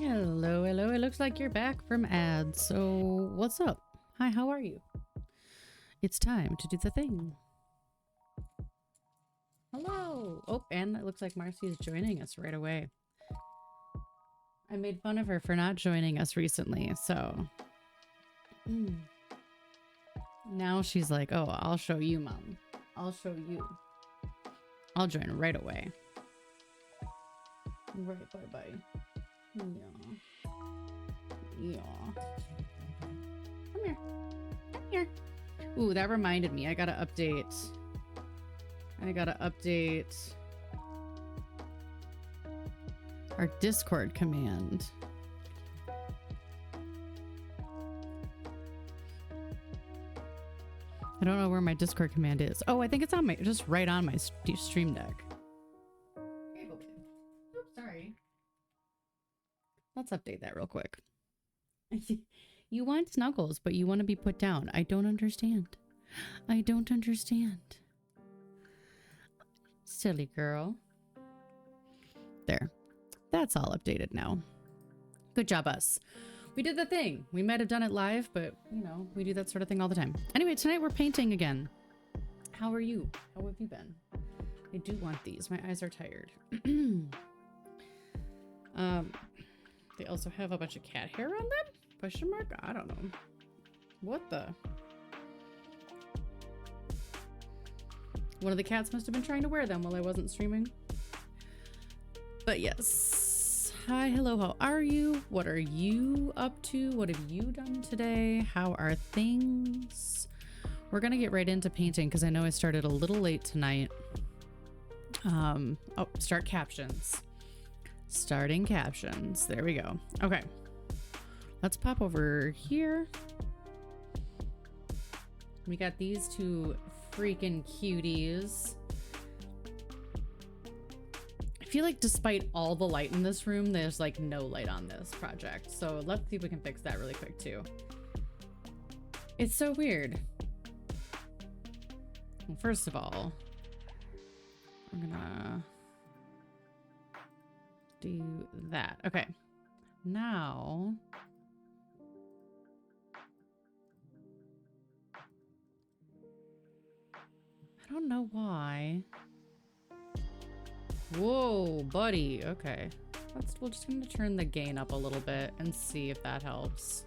Hello, hello. It looks like you're back from ads. So, what's up? Hi, how are you? It's time to do the thing. Hello. Oh, and it looks like Marcy is joining us right away. I made fun of her for not joining us recently, so... Now she's like, oh, I'll show you, Mom. I'll show you. I'll join right away. Right, bye-bye. Yeah. Yeah. Come here. Come here. Ooh, that reminded me. I gotta update our Discord command. I don't know where my Discord command is. Oh, I think it's on my, just right on my stream deck. Oops, sorry. Let's update that real quick. You want snuggles, but you want to be put down. I don't understand. I don't understand. Silly girl. There. That's all updated now. Good job, us. We did the thing. We might have done it live, but, you know, we do that sort of thing all the time. Anyway, tonight we're painting again. How are you? How have you been? I do want these. My eyes are tired. They also have a bunch of cat hair on them? Question mark? I don't know. What the? One of the cats must have been trying to wear them while I wasn't streaming. But yes. Hi, hello, how are you? What are you up to? What have you done today? How are things? We're gonna get right into painting because I know I started a little late tonight. Oh, start captions. Starting captions. There we go. Okay. Let's pop over here. We got these two freaking cuties. I feel like despite all the light in this room, there's like no light on this project. So let's see if we can fix that really quick too. It's so weird. Well, first of all, I'm gonna do that. Okay. Now, I don't know why. Whoa, buddy. Okay. We're just gonna turn the gain up a little bit and see if that helps.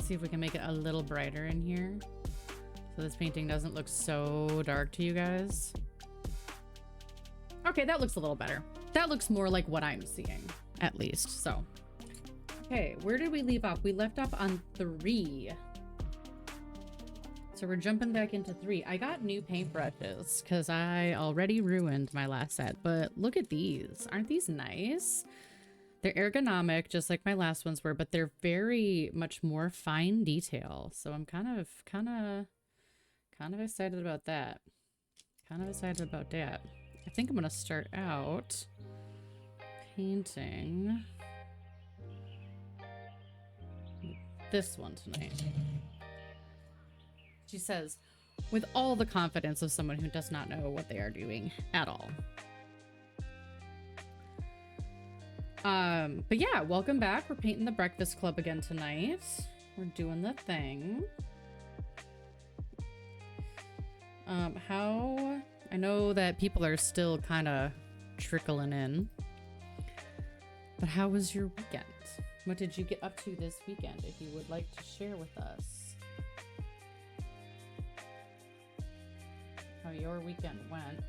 See if we can make it a little brighter in here, so this painting doesn't look so dark to you guys. Okay, that looks a little better. That looks more like what I'm seeing, at least. So, okay, where did we leave off? We left off on 3. So we're jumping back into 3. I got new paintbrushes because I already ruined my last set, but look at these. Aren't these nice? They're ergonomic, just like my last ones were, but they're very much more fine detail. So I'm kind of excited about that. I think I'm gonna start out painting this one tonight. She says, with all the confidence of someone who does not know what they are doing at all. But yeah, welcome back. We're painting the Breakfast Club again tonight. We're doing the thing. I know that people are still kind of trickling in, but how was your weekend? What did you get up to this weekend, if you would like to share with us how your weekend went?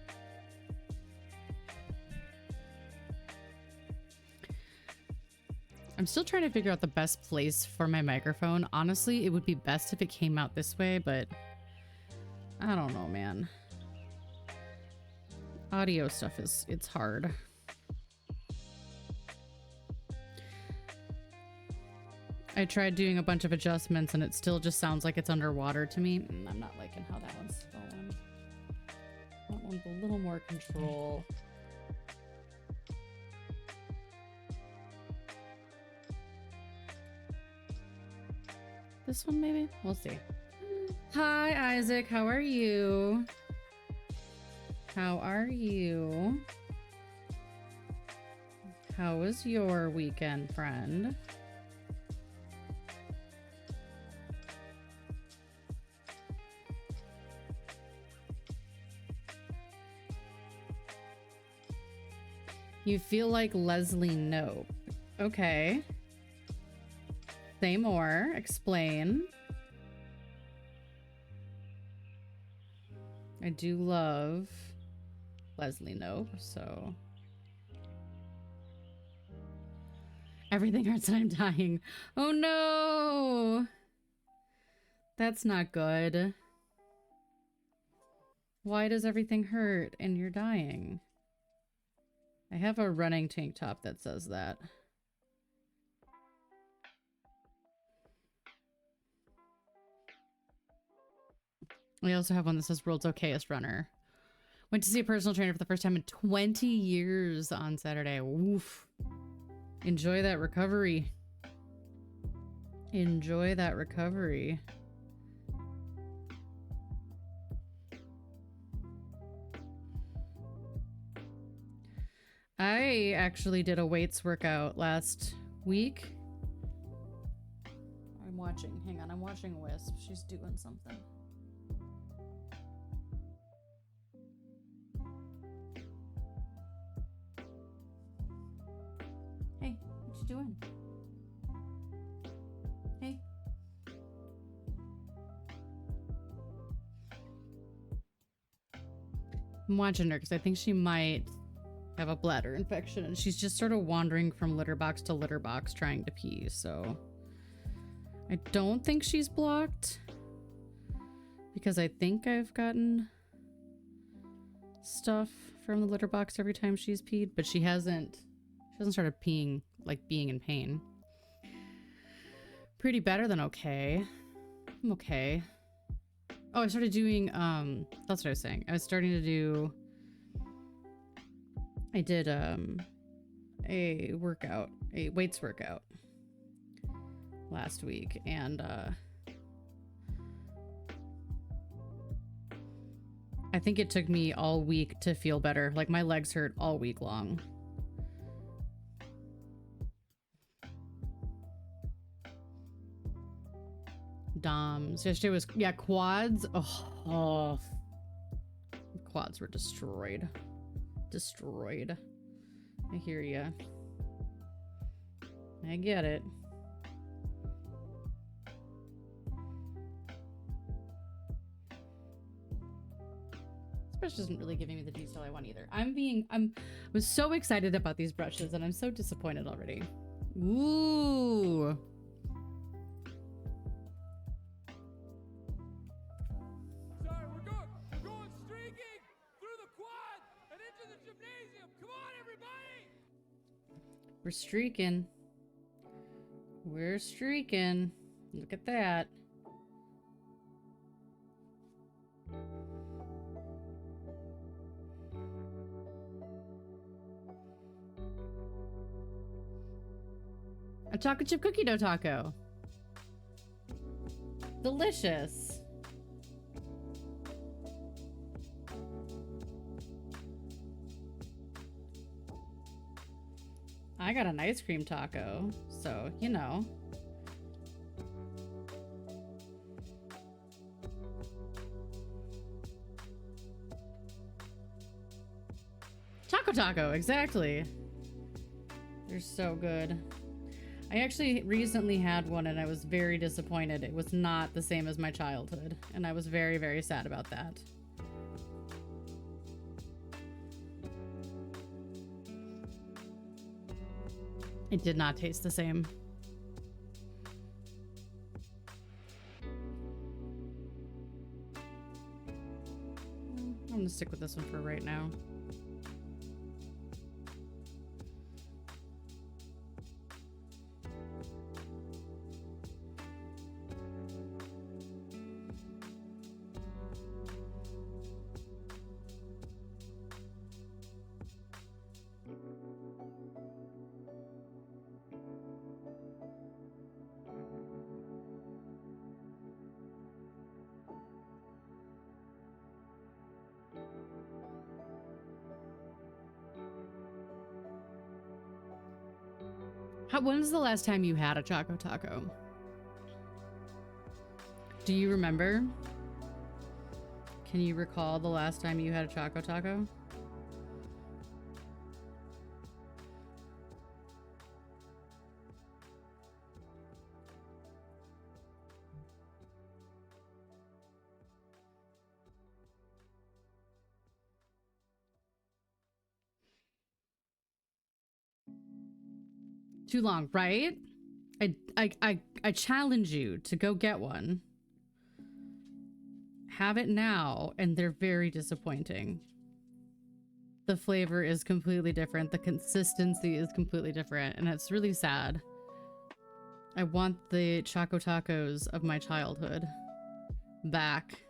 I'm still trying to figure out the best place for my microphone. Honestly, it would be best if it came out this way, but I don't know, man. Audio stuff it's hard. I tried doing a bunch of adjustments and it still just sounds like it's underwater to me. I'm not liking how that one's going. That one's a little more control. This one maybe? We'll see. Hi, Isaac. How are you? How are you? How was your weekend, friend? You feel like Leslie Knope. Okay. Say more. Explain. I do love Leslie Knope, so... Everything hurts and I'm dying. Oh no! That's not good. Why does everything hurt and you're dying? I have a running tank top that says that. I also have one that says World's Okayest Runner. Went to see a personal trainer for the first time in 20 years on Saturday. Oof. Enjoy that recovery. Enjoy that recovery. I actually did a weights workout last week. I'm watching. Hang on, I'm watching Wisp. She's doing something. Hey, what you doing? Hey. I'm watching her because I think she might have a bladder infection and she's just sort of wandering from litter box to litter box trying to pee, so I don't think she's blocked because I think I've gotten stuff from the litter box every time she's peed, but she hasn't started peeing like being in pain. Pretty better than okay. I'm okay. Oh, I started doing that's what I was saying. I was starting to do I did a workout, a weights workout last week, and I think it took me all week to feel better. Like my legs hurt all week long. DOMs. Yesterday was, yeah, quads. Oh, quads were destroyed. Destroyed. I hear ya. I get it. This brush isn't really giving me the detail I want either. I was so excited about these brushes and I'm so disappointed already. Ooh. We're streaking. We're streaking. Look at that. A chocolate chip cookie dough taco. Delicious. I got an ice cream taco, so, you know. Choco taco, exactly. They're so good. I actually recently had one and I was very disappointed. It was not the same as my childhood, and I was very, very sad about that. It did not taste the same. I'm gonna stick with this one for right now. When was the last time you had a Choco Taco? Do you remember? Can you recall the last time you had a Choco Taco? Too long, right? I challenge you to go get one. Have it now, and they're very disappointing. The flavor is completely different. The consistency is completely different, and it's really sad. I want the Choco Tacos of my childhood back.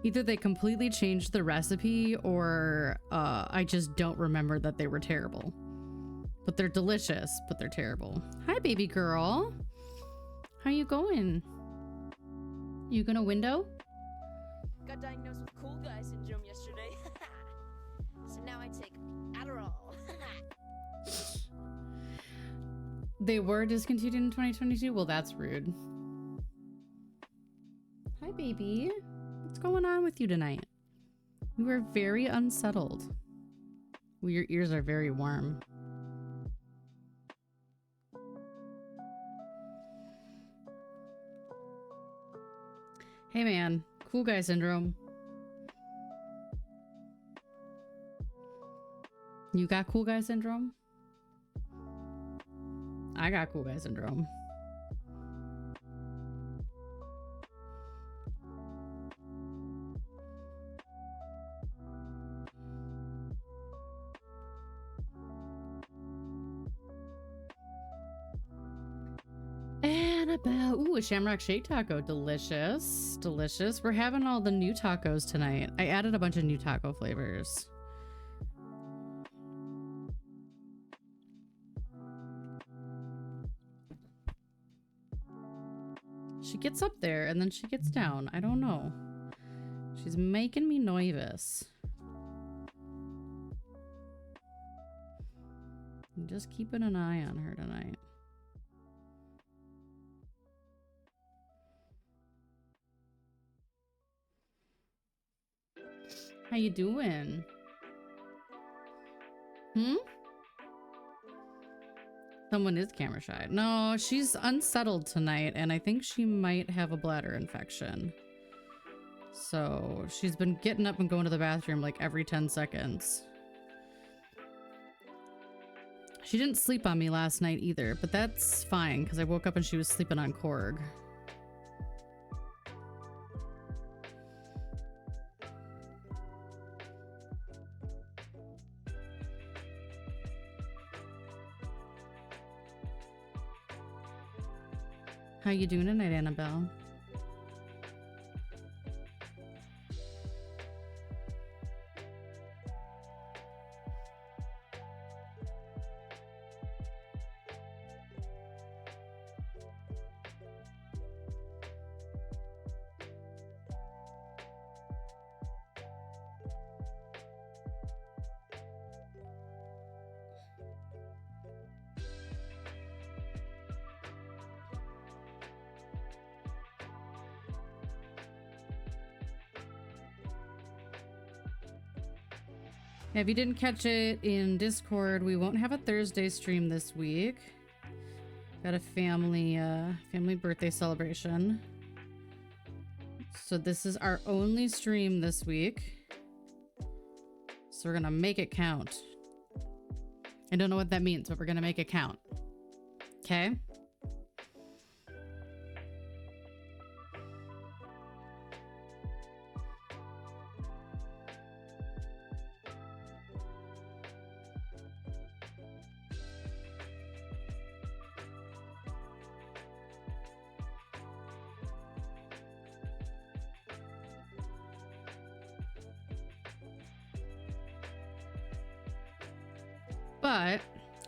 Either they completely changed the recipe, or I just don't remember that they were terrible. But they're delicious, but they're terrible. Hi, baby girl. How you going? You gonna window? Got diagnosed with cool guy syndrome yesterday. So now I take Adderall. They were discontinued in 2022? Well, that's rude. Hi, baby. What's going on with you tonight? You are very unsettled. Well, your ears are very warm. Hey, man. Cool guy syndrome. You got cool guy syndrome? I got cool guy syndrome. Annabelle. Ooh, a Shamrock Shake Taco. Delicious. Delicious. We're having all the new tacos tonight. I added a bunch of new taco flavors. She gets up there and then she gets down. I don't know. She's making me nervous. I'm just keeping an eye on her tonight. How you doing? Someone is camera shy. No, she's unsettled tonight, and I think she might have a bladder infection. So she's been getting up and going to the bathroom like every 10 seconds. She didn't sleep on me last night either, but that's fine because I woke up and she was sleeping on Korg. How you doing tonight, Annabelle? If you didn't catch it in Discord, we won't have a Thursday stream this week. Got a family birthday celebration. So this is our only stream this week. So we're gonna make it count. I don't know what that means, but we're gonna make it count. Okay? But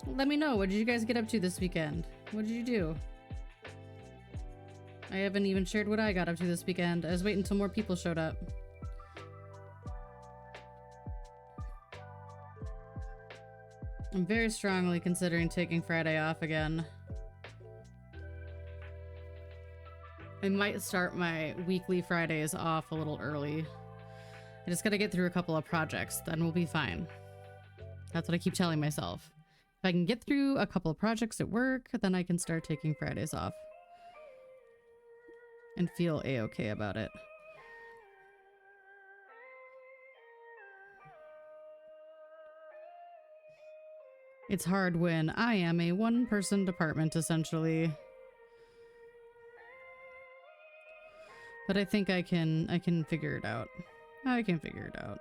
let me know, what did you guys get up to this weekend? What did you do? I haven't even shared what I got up to this weekend. I was waiting until more people showed up. I'm very strongly considering taking Friday off again. I might start my weekly Fridays off a little early. I just gotta get through a couple of projects, then we'll be fine. That's what I keep telling myself. If I can get through a couple of projects at work, then I can start taking Fridays off. And feel a-okay about it. It's hard when I am a one-person department, essentially. But I think I can figure it out. I can figure it out.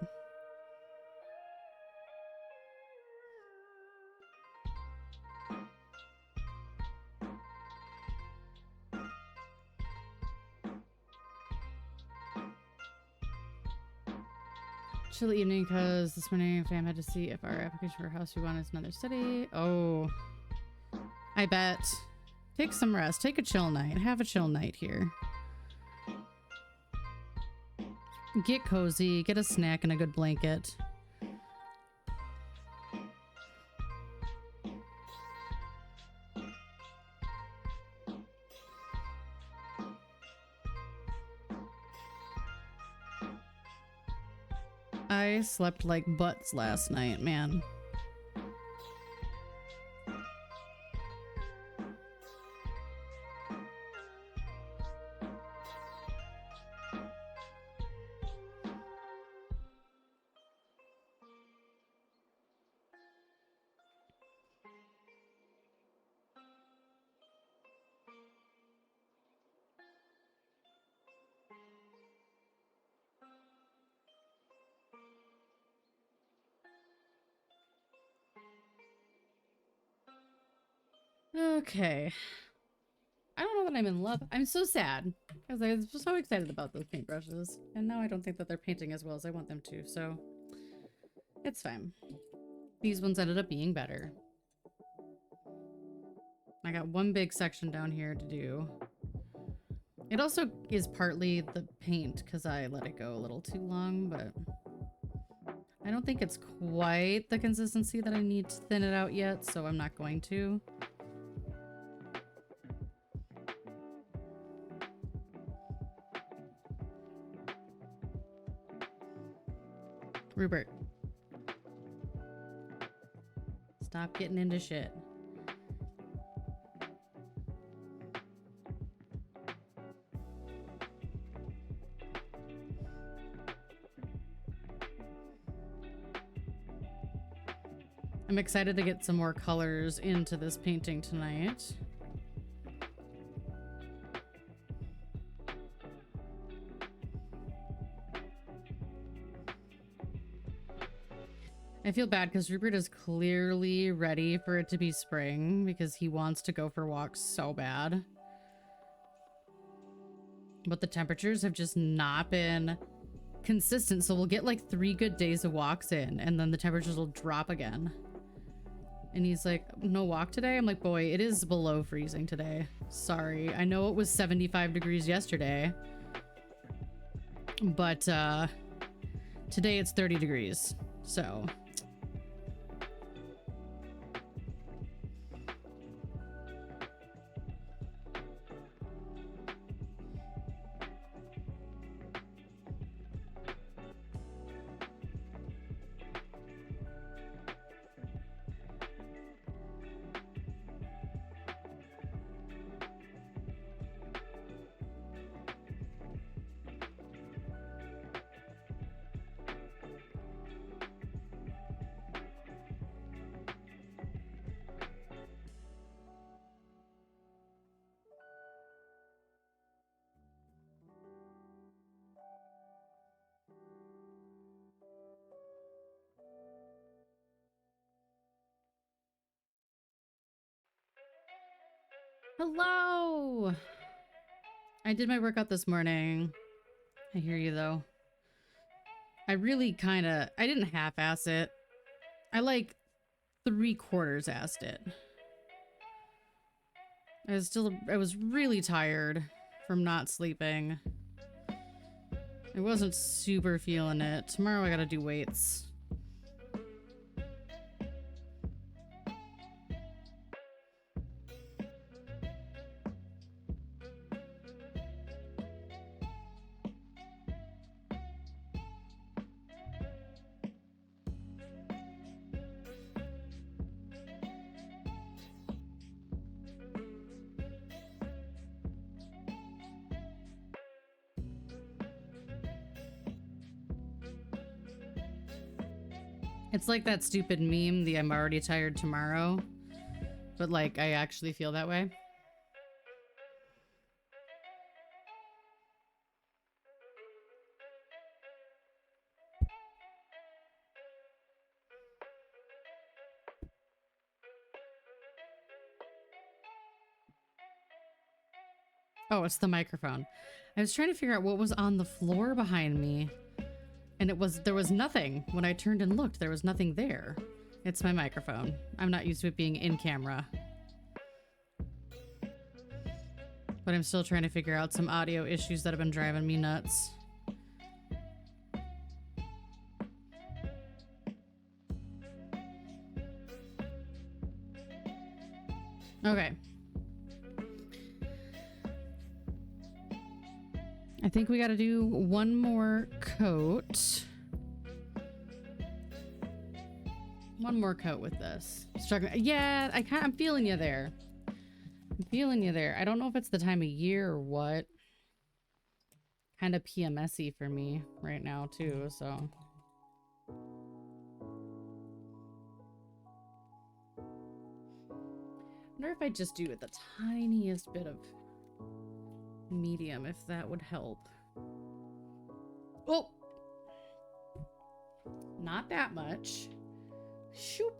Chill evening because this morning fam had to see if our application for a house we want is another city. Oh, I bet. Take some rest. Take a chill night. Have a chill night here. Get cozy. Get a snack and a good blanket. I slept like butts last night, man. Okay. I don't know that I'm in love. I'm so sad because I was so excited about those paintbrushes, and now I don't think that they're painting as well as I want them to, so it's fine. These ones ended up being better. I got one big section down here to do. It also is partly the paint because I let it go a little too long, but I don't think it's quite the consistency that I need to thin it out yet, so I'm not going to. Rupert. Stop getting into shit. I'm excited to get some more colors into this painting tonight. I feel bad because Rupert is clearly ready for it to be spring because he wants to go for walks so bad. But the temperatures have just not been consistent, so we'll get like 3 good days of walks in and then the temperatures will drop again. And he's like, no walk today? I'm like, boy, it is below freezing today. Sorry. I know it was 75 degrees yesterday, but today it's 30 degrees. So hello. I did my workout this morning. I hear you though. I really I didn't half-ass it. I like 3/4 assed it. I was really tired from not sleeping. I wasn't super feeling it. Tomorrow I gotta do weights. It's like that stupid meme, the I'm already tired tomorrow. But like, I actually feel that way. Oh, it's the microphone. I was trying to figure out what was on the floor behind me. And there was nothing. When I turned and looked, there was nothing there. It's my microphone. I'm not used to it being in camera. But I'm still trying to figure out some audio issues that have been driving me nuts. Okay. I think we got to do one more coat. One more coat with this. Struggling. Yeah, I'm feeling you there. I'm feeling you there. I don't know if it's the time of year or what. Kind of PMS-y for me right now too, so. I wonder if I just do it the tiniest bit of medium, if that would help. Oh! Not that much. Shoop.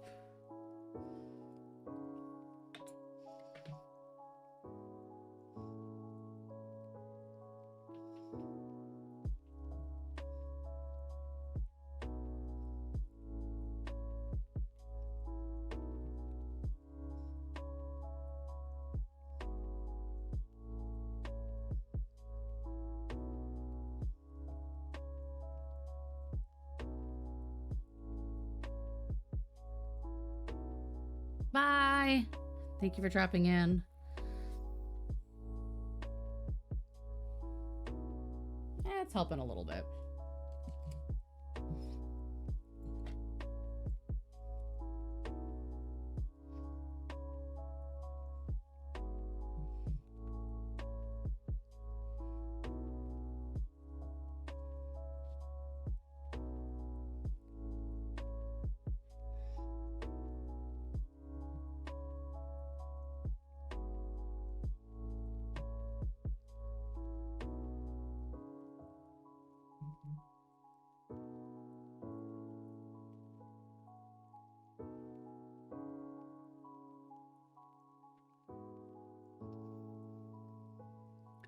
Bye. Thank you for dropping in. It's helping a little bit.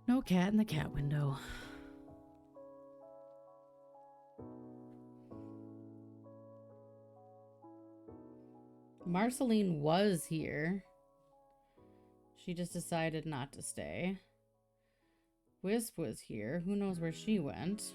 No cat in the cat window. Marceline was here. She just decided not to stay. Wisp was here. Who knows where she went?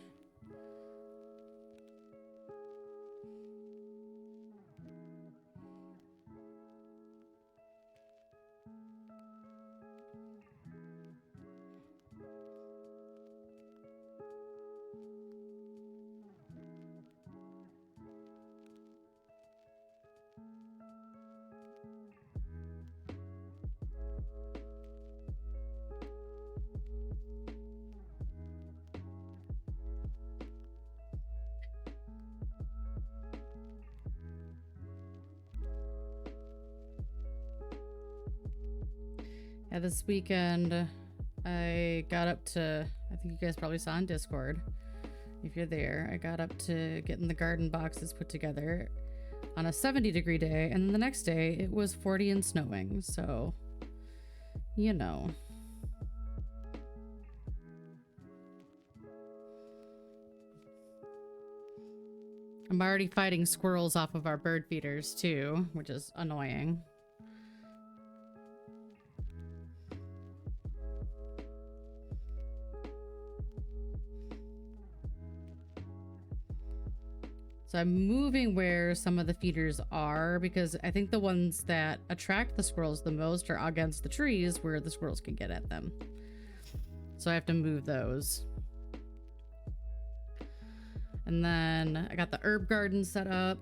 Yeah, this weekend I got up to, I think you guys probably saw on Discord, if you're there, I got up to getting the garden boxes put together on a 70-degree day, and the next day it was 40 and snowing, so, you know. I'm already fighting squirrels off of our bird feeders too, which is annoying. So I'm moving where some of the feeders are because I think the ones that attract the squirrels the most are against the trees where the squirrels can get at them. So I have to move those. And then I got the herb garden set up.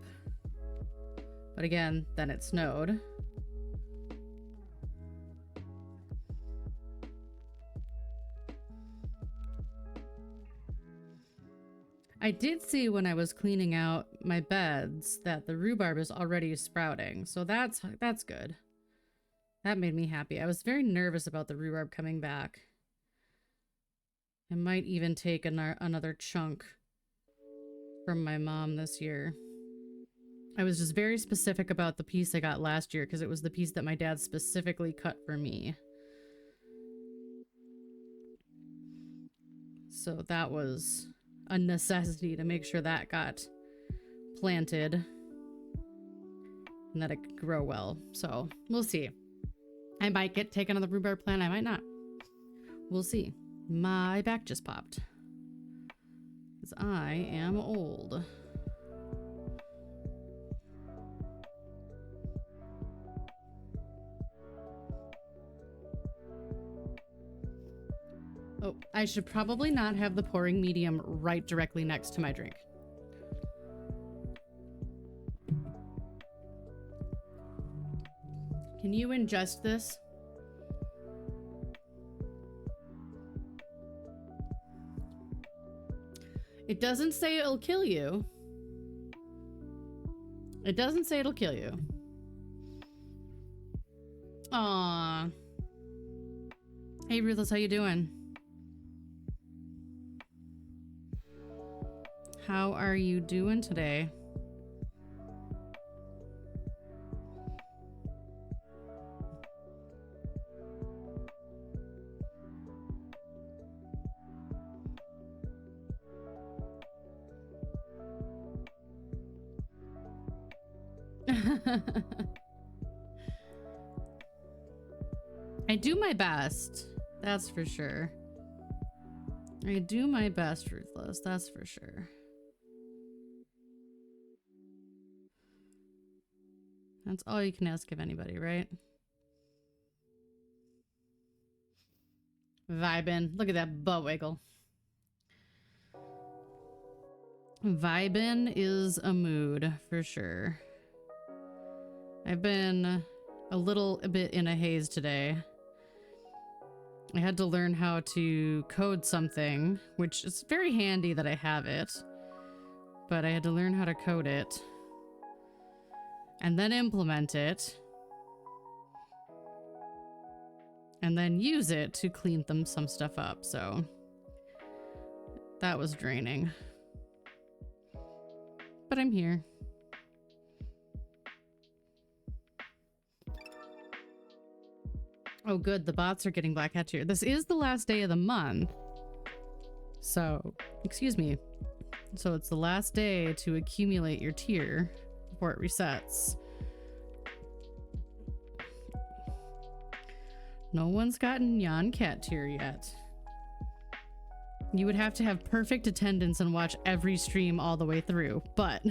But again, then it snowed. I did see when I was cleaning out my beds that the rhubarb is already sprouting, so that's good. That made me happy. I was very nervous about the rhubarb coming back. I might even take another chunk from my mom this year. I was just very specific about the piece I got last year because it was the piece that my dad specifically cut for me. So that was a necessity to make sure that got planted and that it could grow well. So we'll see. I might take another rhubarb plant. I might not. We'll see. My back just popped. Because I am old. Oh, I should probably not have the pouring medium right directly next to my drink. Can you ingest this? It doesn't say it'll kill you. It doesn't say it'll kill you. Aww. Hey Ruthless, how you doing? How are you doing today? I do my best, that's for sure. I do my best, Ruthless, that's for sure. That's all you can ask of anybody, right? Vibin'. Look at that butt wiggle. Vibin' is a mood, for sure. I've been a little bit in a haze today. I had to learn how to code something, which is very handy that I have it. But I had to learn how to code it. And then implement it. And then use it to clean some stuff up, so that was draining. But I'm here. Oh good, the bots are getting Black Hat tier. This is the last day of the month. So, excuse me. So it's the last day to accumulate your tier before it resets. No one's gotten Nyan Cat tier yet. You would have to have perfect attendance and watch every stream all the way through, but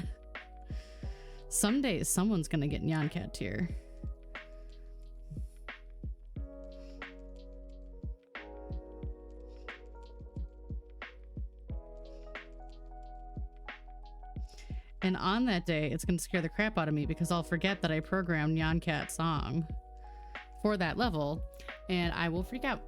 some days someone's gonna get Nyan Cat tier. And on that day, it's gonna scare the crap out of me because I'll forget that I programmed Nyan Cat song for that level, and I will freak out.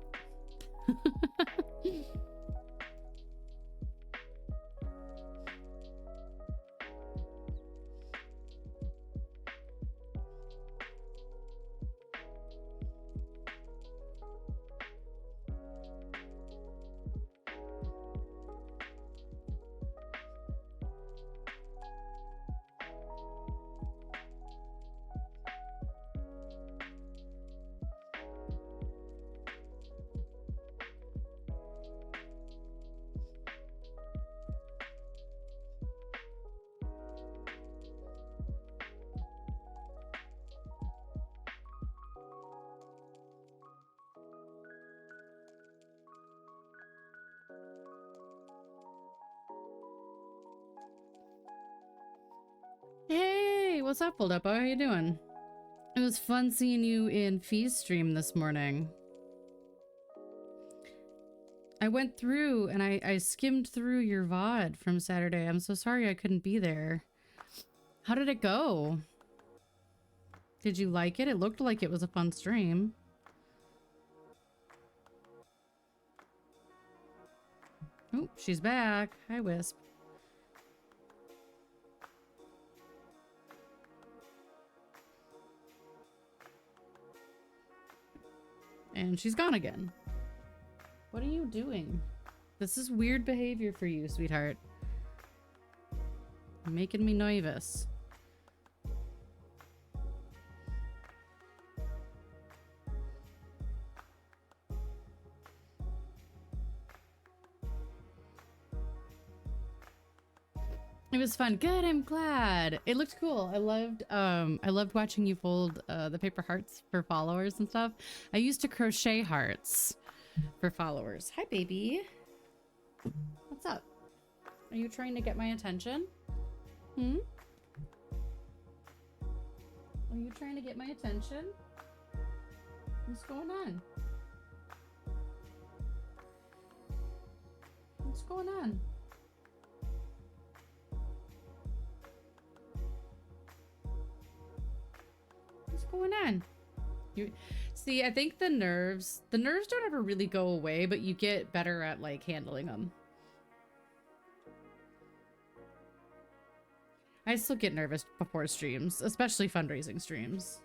Hey, what's up, Hold Up? How are you doing? It was fun seeing you in Fee's stream this morning. I went through and I skimmed through your VOD from Saturday. I'm so sorry I couldn't be there. How did it go? Did you like it? It looked like it was a fun stream. Oh, she's back. Hi, Wisp. And she's gone again. What are you doing? This is weird behavior for you, sweetheart. You're making me nervous. It was fun. Good, I'm glad. It looked cool. I loved watching you fold the paper hearts for followers and stuff. I used to crochet hearts for followers. Hi, baby. What's up? Are you trying to get my attention? Hmm? Are you trying to get my attention? What's going on? What's going on? What's going on? You see, I think the nerves don't ever really go away, but you get better at like handling them. I still get nervous before streams, especially fundraising streams.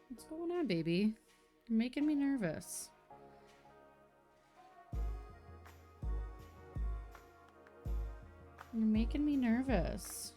What's going on, baby? You're making me nervous. You're making me nervous.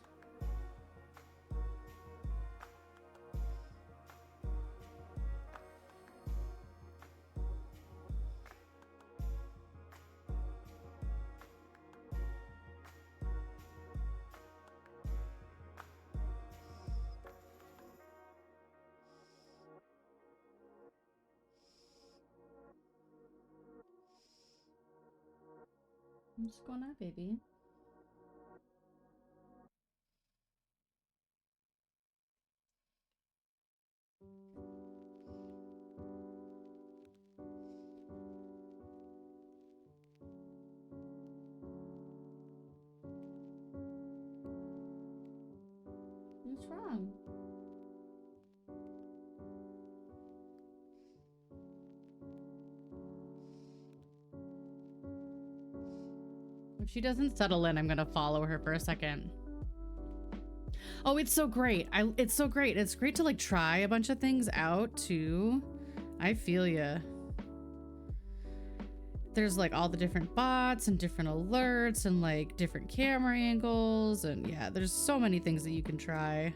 What's going on, baby? What's wrong? If she doesn't settle in, I'm gonna follow her for a second. Oh, it's so great. It's so great. It's great to like try a bunch of things out too. I feel ya. There's like all the different bots and different alerts and like different camera angles, and yeah, there's so many things that you can try.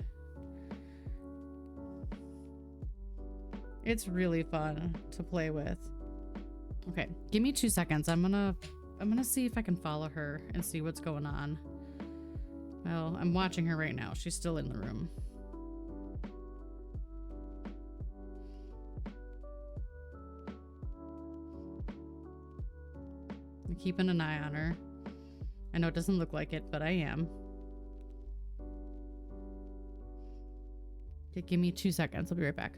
It's really fun to play with. Okay, give me 2 seconds. I'm gonna see if I can follow her and see what's going on. Well, I'm watching her right now. She's still in the room. I'm keeping an eye on her. I know it doesn't look like it, but I am. Okay, give me 2 seconds. I'll be right back.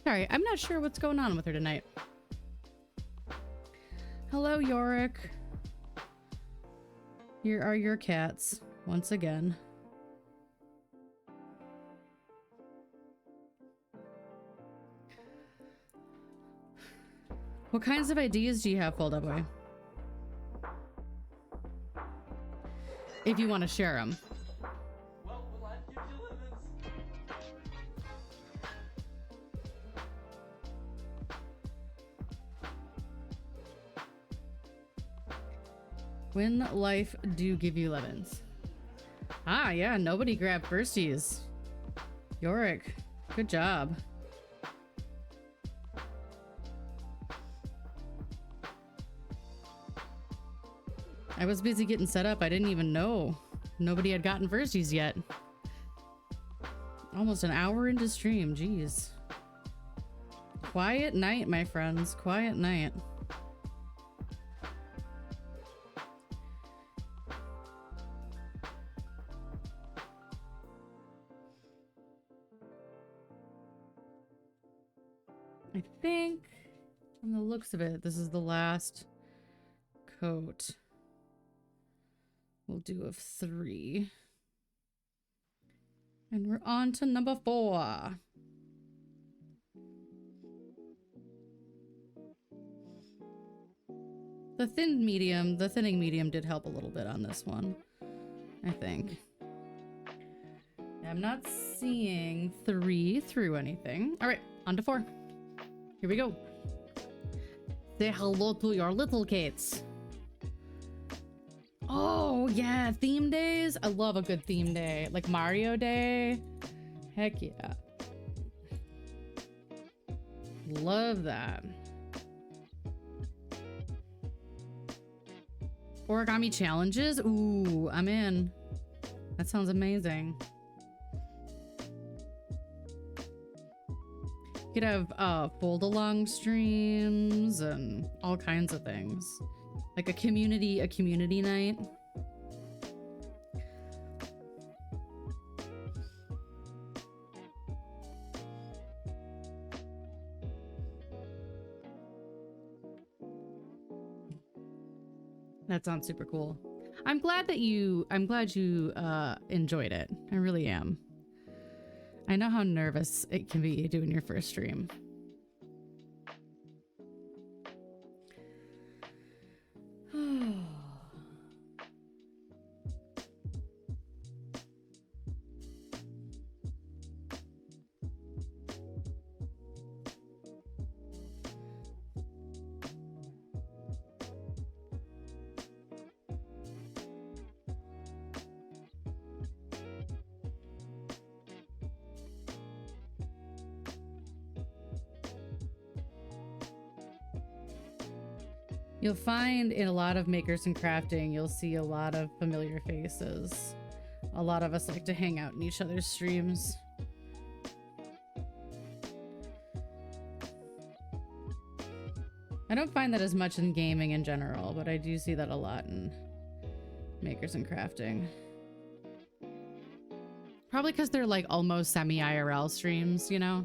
Sorry, I'm not sure what's going on with her tonight. Hello, Yorick. Here are your cats, once again. What kinds of ideas do you have, Fold Up Boy? If you want to share them. Well, will I give you lemons? When life do give you lemons. Ah, yeah, nobody grabbed firsties. Yorick, good job. I was busy getting set up. I didn't even know nobody had gotten firsties yet. Almost an hour into stream, jeez. Quiet night, my friends, quiet night. I think, from the looks of it, this is the last coat. We'll do of 3. And we're on to number 4. The thinning medium did help a little bit on this one, I think. I'm not seeing 3 through anything. All right, on to 4. Here we go. Say hello to your little kids. Oh, yeah, theme days. I love a good theme day. Like Mario Day. Heck yeah. Love that. Origami challenges. Ooh, I'm in. That sounds amazing. You could have fold-along streams and all kinds of things. Like a community night. That sounds super cool. I'm glad you enjoyed it. I really am. I know how nervous it can be doing your first stream. You'll find in a lot of makers and crafting, you'll see a lot of familiar faces. A lot of us like to hang out in each other's streams. I don't find that as much in gaming in general, but I do see that a lot in makers and crafting. Probably because they're like almost semi-IRL streams, you know?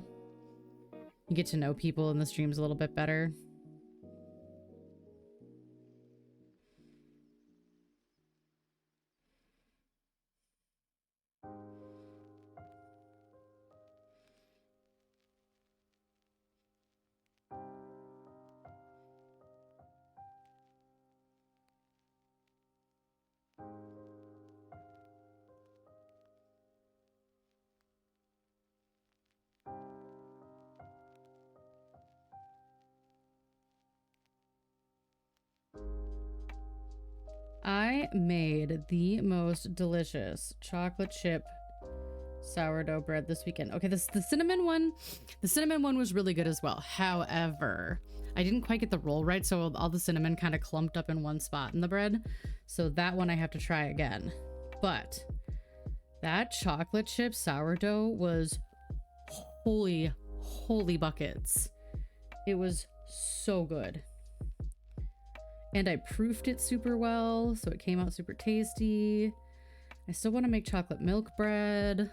You get to know people in the streams a little bit better. I made the most delicious chocolate chip sourdough bread this weekend. Okay, the cinnamon one was really good as well. However, I didn't quite get the roll right, so all the cinnamon kind of clumped up in one spot in the bread. So that one I have to try again. But that chocolate chip sourdough was holy buckets. It was so good. And I proofed it super well, so it came out super tasty. I still want to make chocolate milk bread.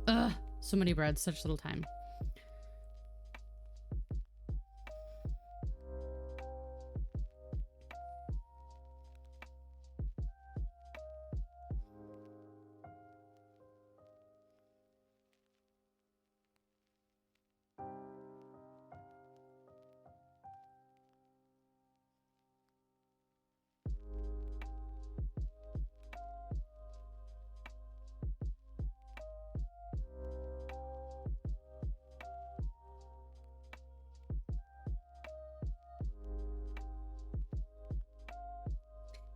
Ugh, so many breads, such little time.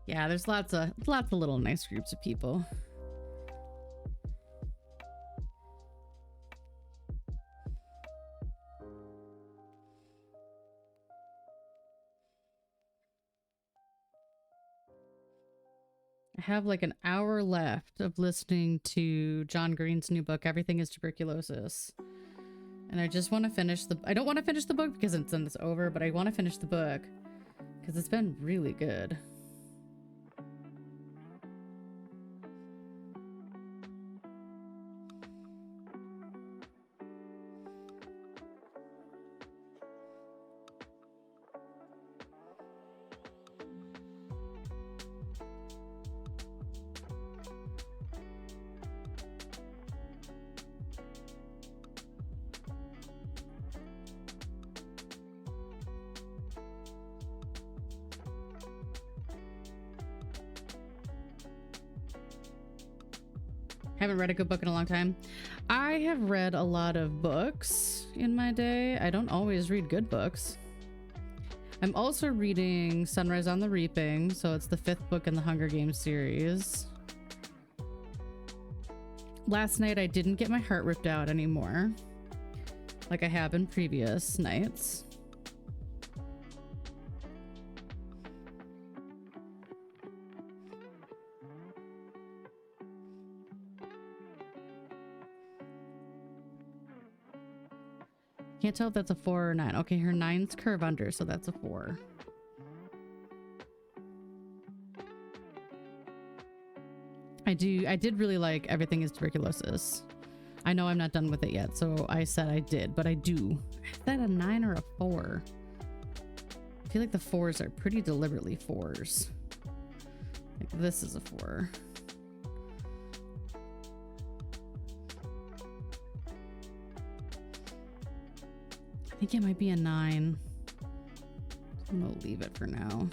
Yeah, there's lots of little nice groups of people. I have like an hour left of listening to John Green's new book, Everything is Tuberculosis. And I just want to finish I don't want to finish the book because it's over, but I want to finish the book because it's been really good. Haven't read a good book in a long time. I have read a lot of books in my day. I don't always read good books. I'm also reading Sunrise on the Reaping, so it's the 5th book in the Hunger Games series. Last night I didn't get my heart ripped out anymore, like I have in previous nights. Can't tell if that's a 4 or 9. Okay, her 9's curve under, so that's a 4. I did really like Everything is Tuberculosis. I know I'm not done with it yet, so I said I did, but I do. Is that a 9 or a 4? I feel like the 4s are pretty deliberately 4s. Like this is a 4. I think it might be a 9. I'm gonna leave it for now.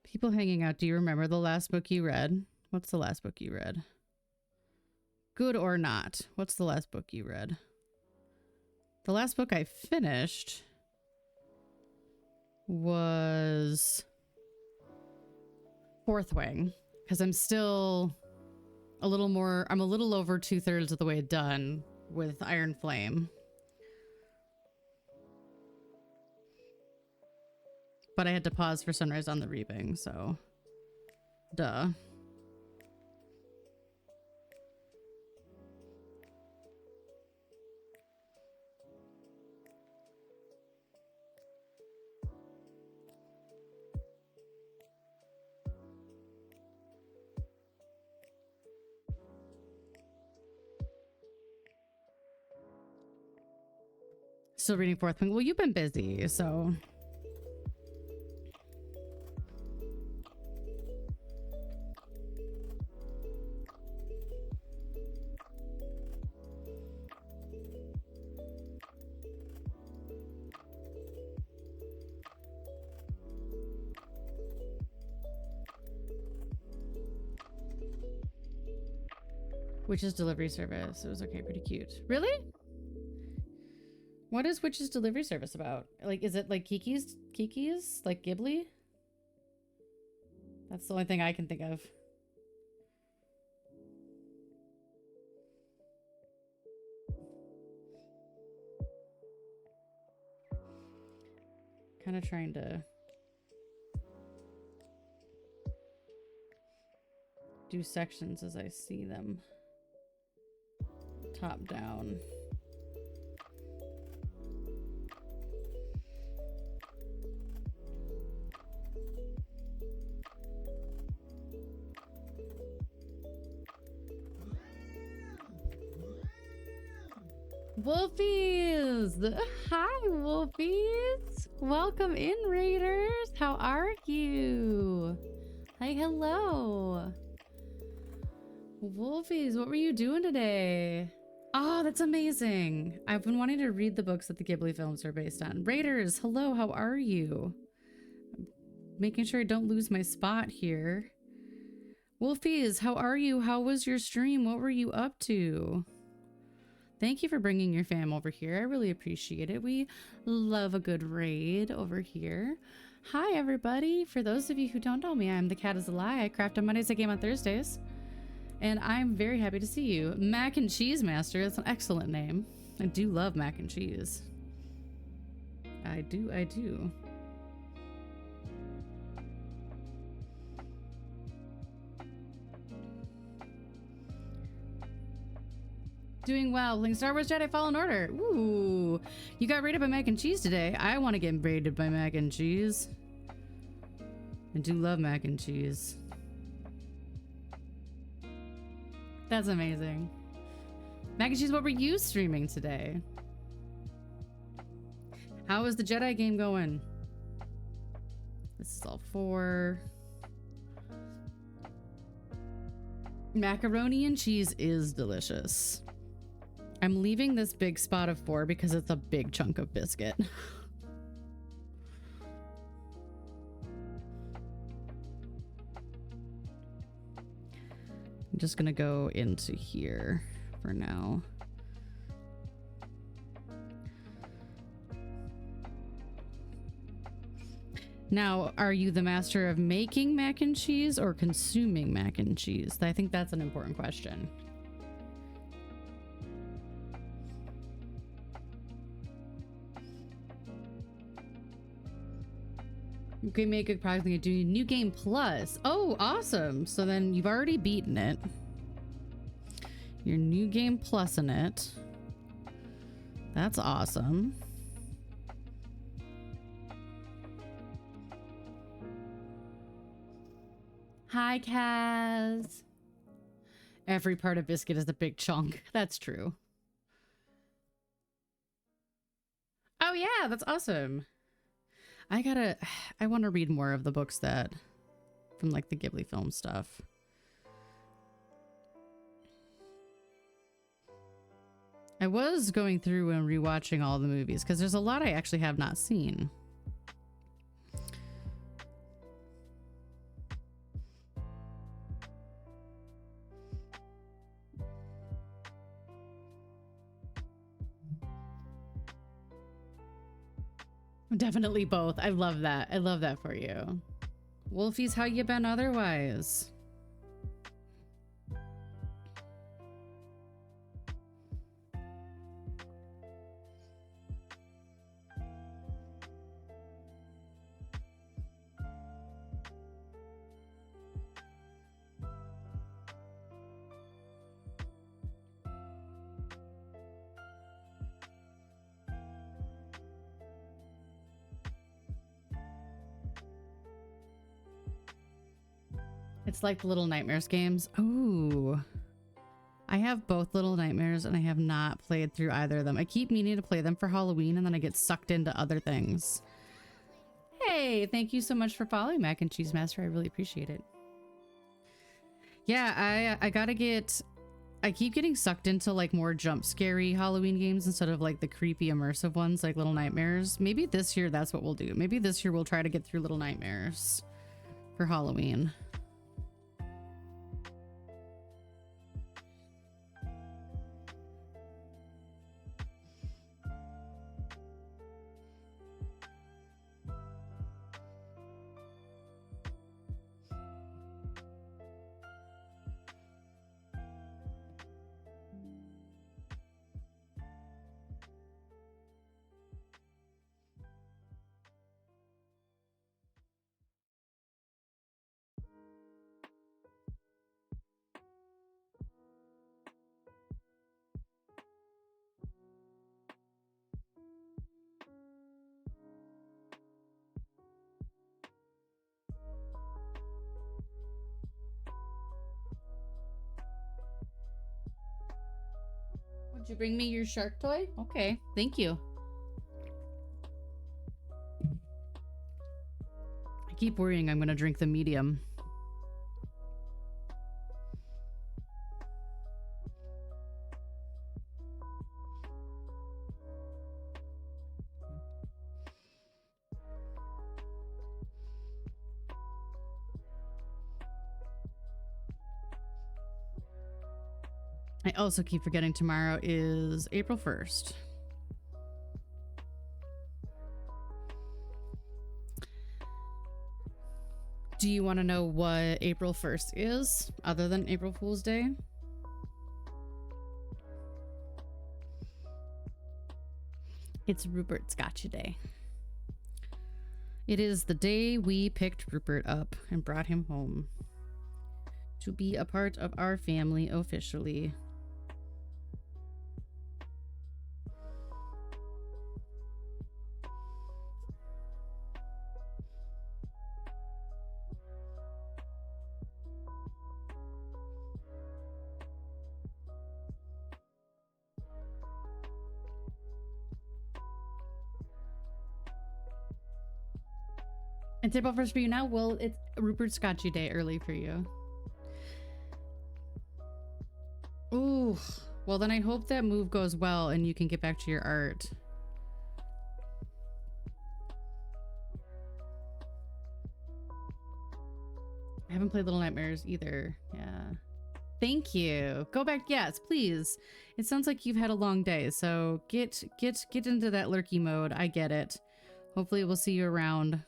People hanging out. Do you remember the last book you read? What's the last book you read? Good or not? What's the last book you read? The last book I finished was Fourth Wing, because I'm still I'm a little over 2/3 of the way done with Iron Flame. But I had to pause for Sunrise on the Reaping, so duh. Still reading Fourth Wing. Well, you've been busy, so Witch's Delivery Service. It was okay, pretty cute. Really? What is Witch's Delivery Service about? Like, is it like Kiki's? Like Ghibli? That's the only thing I can think of. Kind of trying to do sections as I see them. Top down. Wolfies! Hi, Wolfies! Welcome in, Raiders! How are you? Hi, hello! Wolfies, what were you doing today? Oh, that's amazing. I've been wanting to read the books that the Ghibli films are based on. Raiders, hello, how are you? Making sure I don't lose my spot here. Wolfies, how are you? How was your stream? What were you up to? Thank you for bringing your fam over here. I really appreciate it. We love a good raid over here. Hi, everybody. For those of you who don't know me, I'm the Cat is a Lie. I craft on Mondays, I game on Thursdays. And I'm very happy to see you. Mac and Cheese Master, that's an excellent name. I do love mac and cheese. I do. Doing well, playing Star Wars Jedi Fallen Order. Ooh, you got raided by mac and cheese today. I want to get raided by mac and cheese. I do love mac and cheese. That's amazing. Mac and cheese, what were you streaming today? How is the Jedi game going? This is all 4. Macaroni and cheese is delicious. I'm leaving this big spot of 4 because it's a big chunk of biscuit. I'm just gonna go into here for now. Now, are you the master of making mac and cheese or consuming mac and cheese? I think that's an important question. You can make a product and do new game plus. Oh, awesome. So then you've already beaten it. Your new game plus in it. That's awesome. Hi, Kaz. Every part of biscuit is a big chunk. That's true. Oh yeah, that's awesome. I want to read more of the books that from like the Ghibli film stuff. I was going through and rewatching all the movies because there's a lot I actually have not seen. Definitely both. I love that. I love that for you. Wolfies, how you been otherwise? It's like Little Nightmares games. Ooh. I have both Little Nightmares and I have not played through either of them. I keep meaning to play them for Halloween and then I get sucked into other things. Hey, thank you so much for following Mac and Cheese Master. I really appreciate it. Yeah, I keep getting sucked into like more jump scary Halloween games instead of like the creepy immersive ones like Little Nightmares. Maybe this year that's what we'll do. Maybe this year we'll try to get through Little Nightmares for Halloween. Would you bring me your shark toy? Okay, thank you. I keep worrying I'm gonna drink the medium. I also keep forgetting tomorrow is April 1st. Do you want to know what April 1st is other than April Fool's Day? It's Rupert's Gotcha Day. It is the day we picked Rupert up and brought him home to be a part of our family officially. It's April 1st for you now? Well, it's Rupert's Gotcha Day early for you. Ooh. Well, then I hope that move goes well and you can get back to your art. I haven't played Little Nightmares either. Yeah. Thank you. Go back. Yes, please. It sounds like you've had a long day, so get into that lurky mode. I get it. Hopefully we'll see you around.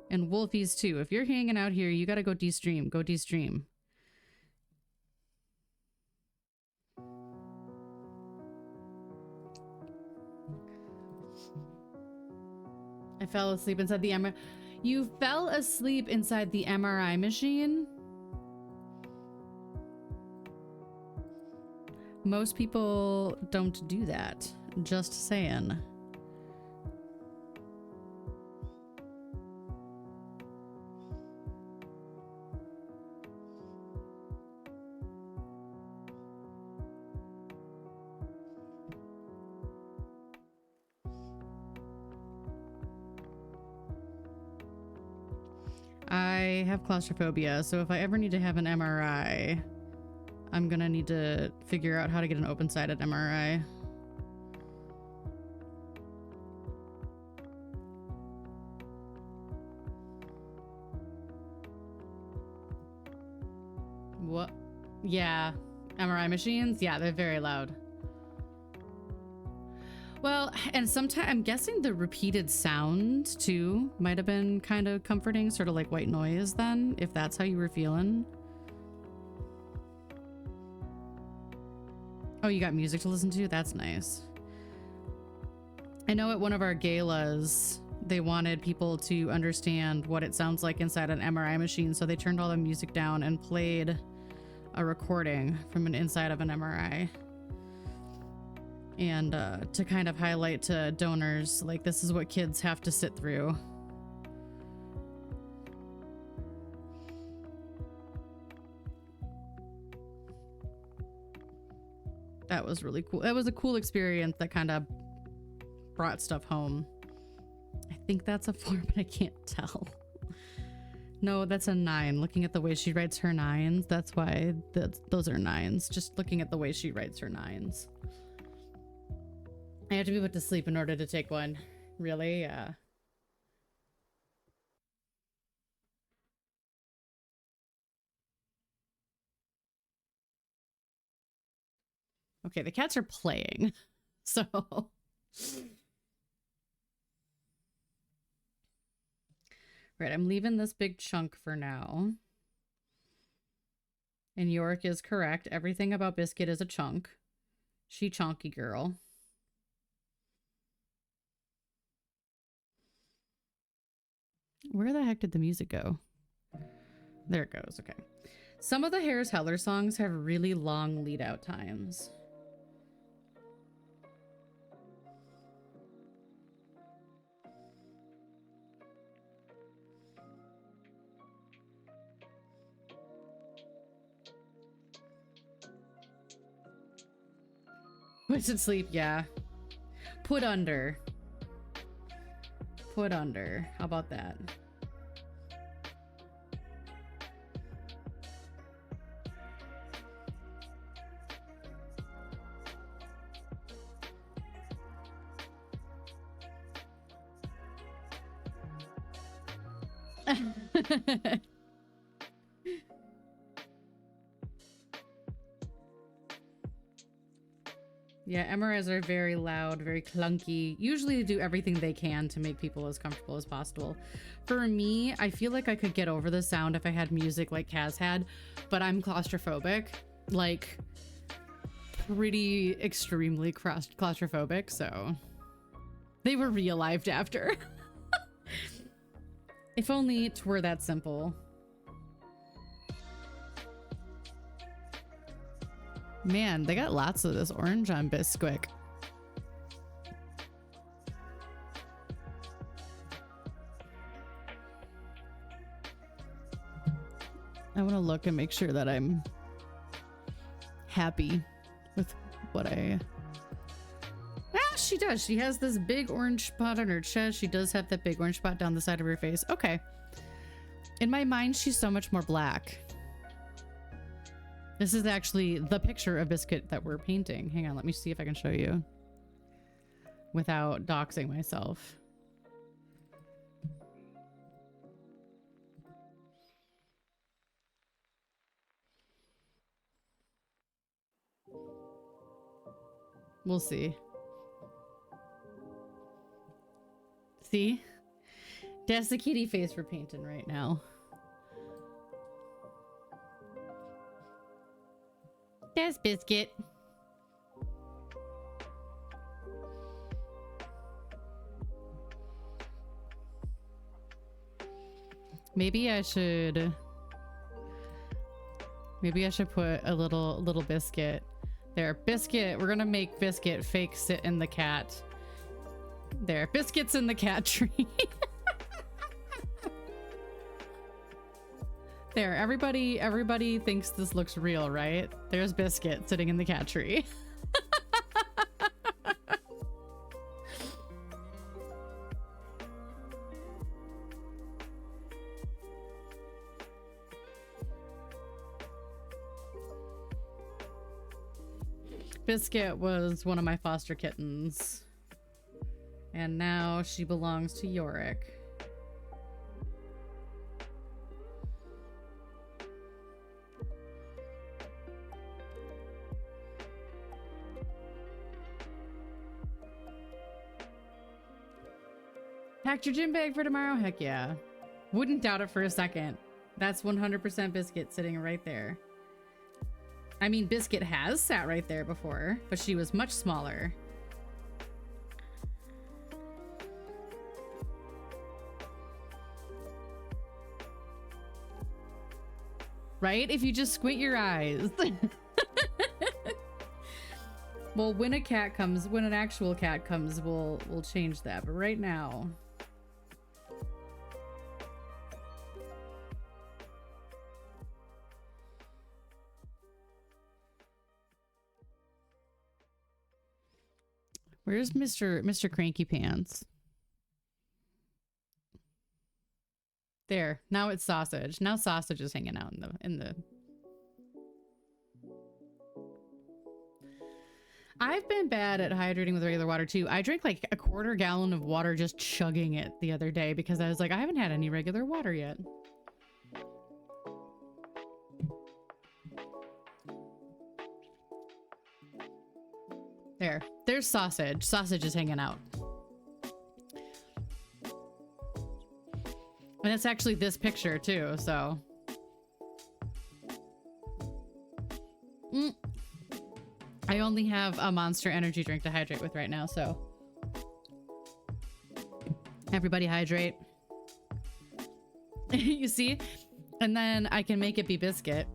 And Wolfies too. If you're hanging out here, you gotta go de-stream. Go de-stream. I fell asleep inside the MRI. You fell asleep inside the MRI machine? Most people don't do that. Just saying. I have claustrophobia, so if I ever need to have an MRI, I'm gonna need to figure out how to get an open-sided MRI. What? Yeah, MRI machines? Yeah, they're very loud. Well, and sometimes I'm guessing the repeated sound too might have been kind of comforting, sort of like white noise then, if that's how you were feeling. Oh, you got music to listen to? That's nice. I know at one of our galas, they wanted people to understand what it sounds like inside an MRI machine, so they turned all the music down and played a recording from an inside of an MRI. And to kind of highlight to donors, like, this is what kids have to sit through. That was really cool. That was a cool experience that kind of brought stuff home. I think that's a 4, but I can't tell. No, that's a 9. Looking at the way she writes her 9s, that's why those are 9s. Just looking at the way she writes her 9s. I have to be put to sleep in order to take one. Really? Yeah. Okay, the cats are playing. So... Right, I'm leaving this big chunk for now. And York is correct. Everything about Biscuit is a chunk. She chonky girl. Where the heck did the music go? There it goes. Okay. Some of the Harris Heller songs have really long lead out times. Twisted Sleep, yeah. Put Under. Put Under. How about that? Yeah, MRIs are very loud, very clunky. Usually they do everything they can to make people as comfortable as possible. For me, I feel like I could get over the sound if I had music like Kaz had, but I'm claustrophobic. Like, pretty extremely claustrophobic, so they were real-lived after. If only it were that simple. Man, they got lots of this orange on Bisquick. I want to look and make sure that I'm happy with what I... Ah, she does. She has this big orange spot on her chest. She does have that big orange spot down the side of her face. Okay. In my mind, she's so much more black. This is actually the picture of Biscuit that we're painting. Hang on, let me see if I can show you without doxing myself. We'll see. See? That's the kitty face we're painting right now. That's Biscuit. Maybe I should put a little Biscuit there. Biscuit, we're gonna make Biscuit fake sit in the cat. There, Biscuit's in the cat tree. There, everybody thinks this looks real, right? There's Biscuit sitting in the cat tree. Biscuit was one of my foster kittens. And now she belongs to Yorick. Packed your gym bag for tomorrow? Heck yeah. Wouldn't doubt it for a second. That's 100% Biscuit sitting right there. I mean, Biscuit has sat right there before, but she was much smaller. Right? If you just squint your eyes. Well, when an actual cat comes, we'll change that. But right now... Where's Mr. Cranky Pants? There. Now it's Sausage. Now Sausage is hanging out in the I've been bad at hydrating with regular water too. I drank like a quarter gallon of water just chugging it the other day because I was like, I haven't had any regular water yet. There's Sausage. Sausage is hanging out. And it's actually this picture too, so. I only have a Monster energy drink to hydrate with right now, so. Everybody hydrate. You see? And then I can make it be Biscuit.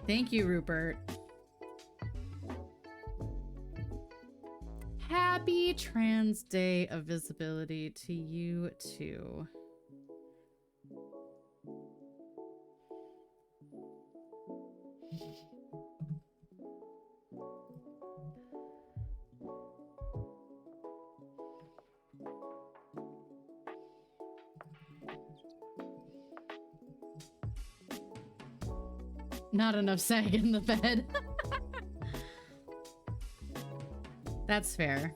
Thank you, Rupert. Happy Trans Day of Visibility to you too. Not enough sag in the bed. That's fair.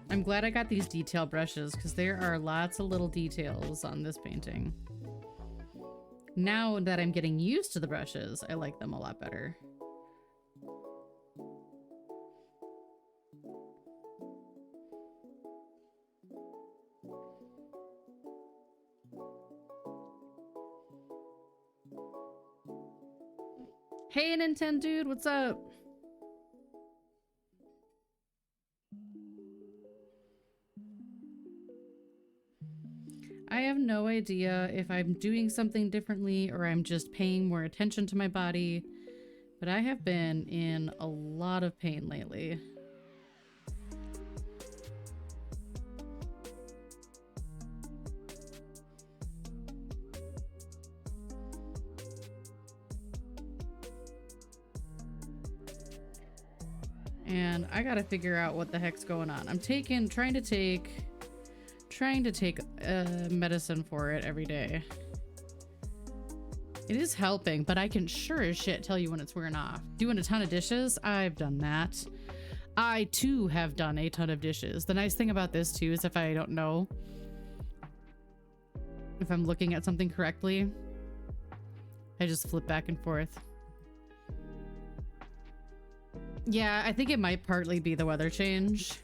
I'm glad I got these detail brushes because there are lots of little details on this painting. Now that I'm getting used to the brushes, I like them a lot better. Hey, Nintendo dude, what's up? I have no idea if I'm doing something differently or I'm just paying more attention to my body, but I have been in a lot of pain lately. And I gotta figure out what the heck's going on. I'm trying to take medicine for it every day. It is helping, but I can sure as shit tell you when it's wearing off. Doing a ton of dishes, I've done that. I too have done a ton of dishes. The nice thing about this too is if I don't know if I'm looking at something correctly, I just flip back and forth. Yeah, I think it might partly be the weather change.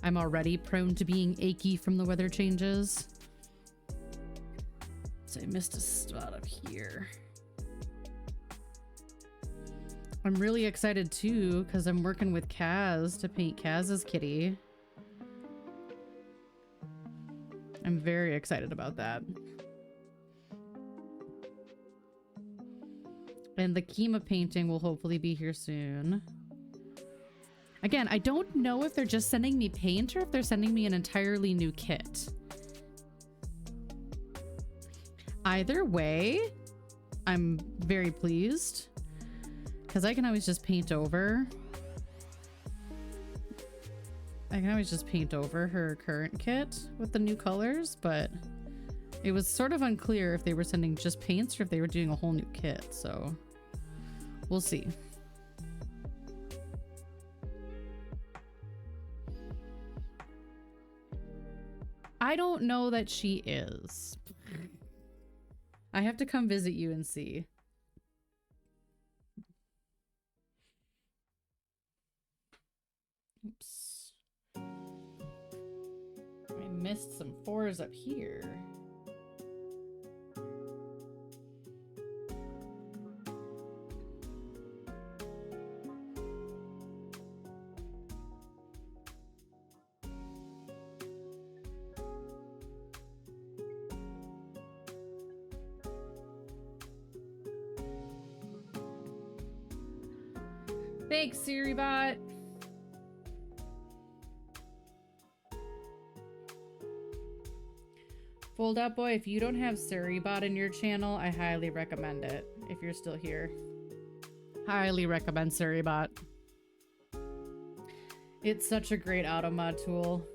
I'm already prone to being achy from the weather changes. So I missed a spot up here. I'm really excited too because I'm working with Kaz to paint Kaz's kitty. I'm very excited about that. And the Kima painting will hopefully be here soon. Again, I don't know if they're just sending me paint or if they're sending me an entirely new kit. Either way, I'm very pleased because I can always just paint over. I can always just paint over her current kit with the new colors, but it was sort of unclear if they were sending just paints or if they were doing a whole new kit, so we'll see. I don't know that she is. I have to come visit you and see. Oops. I missed some 4s up here. Thanks, SiriBot. Fold Out Boy, if you don't have SiriBot in your channel, I highly recommend it. If you're still here, highly recommend SiriBot. It's such a great auto mod tool.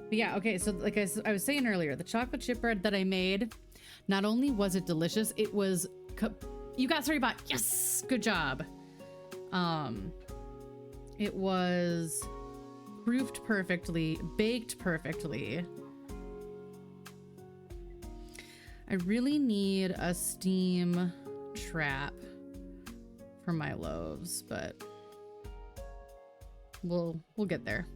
But yeah, okay, so like I was saying earlier, the chocolate chip bread that I made, not only was it delicious, it was... You got SiriBot! Yes! Good job! It was proofed perfectly, baked perfectly. I really need a steam trap for my loaves, but we'll get there.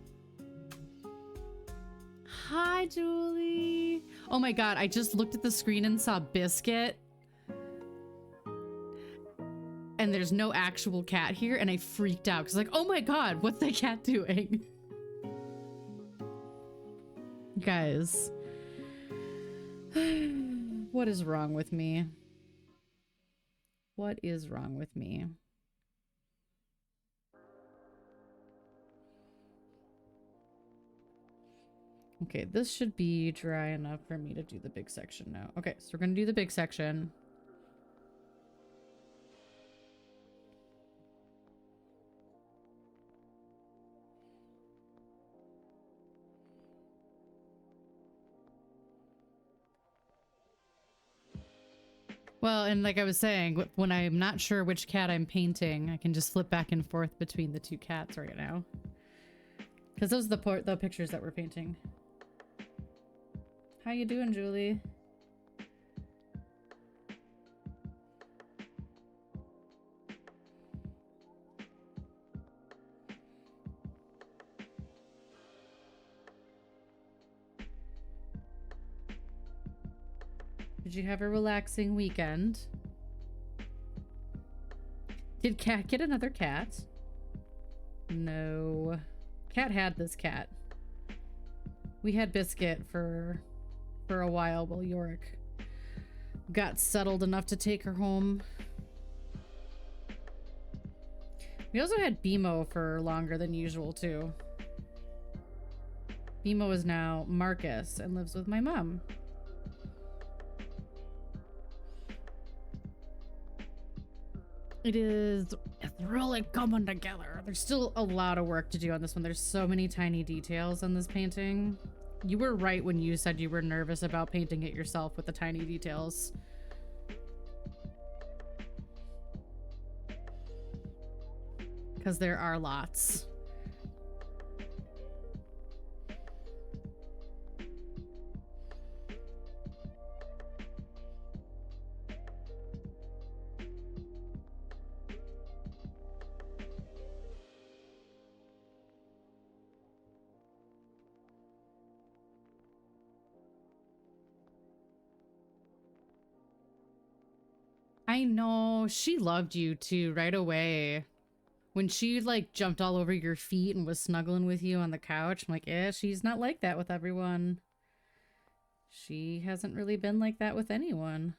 Hi, Julie. Oh my god, I just looked at the screen and saw Biscuit. And there's no actual cat here, and I freaked out because like, oh my god, what's that cat doing? Guys. What is wrong with me? What is wrong with me? Okay, this should be dry enough for me to do the big section now. Okay, so we're gonna do the big section. Well, and like I was saying, when I'm not sure which cat I'm painting, I can just flip back and forth between the two cats right now. Because those are the pictures that we're painting. How you doing, Julie? Did you have a relaxing weekend? Did Cat get another cat? No. Cat had this cat. We had Biscuit for a while Yorick got settled enough to take her home. We also had BMO for longer than usual too. BMO is now Marcus and lives with my mom. It's really coming together. There's still a lot of work to do on this one. There's so many tiny details on this painting. You were right when you said you were nervous about painting it yourself with the tiny details. Because there are lots. I know, she loved you too right away. When she like jumped all over your feet and was snuggling with you on the couch, I'm like, yeah, she's not like that with everyone. She hasn't really been like that with anyone.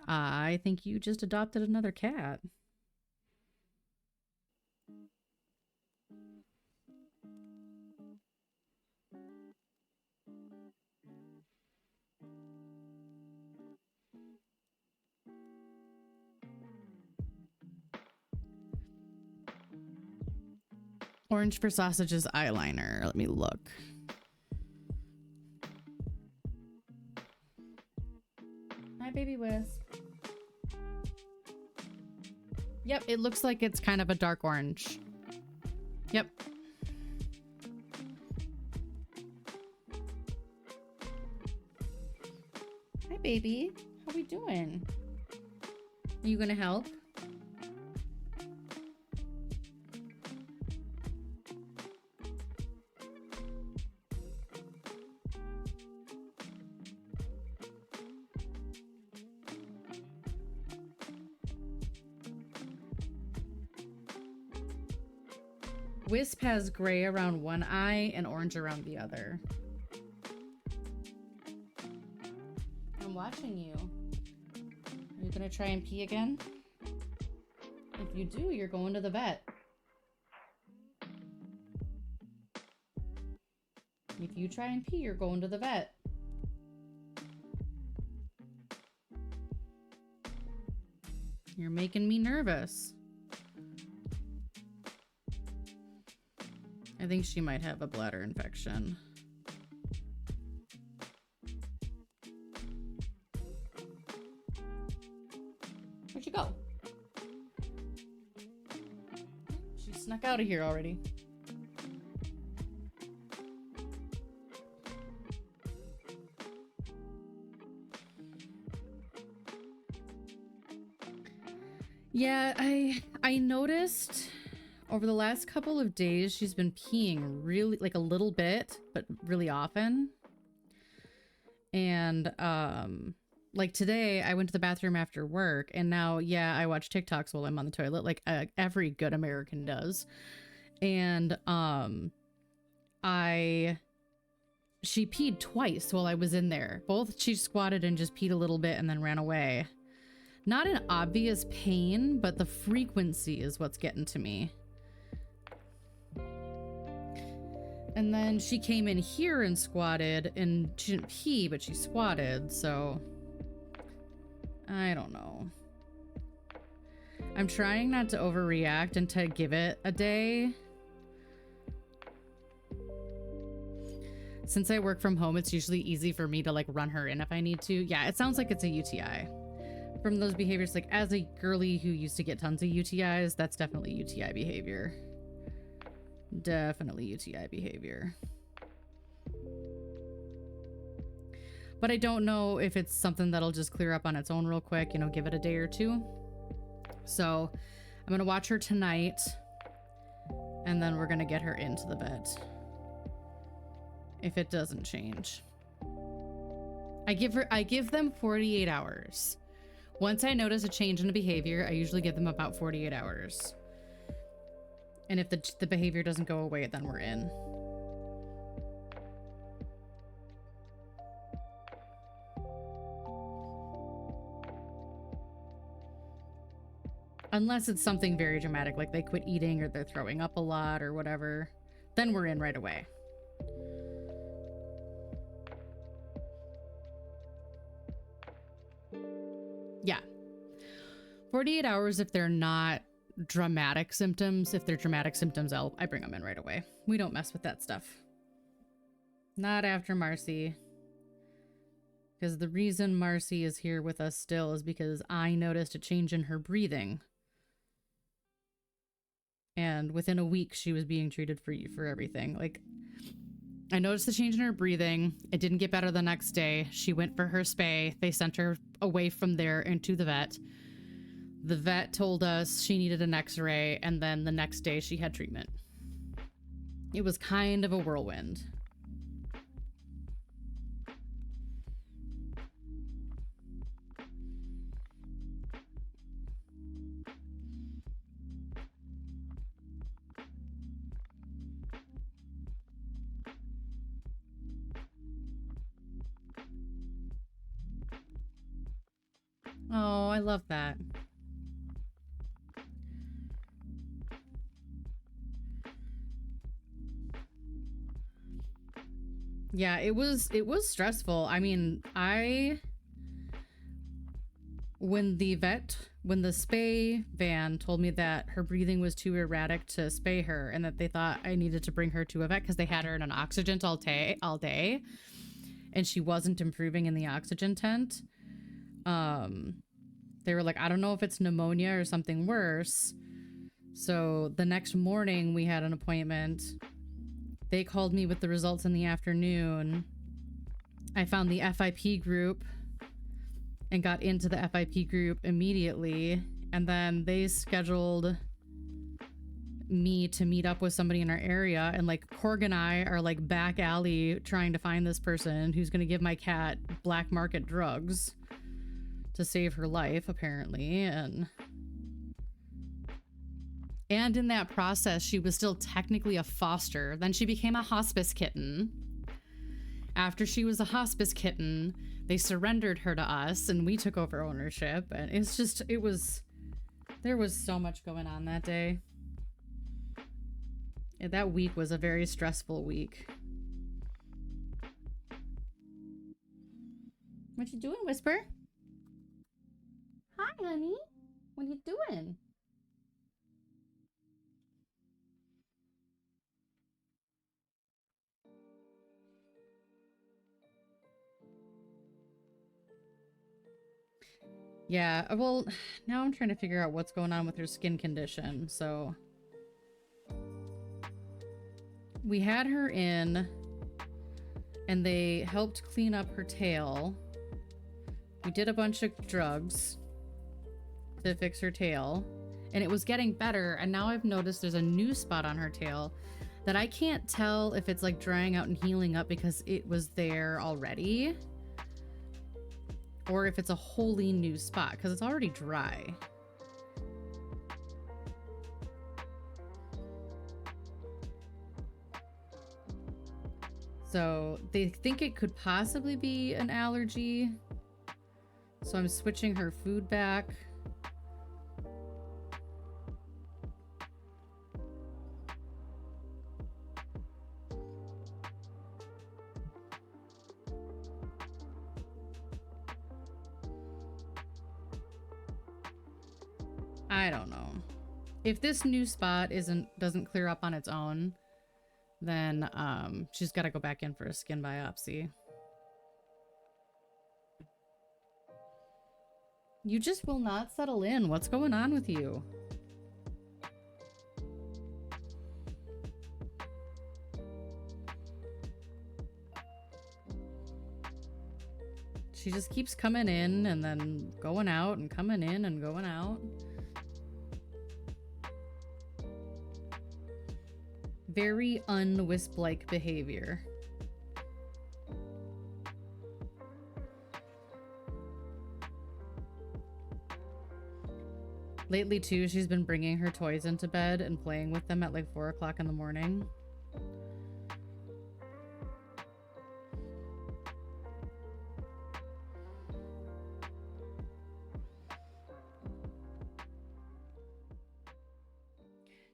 I think you just adopted another cat. Orange for Sausage's eyeliner. Let me look. Hi, baby Wisp. Yep, it looks like it's kind of a dark orange. Yep. Hi, baby. How we doing? Are you gonna help? Wisp has gray around one eye and orange around the other. I'm watching you. Are you gonna try and pee again? If you do, you're going to the vet. If you try and pee, you're going to the vet. You're making me nervous. I think she might have a bladder infection. Where'd you go? She snuck out of here already. Yeah, I noticed over the last couple of days she's been peeing really like a little bit, but really often. And like today I went to the bathroom after work, and now yeah, I watch TikToks while I'm on the toilet like every good American does. And she peed twice while I was in there. Both she squatted and just peed a little bit and then ran away. Not an obvious pain, but the frequency is what's getting to me. And then she came in here and squatted, and she didn't pee, but she squatted, so I don't know. I'm trying not to overreact and to give it a day. Since I work from home, it's usually easy for me to like run her in if I need to. Yeah, it sounds like it's a UTI. From those behaviors, like as a girly who used to get tons of UTIs, that's definitely UTI behavior. Definitely UTI behavior. But I don't know if it's something that'll just clear up on its own real quick, you know, give it a day or two. So I'm gonna watch her tonight, and then we're gonna get her into the vet if it doesn't change. I give them 48 hours. Once I notice a change in the behavior, I usually give them about 48 hours. And if the behavior doesn't go away, then we're in. Unless it's something very dramatic, like they quit eating or they're throwing up a lot or whatever, then we're in right away. Yeah. 48 hours if they're not dramatic symptoms. If they're dramatic symptoms, I bring them in right away. We don't mess with that stuff. Not after Marcy. Because the reason Marcy is here with us still is because I noticed a change in her breathing. And within a week, she was being treated for everything. Like, I noticed the change in her breathing. It didn't get better the next day. She went for her spay. They sent her away from there into the vet. The vet told us she needed an x-ray, and then the next day she had treatment. It was kind of a whirlwind. Oh, I love that. Yeah, it was stressful. I mean, when the spay van told me that her breathing was too erratic to spay her and that they thought I needed to bring her to a vet because they had her in an oxygen all day and she wasn't improving in the oxygen tent. They were like, I don't know if it's pneumonia or something worse. So the next morning we had an appointment. They called me with the results in the afternoon. I found the FIP group and got into the FIP group immediately. And then they scheduled me to meet up with somebody in our area. And like Korg and I are like back alley trying to find this person who's going to give my cat black market drugs to save her life, apparently. And in that process, she was still technically a foster. Then she became a hospice kitten. After she was a hospice kitten, they surrendered her to us and we took over ownership. And it's just, there was so much going on that day. Yeah, that week was a very stressful week. What you doing, Whisper? Hi, honey. What are you doing? Yeah, well, now I'm trying to figure out what's going on with her skin condition. So we had her in and they helped clean up her tail. We did a bunch of drugs to fix her tail and it was getting better. And now I've noticed there's a new spot on her tail that I can't tell if it's like drying out and healing up because it was there already, or if it's a wholly new spot because it's already dry. So they think it could possibly be an allergy. So I'm switching her food back. I don't know. If this new spot doesn't clear up on its own, then she's got to go back in for a skin biopsy. You just will not settle in. What's going on with you? She just keeps coming in and then going out and coming in and going out. Very un-wisp-like behavior. Lately, too, she's been bringing her toys into bed and playing with them at like 4 o'clock in the morning.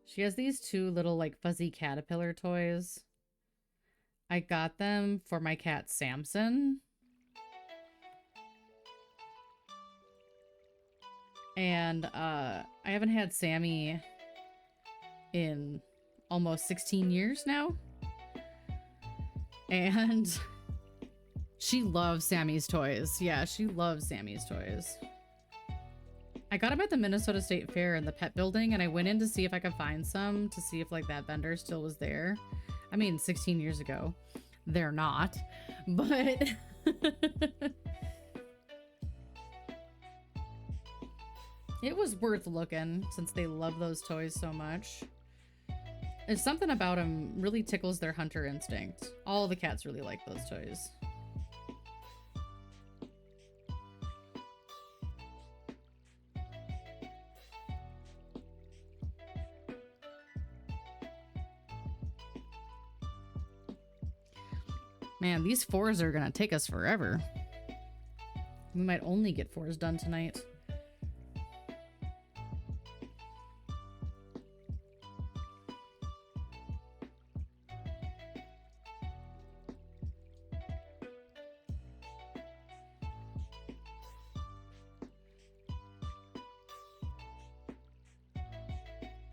She has these two little like fuzzy caterpillar toys. I got them for my cat Samson. And I haven't had Sammy in almost 16 years now. And she loves Sammy's toys. Yeah, she loves Sammy's toys. I got them at the Minnesota State Fair in the pet building, and I went in to see if I could find some, to see if like that vendor still was there. I mean, 16 years ago. They're not, but it was worth looking since they love those toys so much. There's something about them really tickles their hunter instinct. All the cats really like those toys. Man, these 4s are gonna take us forever. We might only get 4s done tonight.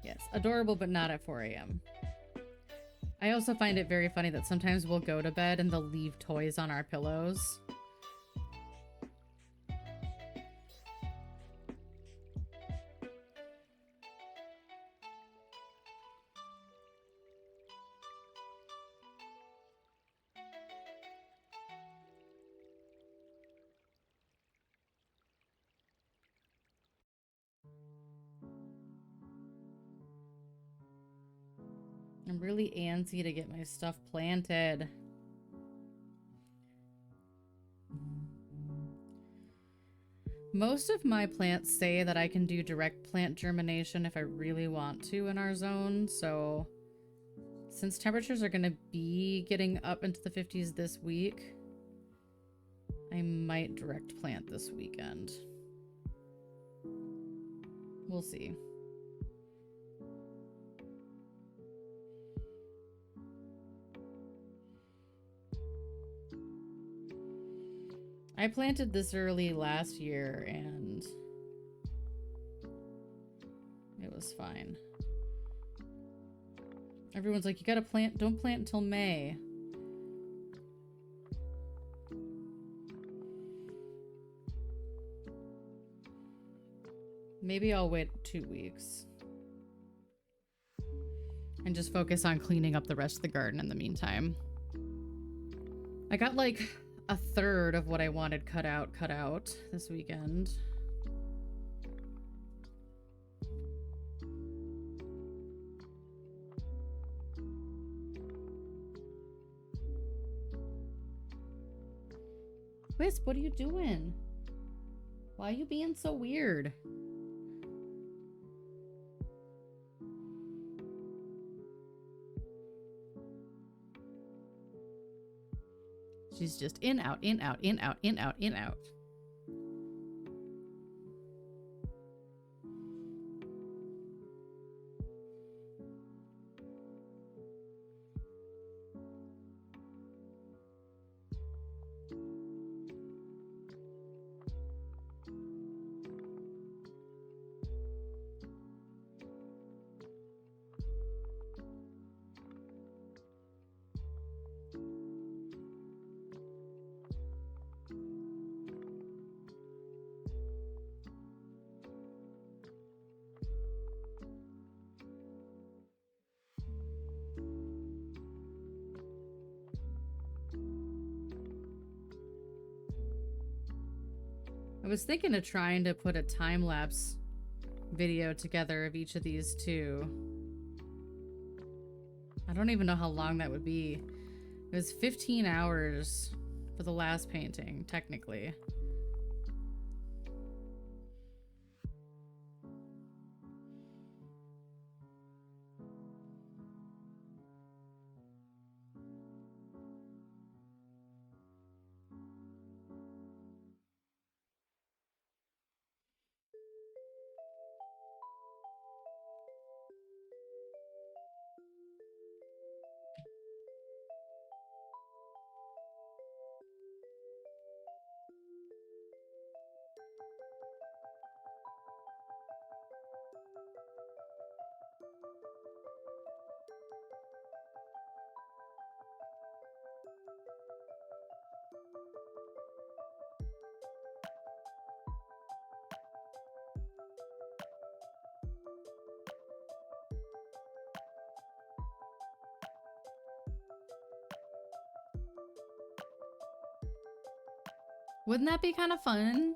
Yes, adorable, but not at 4 a.m. I also find it very funny that sometimes we'll go to bed and they'll leave toys on our pillows. I'm really antsy to get my stuff planted. Most of my plants say that I can do direct plant germination if I really want to in our zone, so since temperatures are going to be getting up into the 50s this week, I might direct plant this weekend. We'll see. I planted this early last year and it was fine. Everyone's like, you gotta plant, don't plant until May. Maybe I'll wait 2 weeks and just focus on cleaning up the rest of the garden in the meantime. I got like a third of what I wanted cut out this weekend. Wisp, what are you doing? Why are you being so weird? She's just in, out, in, out, in, out, in, out, in, out. was thinking of trying to put a time-lapse video together of each of these two. I don't even know how long that would be. It was 15 hours for the last painting, technically. Wouldn't that be kind of fun?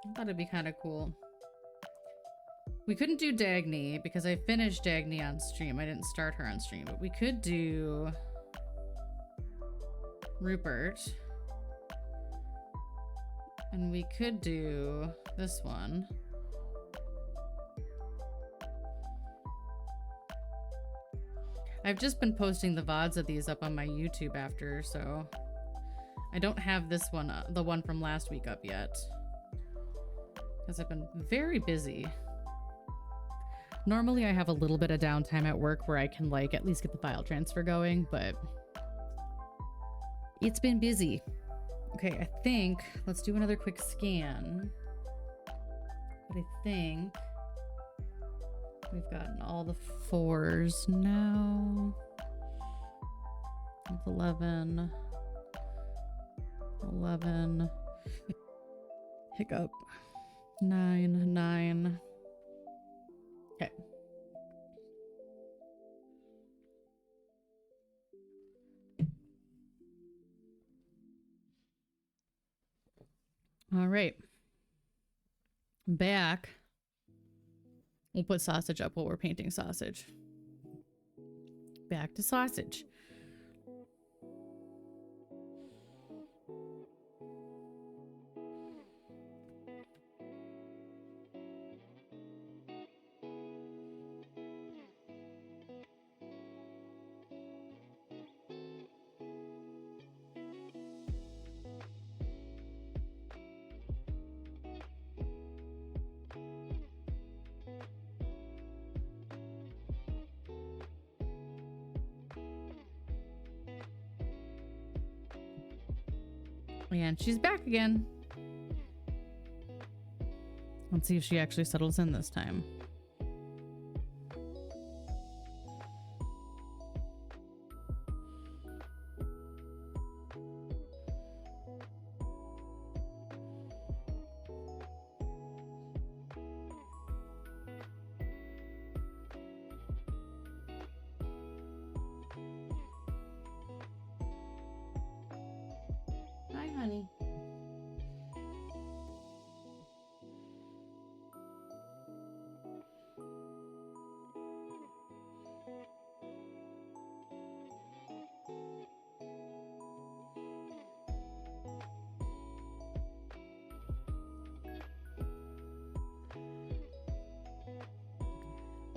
I thought it'd be kind of cool. We couldn't do Dagny because I finished Dagny on stream. I didn't start her on stream, but we could do Rupert. And we could do this one. I've just been posting the VODs of these up on my YouTube after, so I don't have this one, the one from last week up yet. Because I've been very busy. Normally I have a little bit of downtime at work where I can like at least get the file transfer going, but it's been busy. Okay, I think, let's do another quick scan. But I think we've gotten all the 4s now. 11. 11. Hiccup. 9. 9. Okay. All right. Back. We'll put sausage up while we're painting sausage. Back to sausage. And she's back again. Let's see if she actually settles in this time. Hi, honey.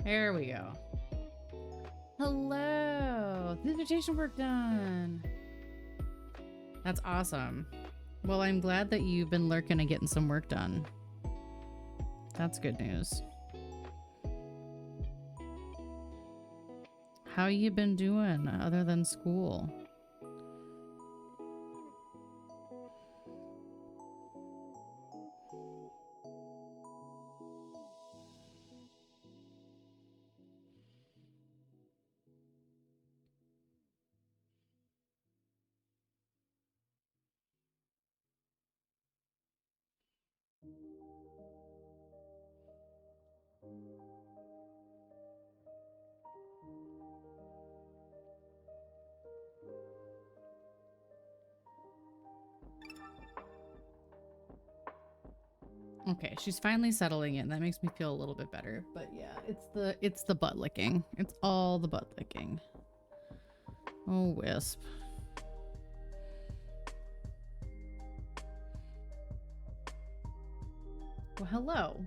There we go. Hello. The invitation work done. That's awesome. Well, I'm glad that you've been lurking and getting some work done. That's good news. How you been doing other than school? Okay, she's finally settling in. That makes me feel a little bit better. But yeah, it's the butt licking. It's all the butt licking. Oh, Wisp. Well, hello.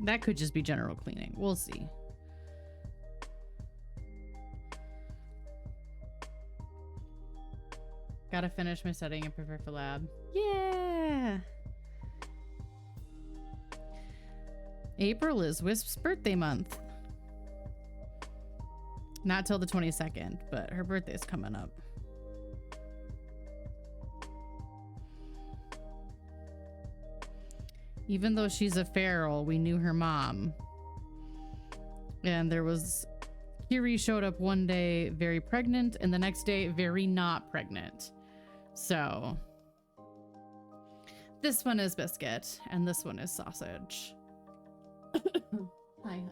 That could just be general cleaning. We'll see. Gotta finish my studying and prepare for lab. Yeah! April is Wisp's birthday month. Not till the 22nd, but her birthday's coming up. Even though she's a feral, we knew her mom. And there was... Kiri showed up one day very pregnant, and the next day very not pregnant. So... This one is Biscuit, and this one is Sausage. Hi, honey.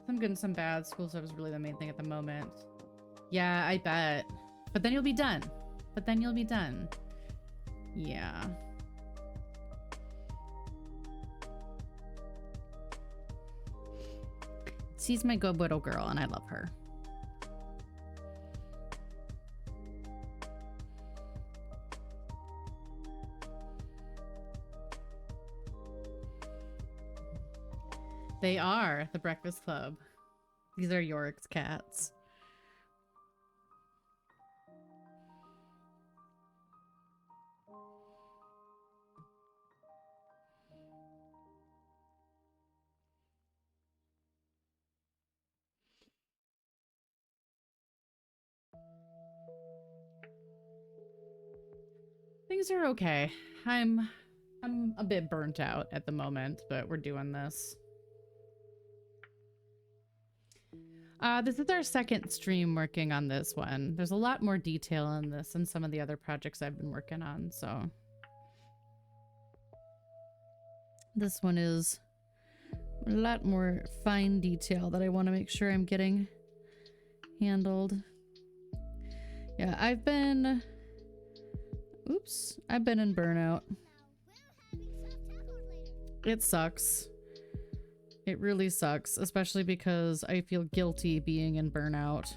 Some good and some bad. School stuff is really the main thing at the moment. Yeah, I bet. But then you'll be done. But then you'll be done. Yeah. She's my good little girl, and I love her. They are the Breakfast Club. These are Yorick's cats. Things are okay. I'm a bit burnt out at the moment, but we're doing this. This is our second stream working on this one. There's a lot more detail on this than some of the other projects I've been working on, so. This one is a lot more fine detail that I want to make sure I'm getting handled. Yeah, I've been in burnout. It sucks. It really sucks, especially because I feel guilty being in burnout.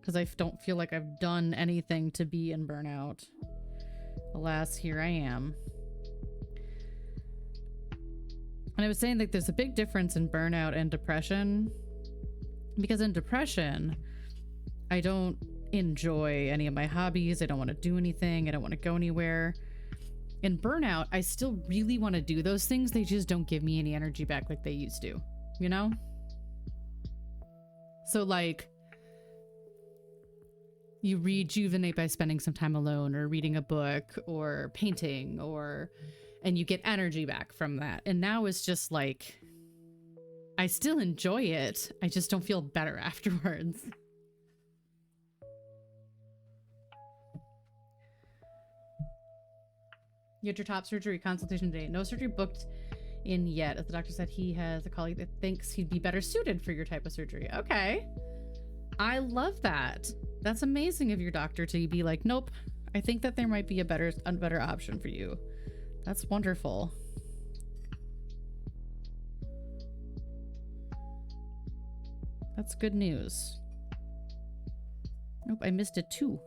Because I don't feel like I've done anything to be in burnout. Alas, here I am. And I was saying that there's a big difference in burnout and depression. Because in depression, I don't enjoy any of my hobbies. I don't want to do anything. I don't want to go anywhere. In burnout, I still really want to do those things. They just don't give me any energy back like they used to, you know? So like, you rejuvenate by spending some time alone or reading a book or painting and you get energy back from that. And now it's just like, I still enjoy it. I just don't feel better afterwards. You had your top surgery consultation today. No surgery booked in yet, as the doctor said he has a colleague that thinks he'd be better suited for your type of surgery. Okay. I love that. That's amazing of your doctor to be like, nope, I think that there might be a better option for you. That's wonderful. That's good news. Nope, I missed it too.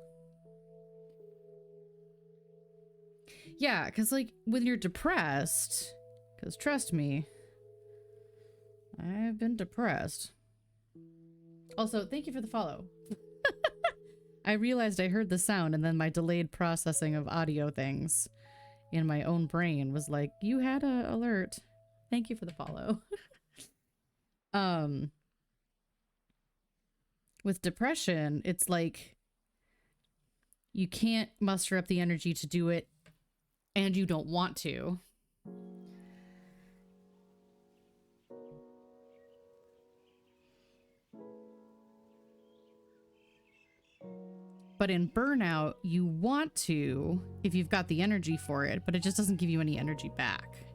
Yeah, because like when you're depressed, because trust me, I've been depressed. Also, thank you for the follow. I realized I heard the sound and then my delayed processing of audio things in my own brain was like, you had a alert. Thank you for the follow. With depression, it's like you can't muster up the energy to do it and you don't want to. But in burnout, you want to if you've got the energy for it, but it just doesn't give you any energy back.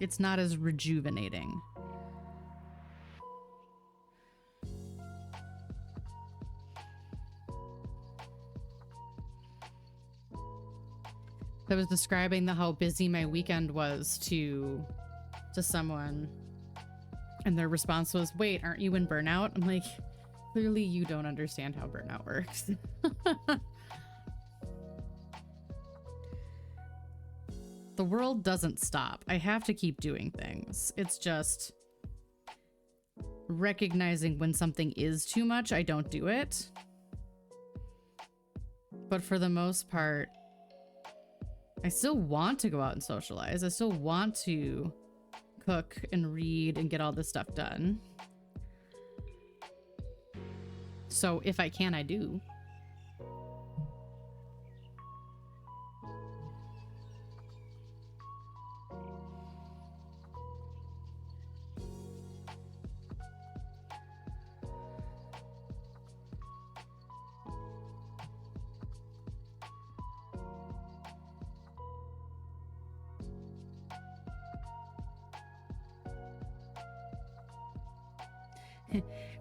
It's not as rejuvenating. I was describing how busy my weekend was to someone, and their response was, "Wait, aren't you in burnout?" I'm like, clearly you don't understand how burnout works. The world doesn't stop. I have to keep doing things. It's just recognizing when something is too much, I don't do it. But for the most part, I still want to go out and socialize. I still want to cook and read and get all this stuff done. So if I can, I do.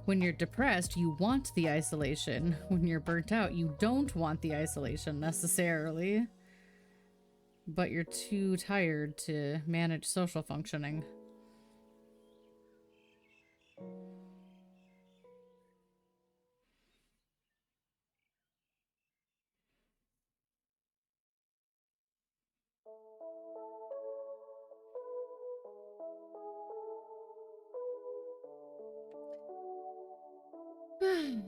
When you're depressed, you want the isolation. When you're burnt out, you don't want the isolation necessarily. But you're too tired to manage social functioning.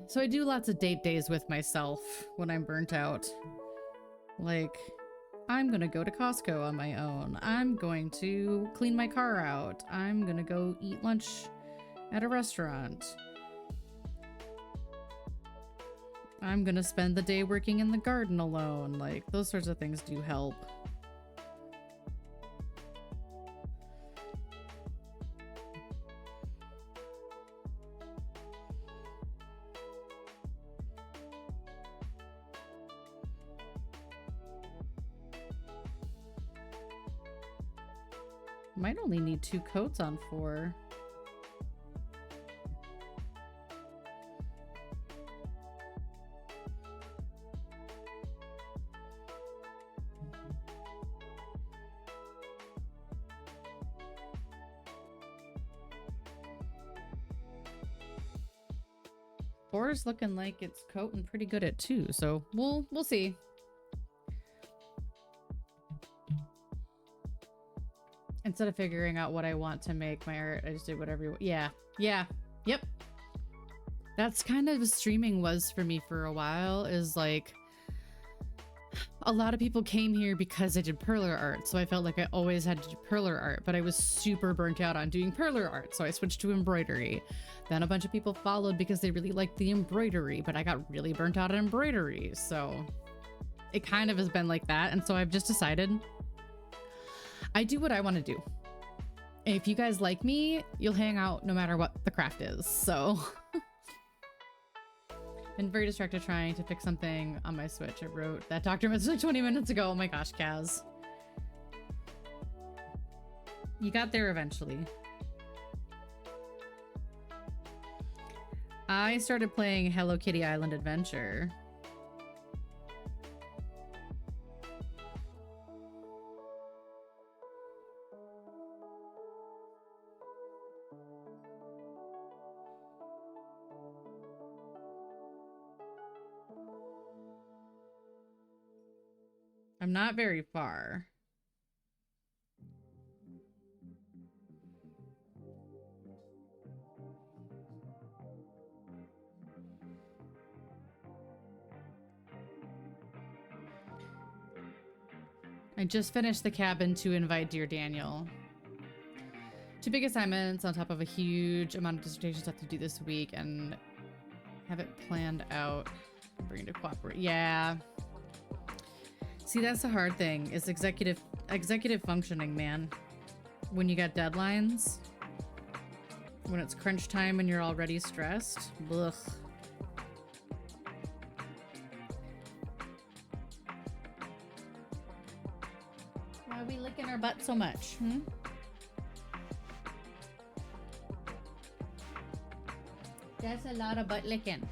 So I do lots of date days with myself when I'm burnt out. Like, I'm gonna go to Costco on my own. I'm going to clean my car out. I'm gonna go eat lunch at a restaurant. I'm gonna spend the day working in the garden alone. Like, those sorts of things do help. Might only need 2 coats on 4. Four's looking like it's coating pretty good at 2, so we'll see. Instead of figuring out what I want to make my art, I just did whatever you want. Yeah. Yep. That's kind of streaming was for me for a while, is like a lot of people came here because I did perler art, so I felt like I always had to do perler art, but I was super burnt out on doing perler art, so I switched to embroidery. Then a bunch of people followed because they really liked the embroidery, but I got really burnt out on embroidery, so it kind of has been like that, and so I've just decided I do what I want to do. If you guys like me, you'll hang out no matter what the craft is, so. Been very distracted trying to fix something on my Switch. I wrote that doctor message 20 minutes ago. Oh my gosh, Kaz. You got there eventually. I started playing Hello Kitty Island Adventure. I'm not very far. I just finished the cabin to invite Dear Daniel. 2 big assignments on top of a huge amount of dissertation stuff to do this week, and have it planned out. Bring to cooperate. Yeah. See, that's the hard thing, is executive functioning, man. When you got deadlines, when it's crunch time and you're already stressed. Ugh. Why are we licking our butt so much? That's a lot of butt licking.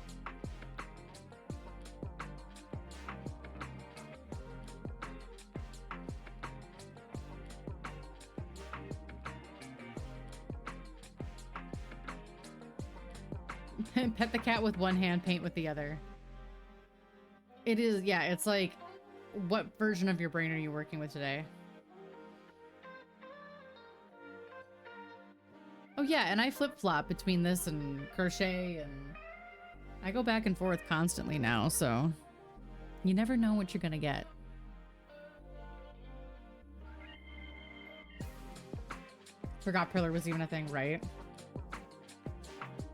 Pet the cat with one hand, paint with the other. It is, yeah, it's like, what version of your brain are you working with today? Oh yeah, and I flip-flop between this and crochet, and I go back and forth constantly now, so you never know what you're gonna get. Forgot Perler was even a thing, right?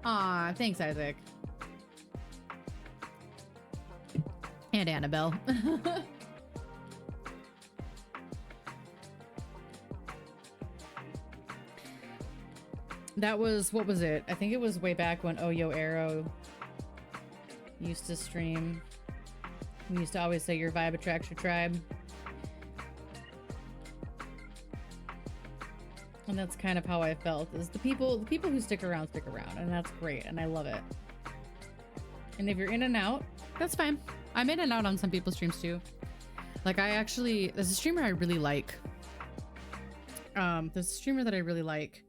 Aw, thanks, Isaac. And Annabelle. That was, what was it? I think it was way back when Oyo Arrow used to stream. We used to always say your vibe attracts your tribe. And that's kind of how I felt, is the people who stick around, and that's great, and I love it. And if you're in and out, that's fine. I'm in and out on some people's streams too. Like there's a streamer I really like. There's a streamer that I really like,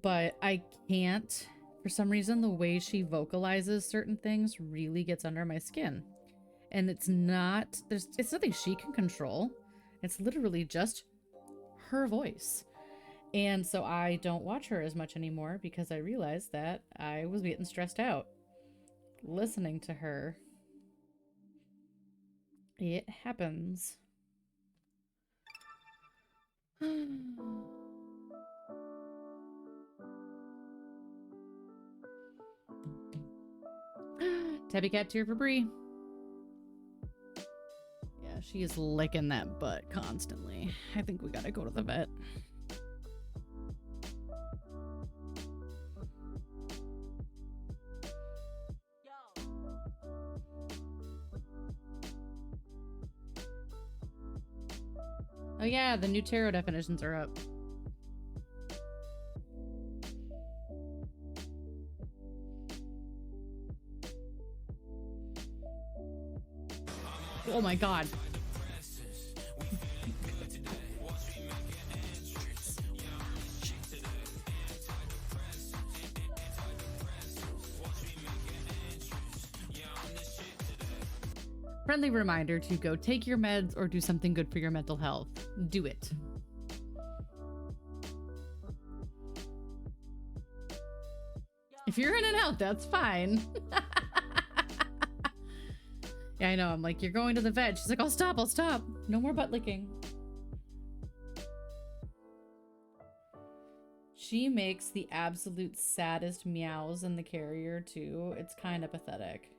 but I can't, for some reason, the way she vocalizes certain things really gets under my skin. And it's nothing she can control. It's literally just her voice. And so I don't watch her as much anymore because I realized that I was getting stressed out listening to her. It happens. Tabby cat tear for Bree. Yeah, she is licking that butt constantly. I think we gotta go to the vet. Oh yeah, the new tarot definitions are up. Oh my god. Friendly reminder to go take your meds or do something good for your mental health. Do it. If you're in and out, that's fine. Yeah, I know. I'm like, you're going to the vet. She's like, I'll stop. No more butt licking. She makes the absolute saddest meows in the carrier, too. It's kind of pathetic.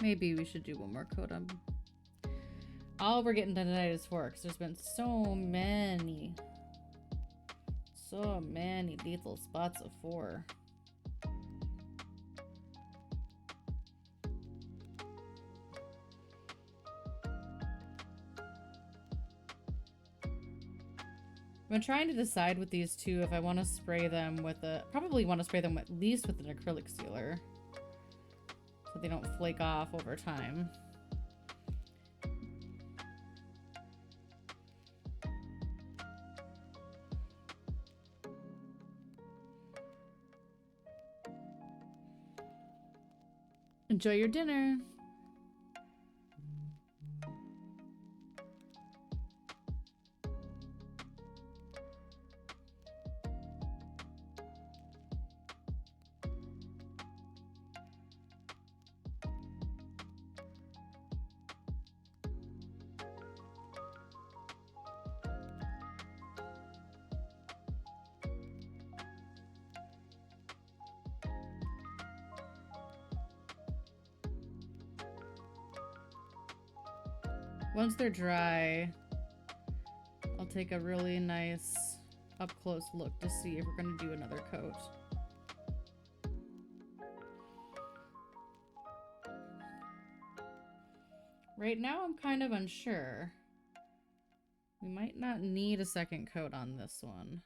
Maybe we should do one more code on. All we're getting done tonight is 4, because there's been so many lethal spots of 4. I'm trying to decide with these two if I want to spray them with probably want to spray them at least with an acrylic sealer, so they don't flake off over time. Enjoy your dinner. Once they're dry, I'll take a really nice up-close look to see if we're going to do another coat. Right now, I'm kind of unsure. We might not need a second coat on this one.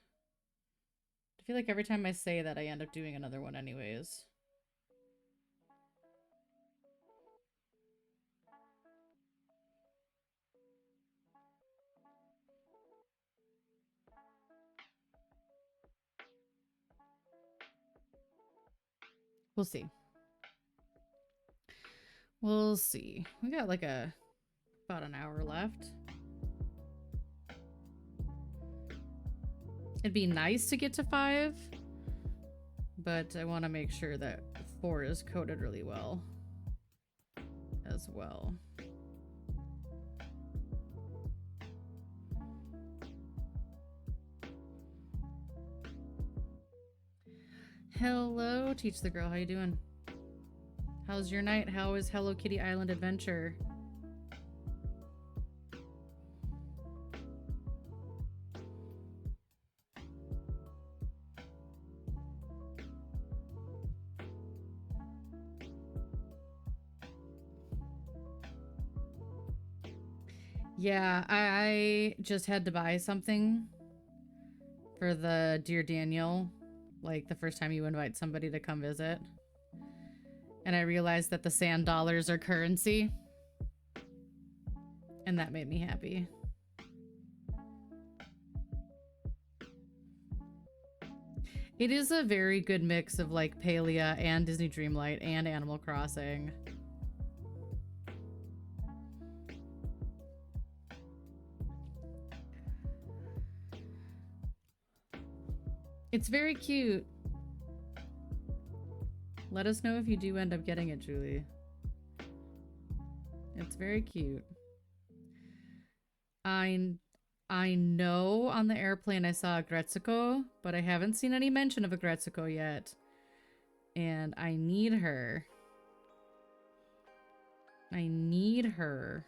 I feel like every time I say that, I end up doing another one anyways. We'll see. We'll see. We got like about an hour left. It'd be nice to get to 5, but I want to make sure that 4 is coated really well as well. Hello, Teach the Girl. How you doing? How's your night? How is Hello Kitty Island Adventure? Yeah, I just had to buy something for the Dear Daniel, like the first time you invite somebody to come visit. And I realized that the sand dollars are currency. And that made me happy. It is a very good mix of like Palia and Disney Dreamlight and Animal Crossing. It's very cute. Let us know if you do end up getting it, Julie. It's very cute. I know on the airplane I saw a Gretzico, but I haven't seen any mention of a Gretzico yet. And I need her. I need her.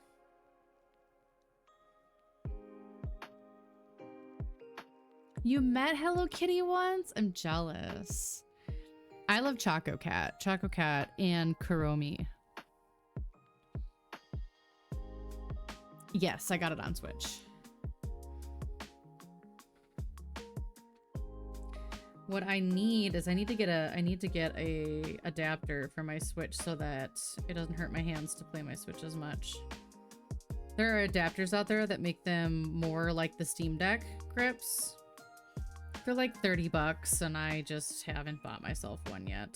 You met Hello Kitty once? I'm jealous. I love Choco Cat and Kuromi. Yes, I got it on Switch. What I need is I need to get a adapter for my Switch so that it doesn't hurt my hands to play my Switch as much. There are adapters out there that make them more like the Steam Deck grips. For like $30, and I just haven't bought myself one yet.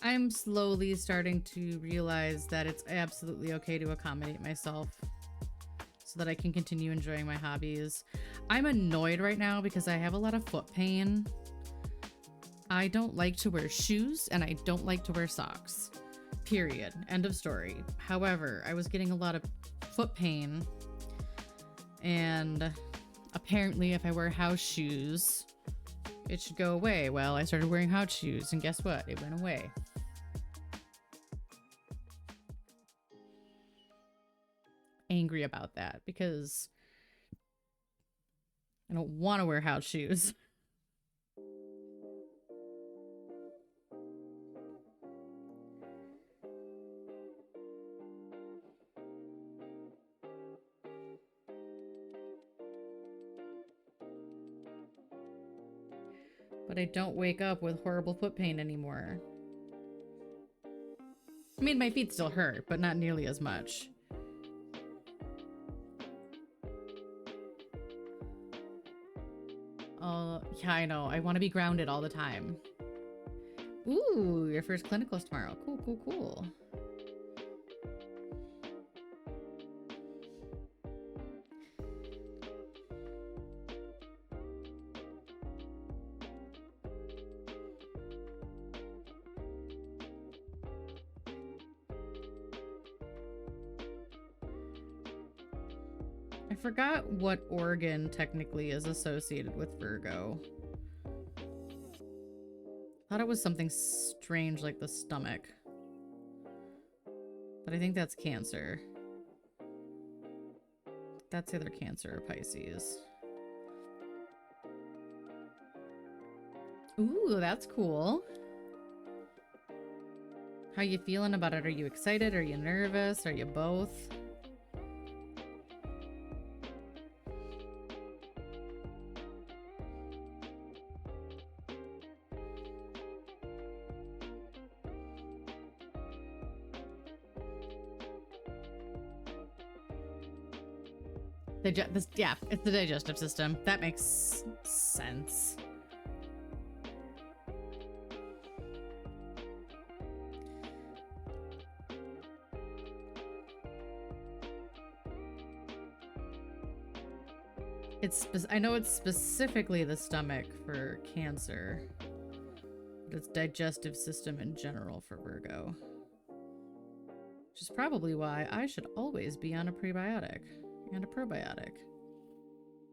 I'm slowly starting to realize that it's absolutely okay to accommodate myself so that I can continue enjoying my hobbies. I'm annoyed right now because I have a lot of foot pain. I don't like to wear shoes and I don't like to wear socks. Period. End of story. However, I was getting a lot of foot pain, and apparently if I wear house shoes, it should go away. Well, I started wearing house shoes and guess what? It went away. angry about that because I don't want to wear house shoes. But I don't wake up with horrible foot pain anymore. I mean, my feet still hurt, but not nearly as much. Yeah, I know. I want to be grounded all the time. Ooh, your first clinical's tomorrow. Cool, cool, cool. I forgot what organ technically is associated with Virgo. Thought it was something strange like the stomach. But I think that's Cancer. That's either Cancer or Pisces. Ooh, that's cool. How you feeling about it? Are you excited? Are you nervous? Are you both? Yeah, it's the digestive system. That makes sense. I know it's specifically the stomach for Cancer, but it's digestive system in general for Virgo. Which is probably why I should always be on a prebiotic and a probiotic.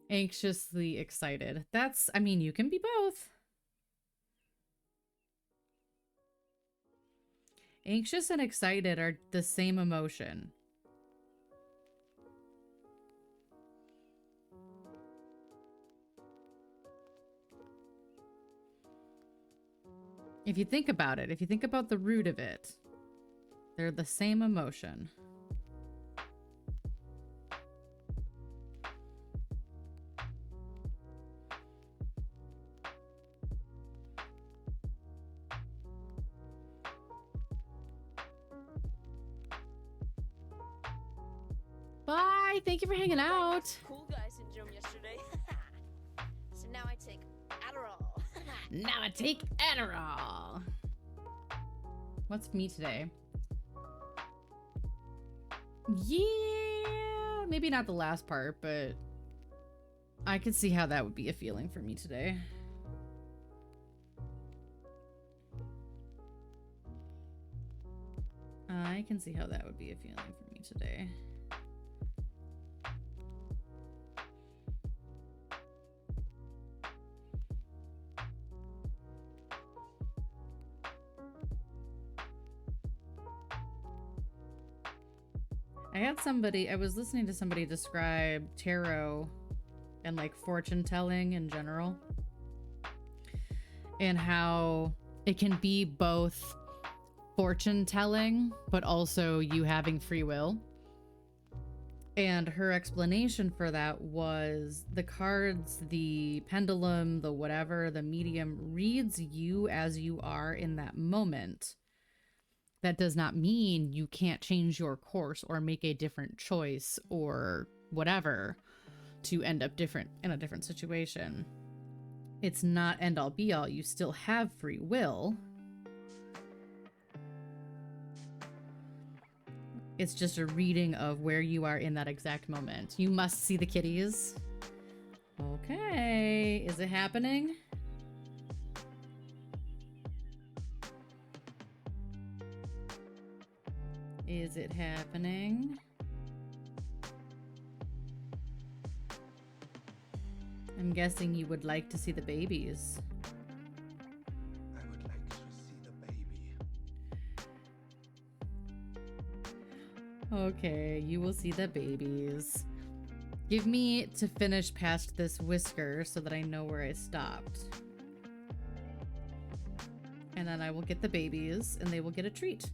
Anxiously excited. I mean, you can be both. Anxious and excited are the same emotion. If you think about it, if you think about the root of it, they're the same emotion. Bye! Thank you for hanging out! Cool guy syndrome yesterday. So now I take Adderall. Now I take Adderall! What's me today? Yeah! Maybe not the last part, but I could see how that would be a feeling for me today. I can see how that would be a feeling for me today. I was listening to somebody describe tarot and like fortune telling in general, and how it can be both fortune telling but also you having free will. And her explanation for that was the cards, the pendulum, the whatever, the medium reads you as you are in that moment. That does not mean you can't change your course or make a different choice or whatever to end up different in a different situation. It's not end all be all. You still have free will. It's just a reading of where you are in that exact moment. You must see the kitties. Okay, is it happening? Is it happening? I'm guessing you would like to see the babies. I would like to see the baby. Okay, you will see the babies. Give me to finish past this whisker so that I know where I stopped. And then I will get the babies and they will get a treat.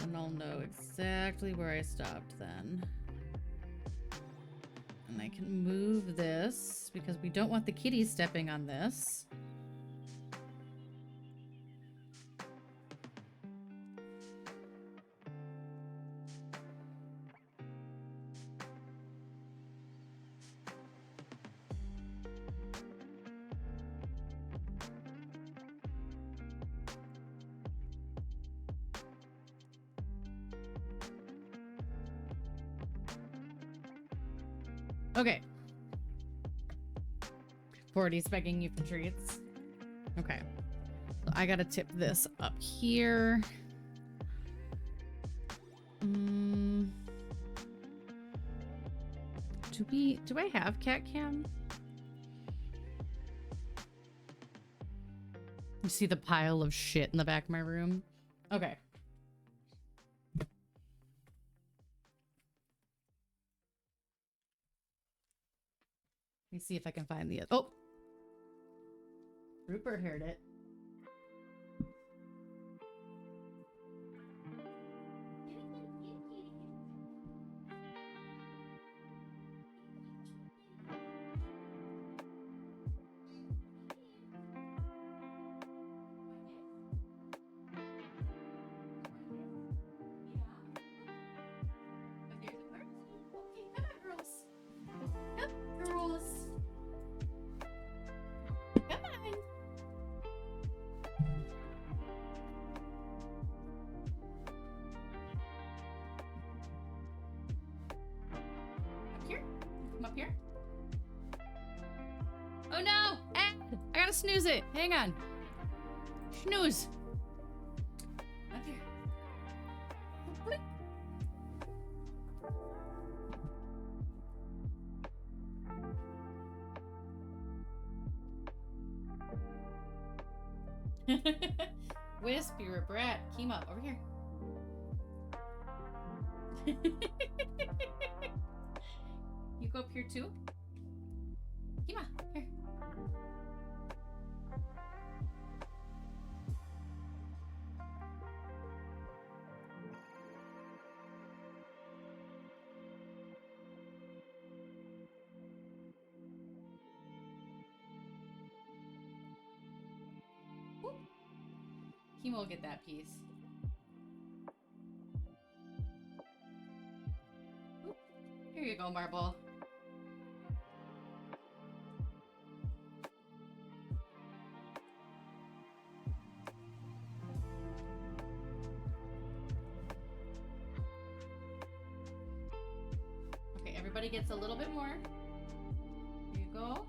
And I'll know exactly where I stopped then. And I can move this because we don't want the kitties stepping on this. Okay. 40's begging you for treats. Okay. So I gotta tip this up here. Do I have cat cam? You see the pile of shit in the back of my room? Okay. Let me see if I can find the... Oh! Rupert heard it. Oh no! Ed! I gotta snooze it! Hang on. Snooze! Up here. Wisp, you're a brat. Kima, over here. You go up here too? Kima, here. Kima will get that piece. Oop. Here you go, Marble. Okay, everybody gets a little bit more. Here you go.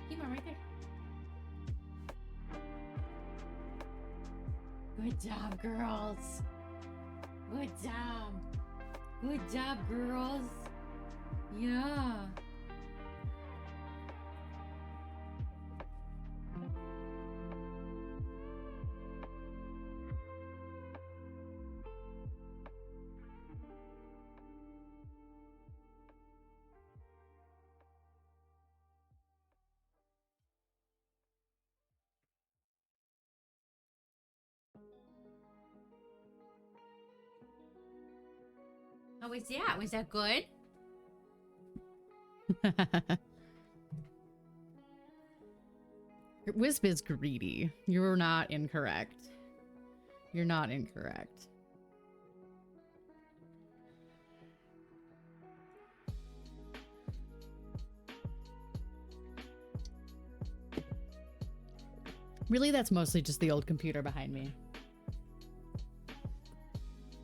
Kima, right there. Good job, girls. Good job. Good job, girls. Yeah. How was that? Was that good? Wisp is greedy. You're not incorrect. You're not incorrect. Really, that's mostly just the old computer behind me.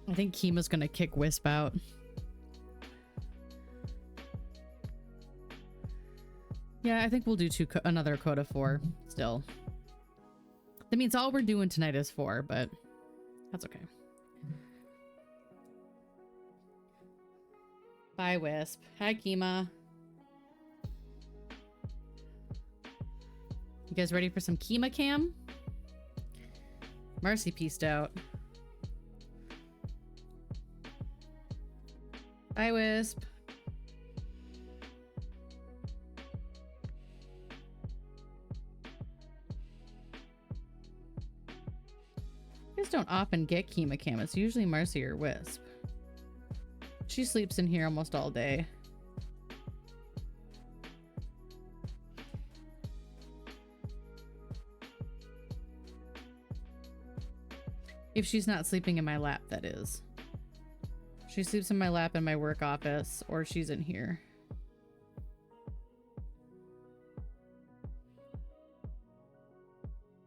I think Kima's gonna kick Wisp out. Yeah, I think we'll do another code of 4 still. That means all we're doing tonight is 4, but that's okay. Bye, Wisp. Hi, Kima. You guys ready for some Kima Cam? Marcy pieced out. Bye, Wisp. You guys don't often get Kima Cam. It's usually Marcy or Wisp. She sleeps in here almost all day. If she's not sleeping in my lap, that is. She sleeps in my lap in my work office, or she's in here.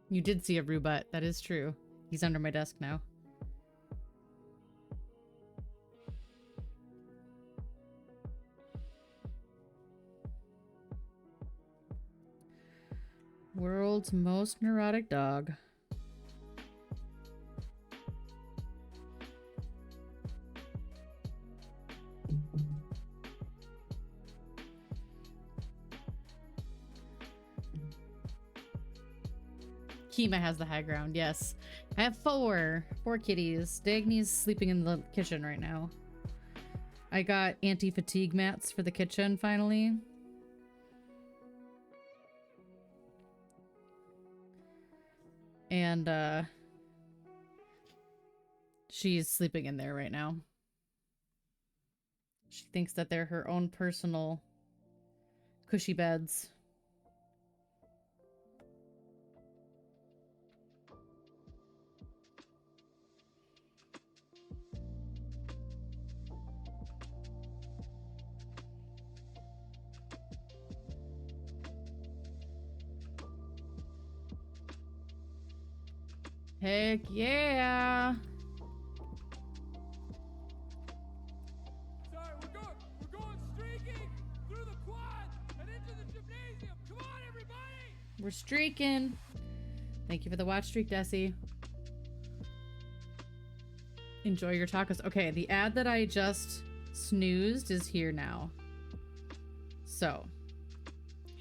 You did see a Rubutt. That is true. He's under my desk now. World's most neurotic dog. Kima has the high ground, yes. I have 4 kitties. Dagny's sleeping in the kitchen right now. I got anti-fatigue mats for the kitchen finally. And she's sleeping in there right now. She thinks that they're her own personal cushy beds. Heck yeah! Sorry, we're going streaking through the quad and into the gymnasium. Come on, everybody! We're streaking. Thank you for the watch streak, Desi. Enjoy your tacos. Okay, the ad that I just snoozed is here now. So,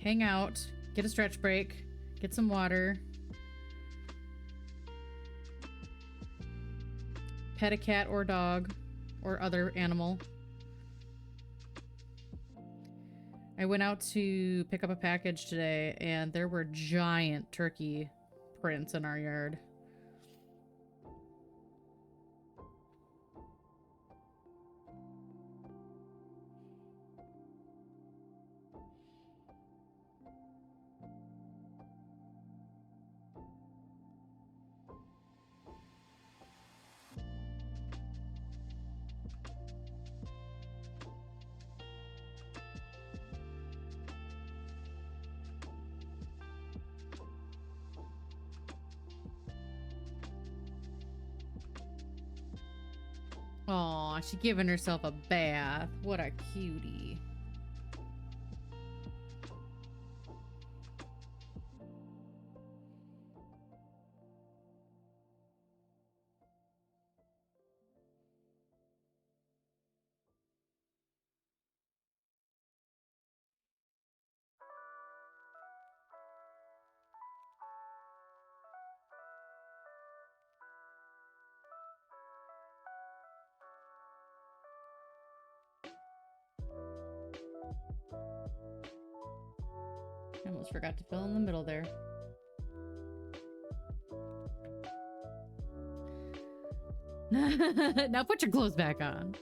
hang out, get a stretch break, get some water, pet a cat or dog or other animal. I went out to pick up a package today and there were giant turkey prints in our yard. Aw, she giving herself a bath. What a cutie. I almost forgot to fill in the middle there. Now put your clothes back on.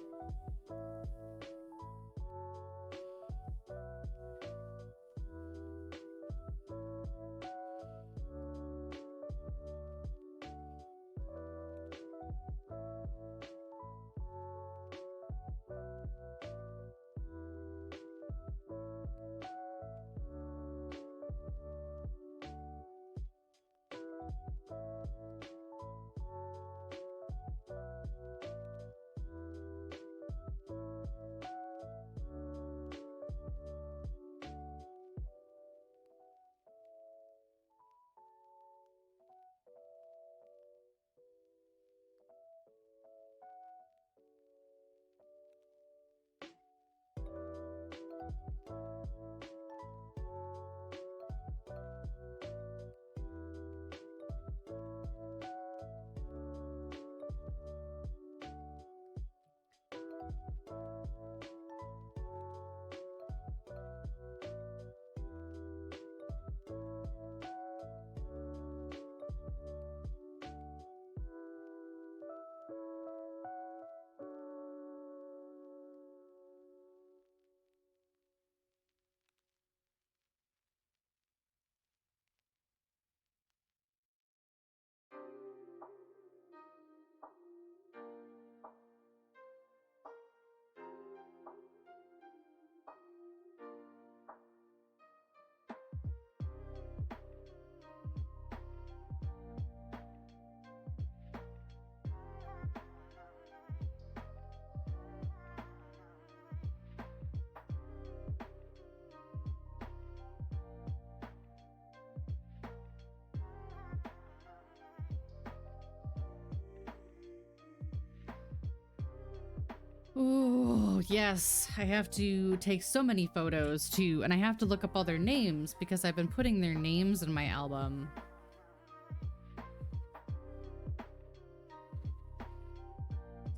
Oh, yes. I have to take so many photos too, and I have to look up all their names because I've been putting their names in my album.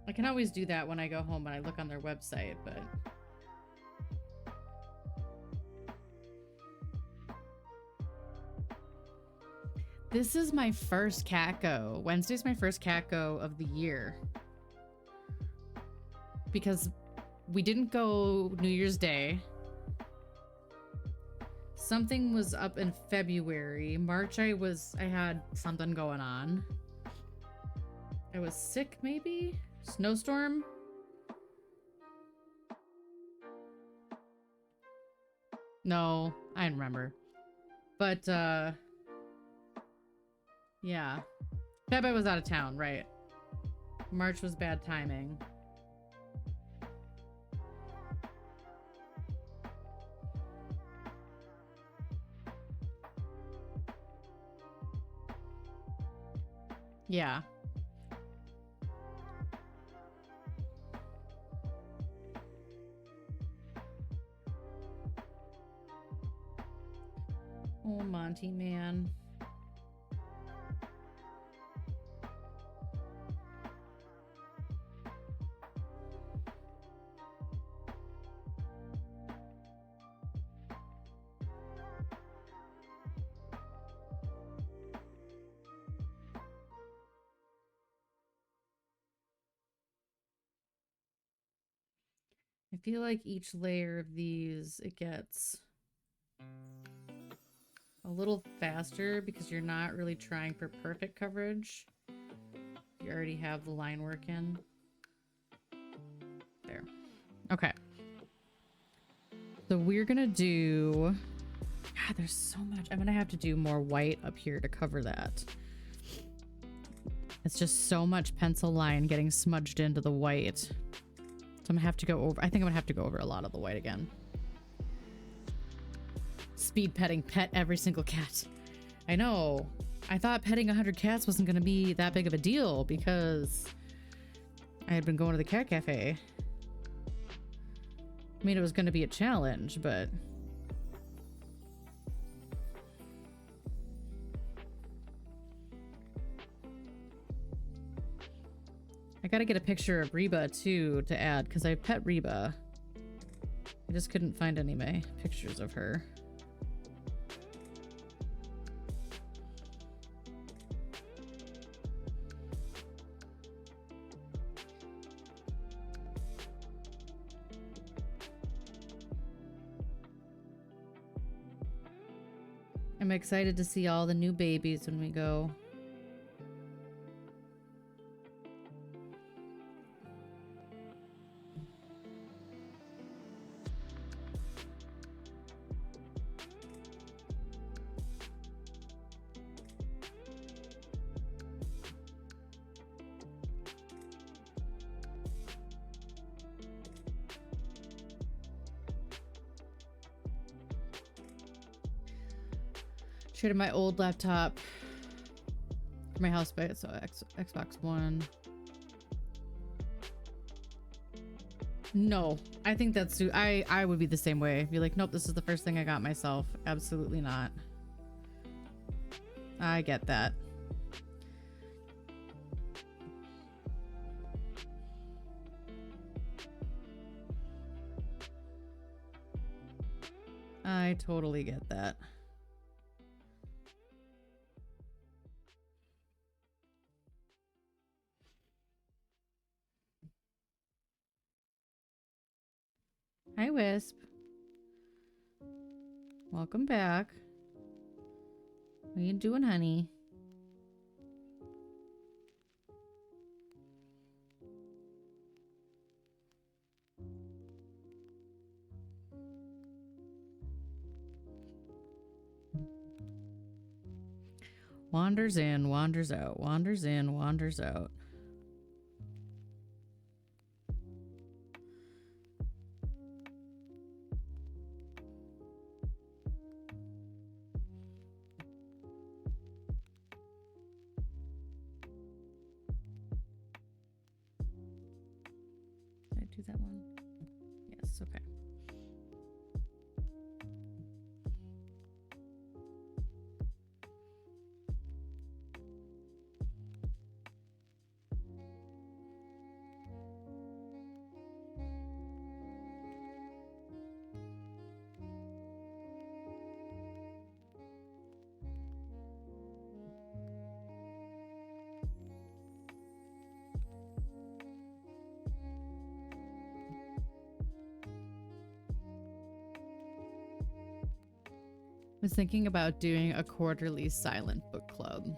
I can always do that when I go home and I look on their website, but... This is my first Catgo. Wednesday's my first Catgo of the year. Because we didn't go New Year's Day. Something was up in February. March I had something going on. I was sick maybe? Snowstorm? No, I don't remember. But yeah. Feb I was out of town, right. March was bad timing. Yeah. Oh, Monty, man. I feel like each layer of these, it gets a little faster because you're not really trying for perfect coverage. You already have the line work in. There. Okay. So we're gonna do... God, there's so much. I'm gonna have to do more white up here to cover that. It's just so much pencil line getting smudged into the white. So I'm gonna have to go over... I think I'm gonna have to go over a lot of the white again. Speed petting. Pet every single cat. I know. I thought petting 100 cats wasn't gonna be that big of a deal because I had been going to the cat cafe. I mean, it was gonna be a challenge, but... I gotta get a picture of Reba too to add because I pet Reba. I just couldn't find any of my pictures of her. I'm excited to see all the new babies when we go. Traded my old laptop for my house, but so Xbox One. No, I think that's I would be the same way. Be like, nope, this is the first thing I got myself. Absolutely not. I get that. I totally get that. Hi, Wisp. Welcome back. What are you doing, honey? Wanders in, wanders out, wanders in, wanders out. Did I do Is that one? Yes, okay. I was thinking about doing a quarterly silent book club.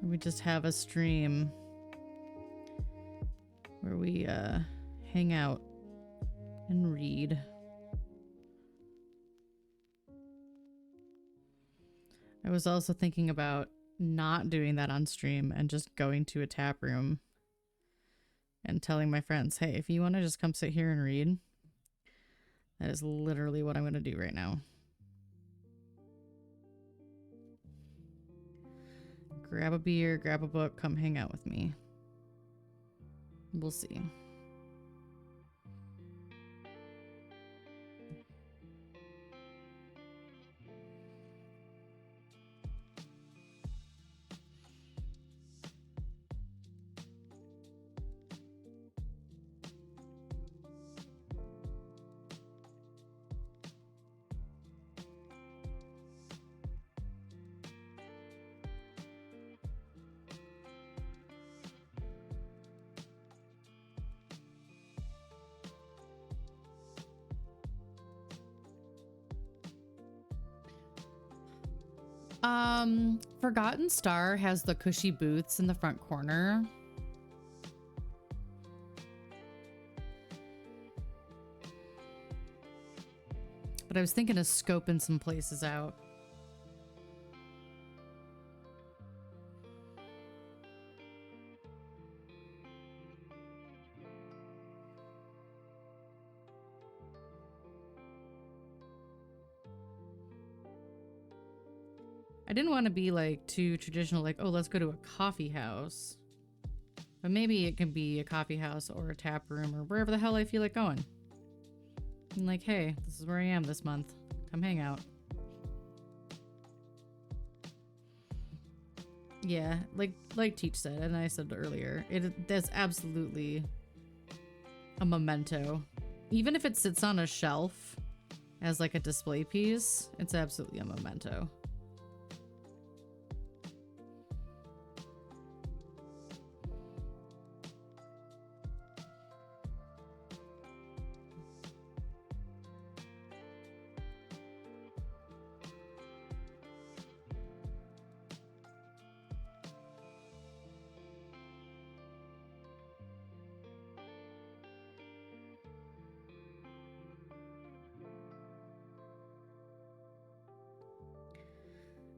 We just have a stream where we hang out and read. I was also thinking about not doing that on stream and just going to a tap room and telling my friends, hey, if you want to just come sit here and read, that is literally what I'm going to do right now. Grab a beer, grab a book, come hang out with me. We'll see. Forgotten Star has the cushy booths in the front corner. But I was thinking of scoping some places out. I didn't want to be like too traditional, like, oh, let's go to a coffee house. But maybe it can be a coffee house or a tap room or wherever the hell I feel like going. And like, hey, this is where I am this month. Come hang out. Yeah, like Teach said, and I said earlier, that's absolutely a memento. Even if it sits on a shelf as like a display piece, it's absolutely a memento.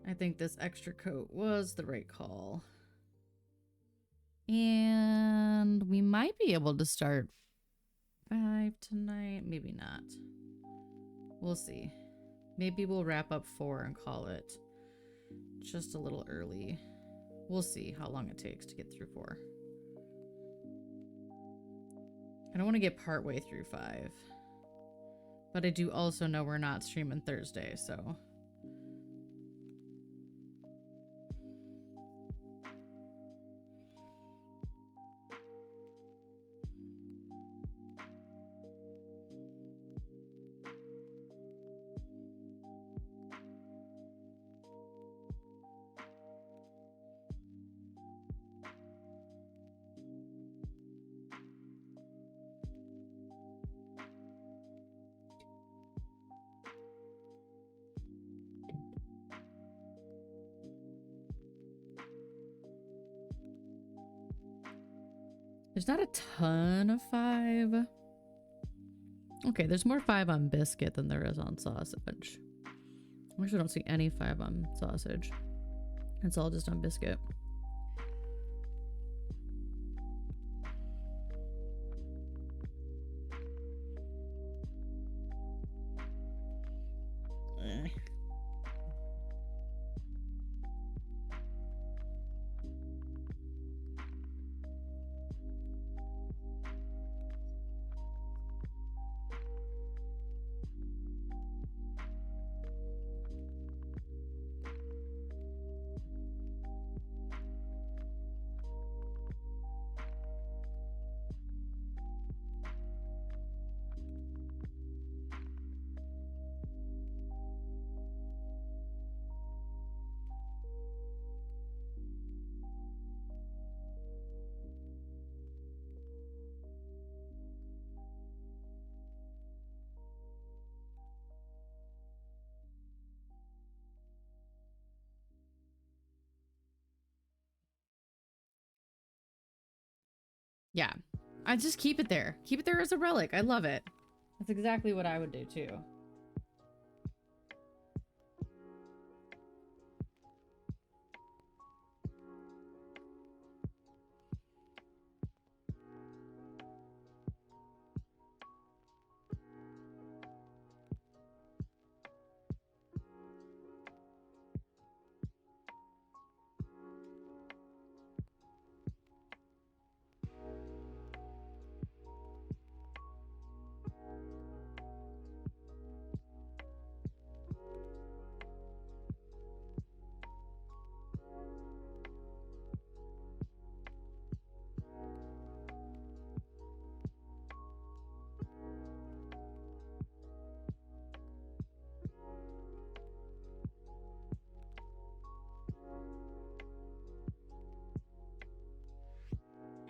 I think this extra coat was the right call. And we might be able to start 5 tonight. Maybe not. We'll see. Maybe we'll wrap up 4 and call it just a little early. We'll see how long it takes to get through 4. I don't want to get partway through 5. But I do also know we're not streaming Thursday, so... There's not a ton of 5. Okay, there's more 5 on Biscuit than there is on Sausage. I actually don't see any 5 on Sausage. It's all just on Biscuit. Yeah. I just keep it there. Keep it there as a relic. I love it. That's exactly what I would do too.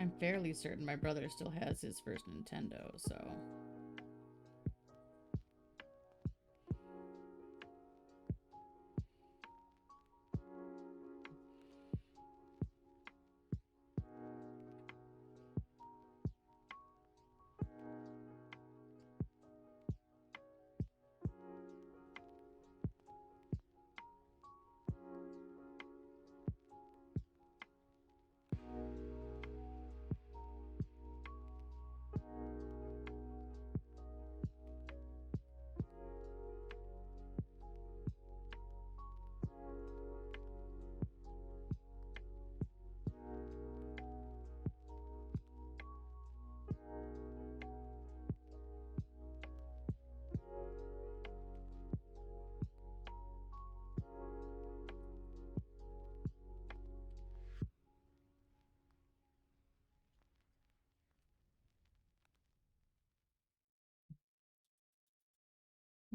I'm fairly certain my brother still has his first Nintendo, so.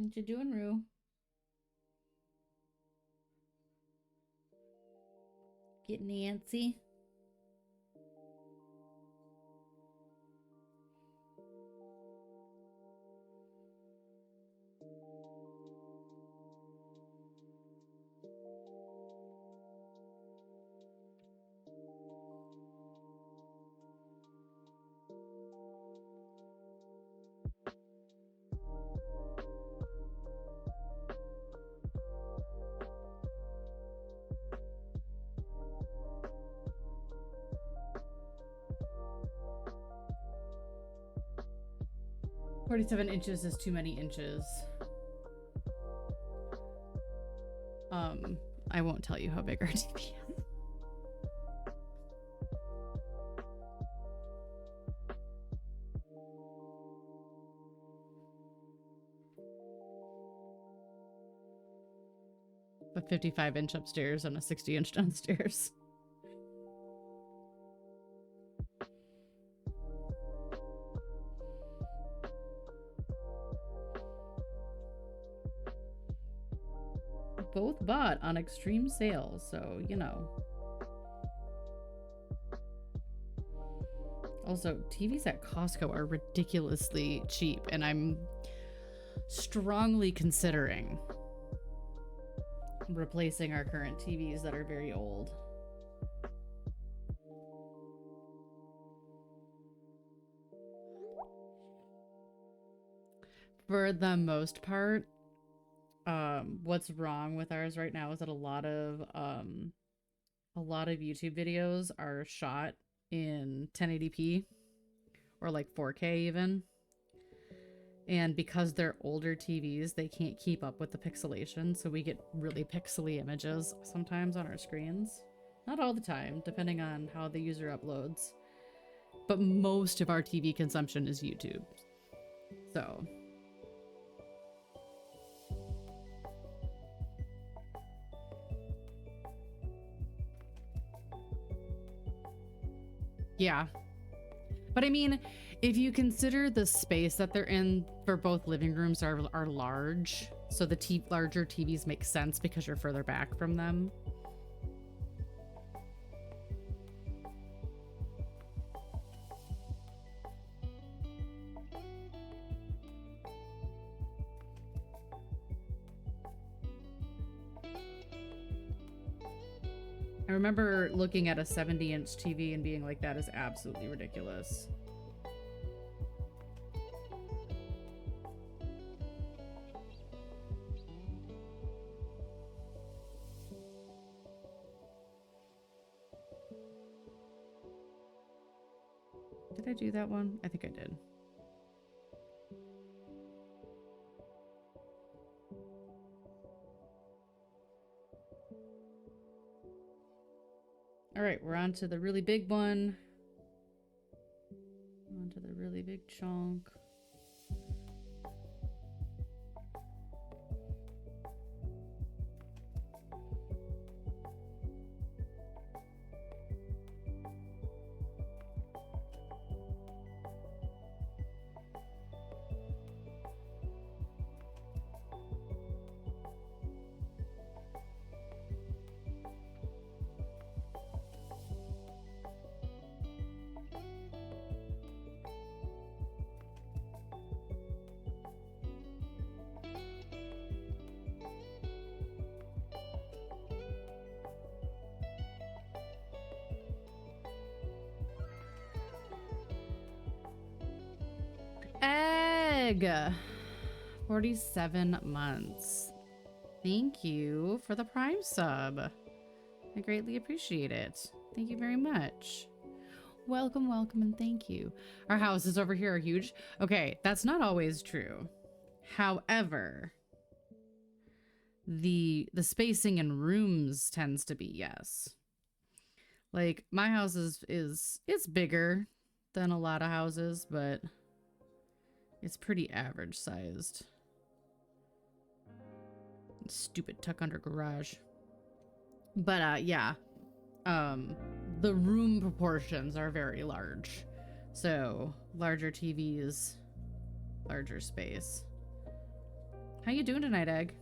What you doing, Rue? Getting antsy? "47 inches is too many inches." I won't tell you how big our TV is. A 55-inch upstairs and a 60-inch downstairs. Both bought on extreme sale, so you know. Also, TVs at Costco are ridiculously cheap, and I'm strongly considering replacing our current TVs that are very old. For the most part, what's wrong with ours right now is that a lot of YouTube videos are shot in 1080p or like 4K even. And because they're older TVs, they can't keep up with the pixelation, so we get really pixely images sometimes on our screens. Not all the time, depending on how the user uploads. But most of our TV consumption is YouTube. So yeah. But I mean, if you consider the space that they're in for both living rooms are large, so the larger TVs make sense because you're further back from them. I remember looking at a 70-inch TV and being like, that is absolutely ridiculous. Did I do that one? I think I did. All right, we're on to the really big one. On to the really big chunk. Egg! 47 months. Thank you for the Prime sub. I greatly appreciate it. Thank you very much. Welcome, welcome, and thank you. Our houses over here are huge. Okay, that's not always true. However, the spacing in rooms tends to be yes. Like my house it's bigger than a lot of houses, but it's pretty average sized. Stupid tuck under garage. But yeah. The room proportions are very large. So larger TVs, larger space. How you doing tonight, Egg?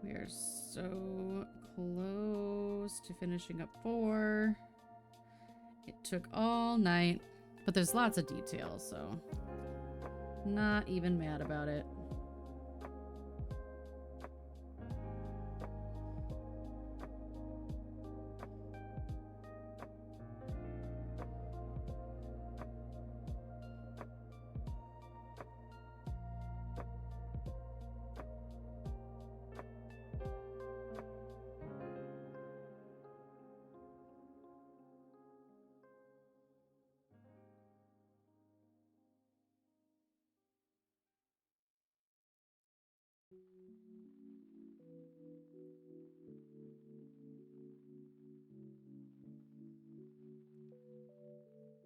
We are so close to finishing up 4. It took all night, but there's lots of details, so not even mad about it.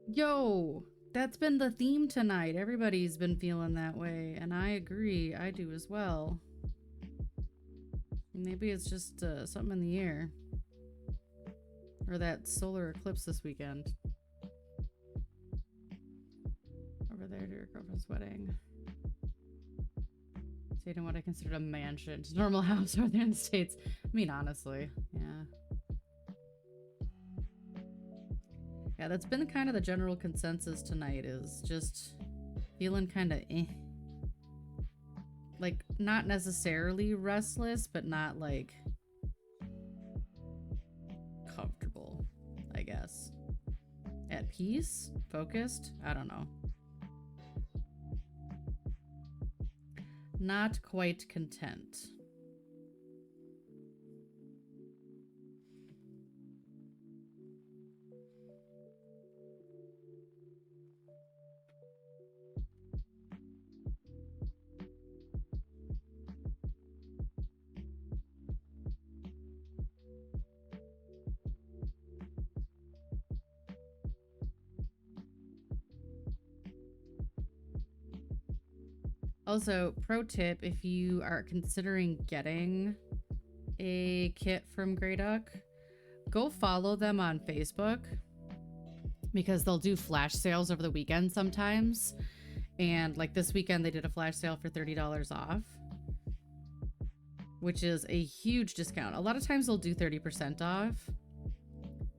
Yo, that's been the theme tonight. Everybody's been feeling that way, and I agree. I do as well. Maybe it's just something in the air. Or that solar eclipse this weekend. Over there to your girlfriend's wedding. Stayed in what I considered a mansion. Just normal house over there in the States. I mean, honestly, yeah. Yeah, that's been kind of the general consensus tonight, is just feeling kind of eh. Like, not necessarily restless, but not, like, comfortable, I guess. At peace? Focused? I don't know. Not quite content. Also, pro tip, if you are considering getting a kit from Grey Duck, go follow them on Facebook because they'll do flash sales over the weekend sometimes. And like this weekend, they did a flash sale for $30 off, which is a huge discount. A lot of times they'll do 30% off.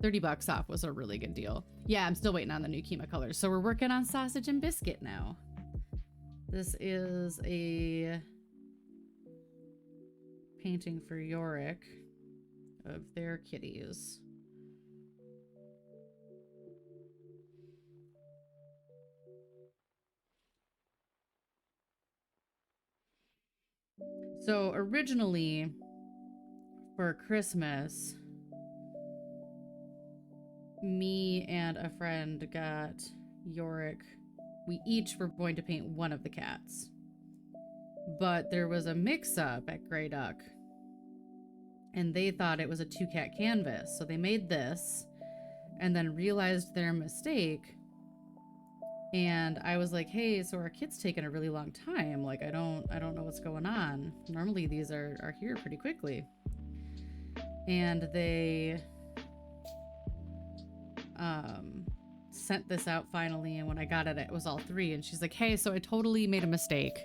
$30 off was a really good deal. Yeah, I'm still waiting on the new Kima colors. So we're working on Sausage and Biscuit now. This is a painting for Yorick of their kitties. So originally for Christmas, me and a friend got Yorick. We each were going to paint one of the cats. But there was a mix-up at Grey Duck. And they thought it was a 2-cat canvas. So they made this and then realized their mistake. And I was like, hey, so our kit's taking a really long time. Like, I don't know what's going on. Normally these are here pretty quickly. And they sent this out finally, and when I got it, it was all 3. And she's like, hey, so I totally made a mistake.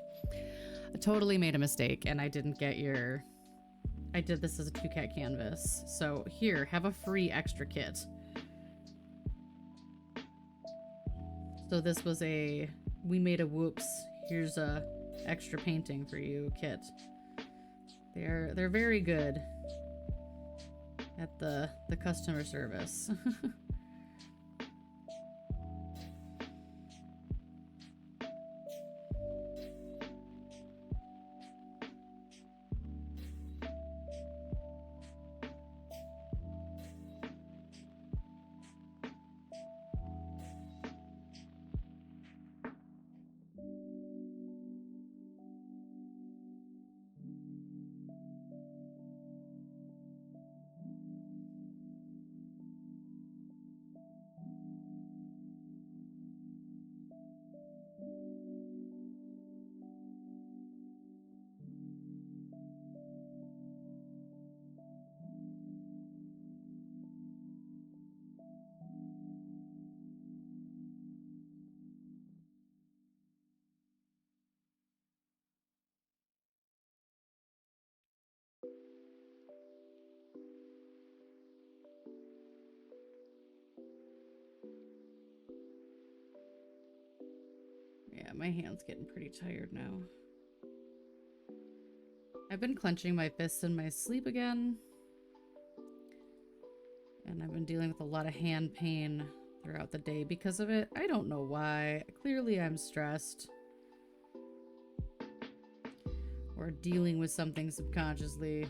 And I didn't get your... I did this as a 2-cat canvas. So here, have a free extra kit. So this was a... we made a whoops. Here's a extra painting for you kit. They're very good at the customer service. Yeah, my hand's getting pretty tired now. I've been clenching my fists in my sleep again. And I've been dealing with a lot of hand pain throughout the day because of it. I don't know why. Clearly I'm stressed. Or dealing with something subconsciously.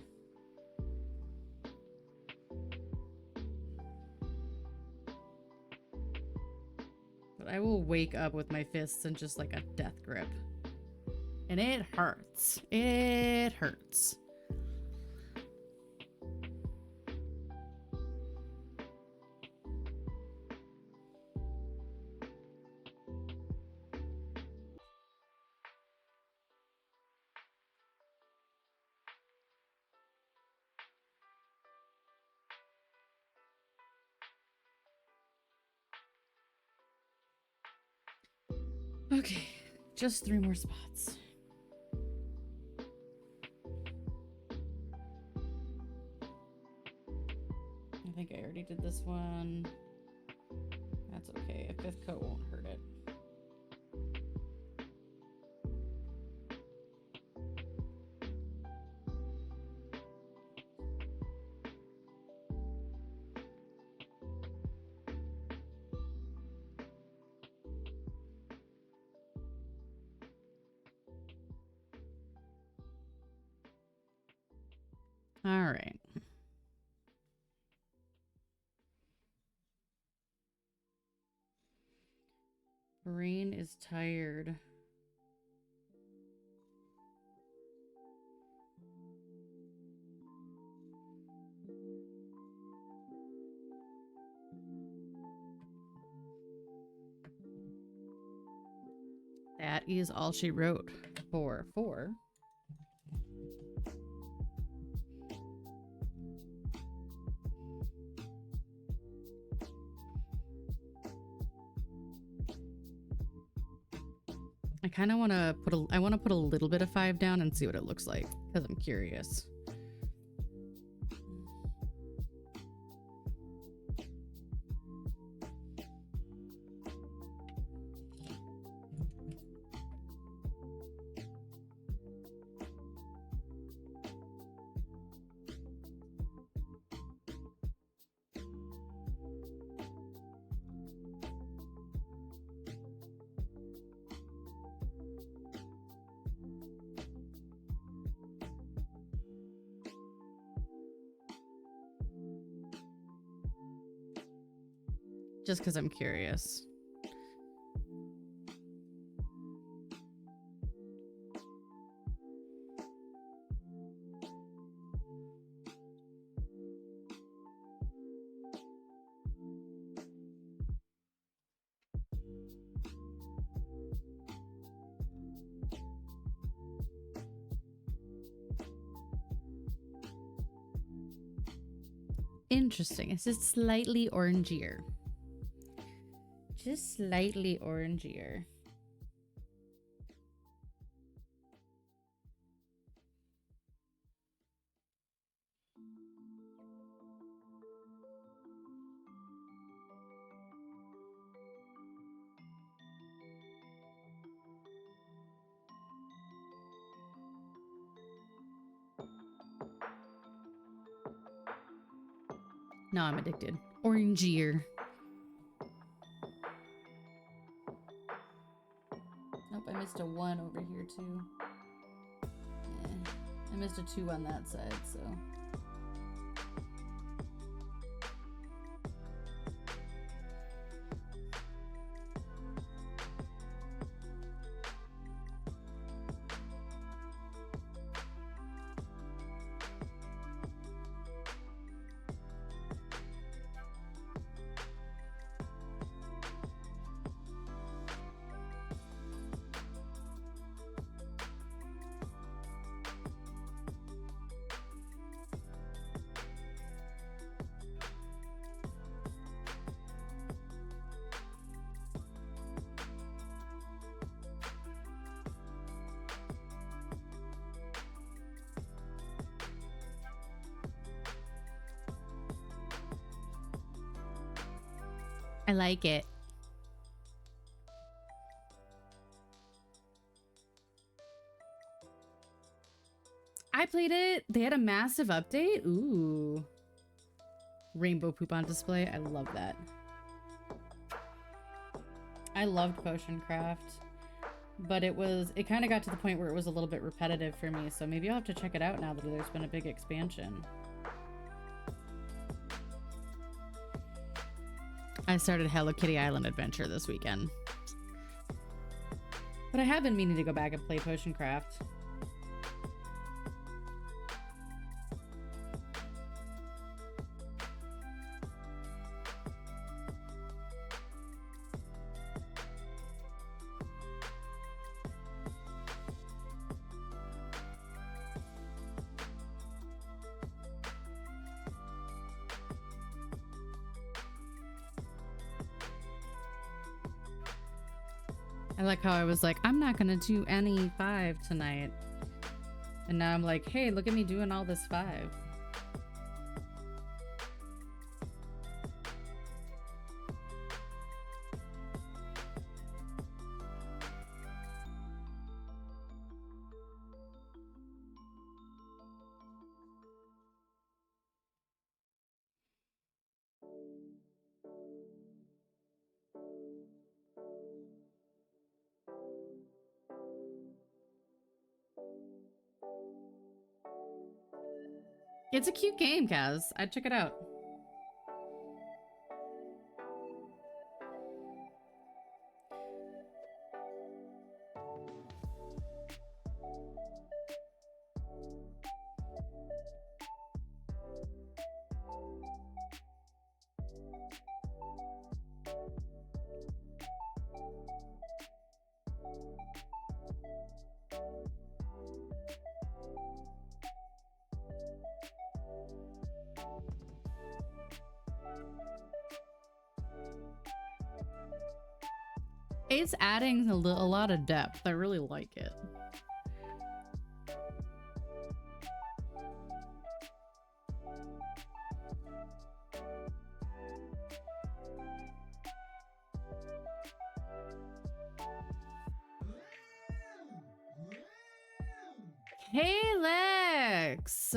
But I will wake up with my fists in just like a death grip. And it hurts. It hurts. Okay, just 3 more spots. I think I already did this one. That's okay. A 5th coat won't hurt it. All right. Brain is tired. That that is all she wrote for 4. I kind of want to put a little bit of 5 down and see what it looks like because I'm curious. Just because I'm curious. Interesting. It's just slightly orangier. Just slightly orangier. No, I'm addicted. Orangier. Nope, I missed a 1 over here too. Yeah, I missed a 2 on that side, so. I like it. I played it. They had a massive update. Ooh. Rainbow poop on display. I love that. I loved Potion Craft, but it kind of got to the point where it was a little bit repetitive for me. So maybe I'll have to check it out now that there's been a big expansion. I started Hello Kitty Island Adventure this weekend. But I have been meaning to go back and play Potion Craft. I like how I was like, I'm not gonna do any 5 tonight. And now I'm like, hey, look at me doing all this 5. It's a cute game, Kaz. I'd check it out. It's adding a lot of depth. I really like it. Hey, Lex.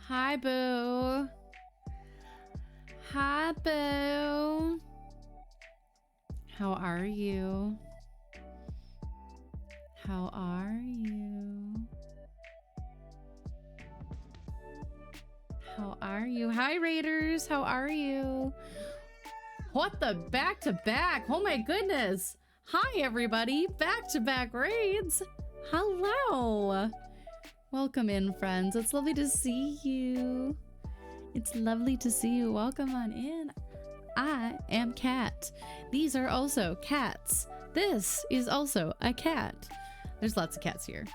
Hi, Boo. Hi, Boo. How are you? How are you? How are you? Hi, Raiders. How are you? What the back to back? Oh my goodness. Hi, everybody. Back to back raids. Hello. Welcome in, friends. It's lovely to see you. It's lovely to see you. Welcome on in. I am Cat. These are also cats. This is also a cat. There's lots of cats here.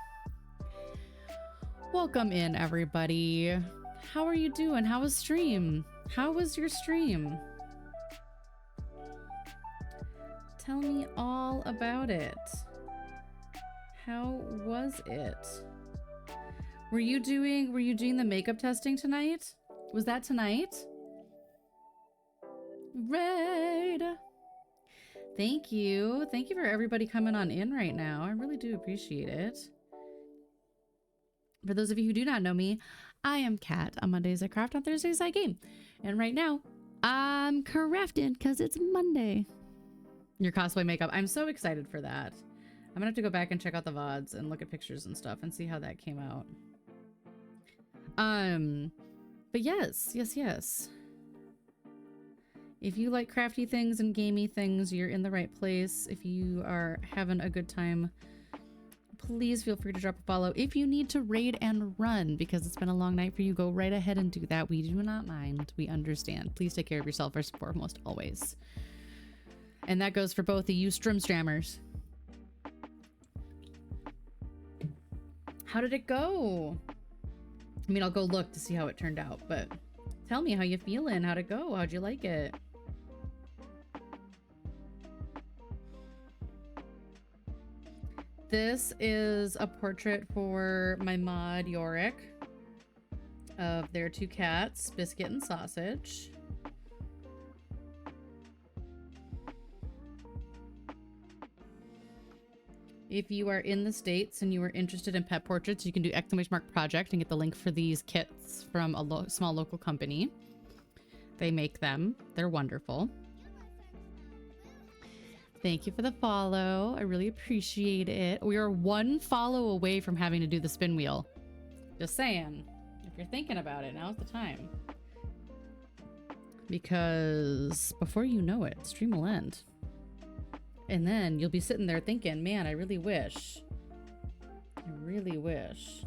Welcome in, everybody. How are you doing? How was stream? How was your stream? Tell me all about it. How was it? Were you doing the makeup testing tonight? Was that tonight? Raid. Thank you. Thank you for everybody coming on in right now. I really do appreciate it. For those of you who do not know me, I am Kat. On Mondays I craft, on Thursdays I game. And right now, I'm crafting because it's Monday. Your cosplay makeup. I'm so excited for that. I'm gonna have to go back and check out the VODs and look at pictures and stuff and see how that came out. But yes. If you like crafty things and gamey things, you're in the right place. If you are having a good time, please feel free to drop a follow. If you need to raid and run because it's been a long night for you, go right ahead and do that. We do not mind. We understand. Please take care of yourself first and foremost, always. And that goes for both of you strammers. How did it go? I mean, I'll go look to see how it turned out, but tell me how you feeling. How'd it go? How'd you like it? This is a portrait for my mod Yorick of their two cats, Biscuit and Sausage. If you are in the States and you are interested in pet portraits, you can do !project and get the link for these kits from a small local company. They make them. They're wonderful. Thank you for the follow. I really appreciate it. We are one follow away from having to do the spin wheel. Just saying. If you're thinking about it, now's the time. Because before you know it, stream will end. And then you'll be sitting there thinking, man, I really wish. I really wish.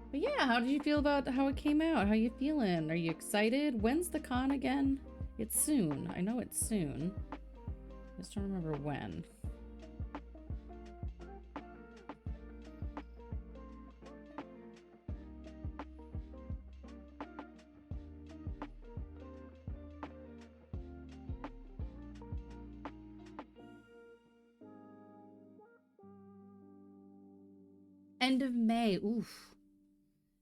But yeah, how did you feel about how it came out? How you feeling? Are you excited? When's the con again? It's soon. I know it's soon. I just don't remember when. End of May. Oof.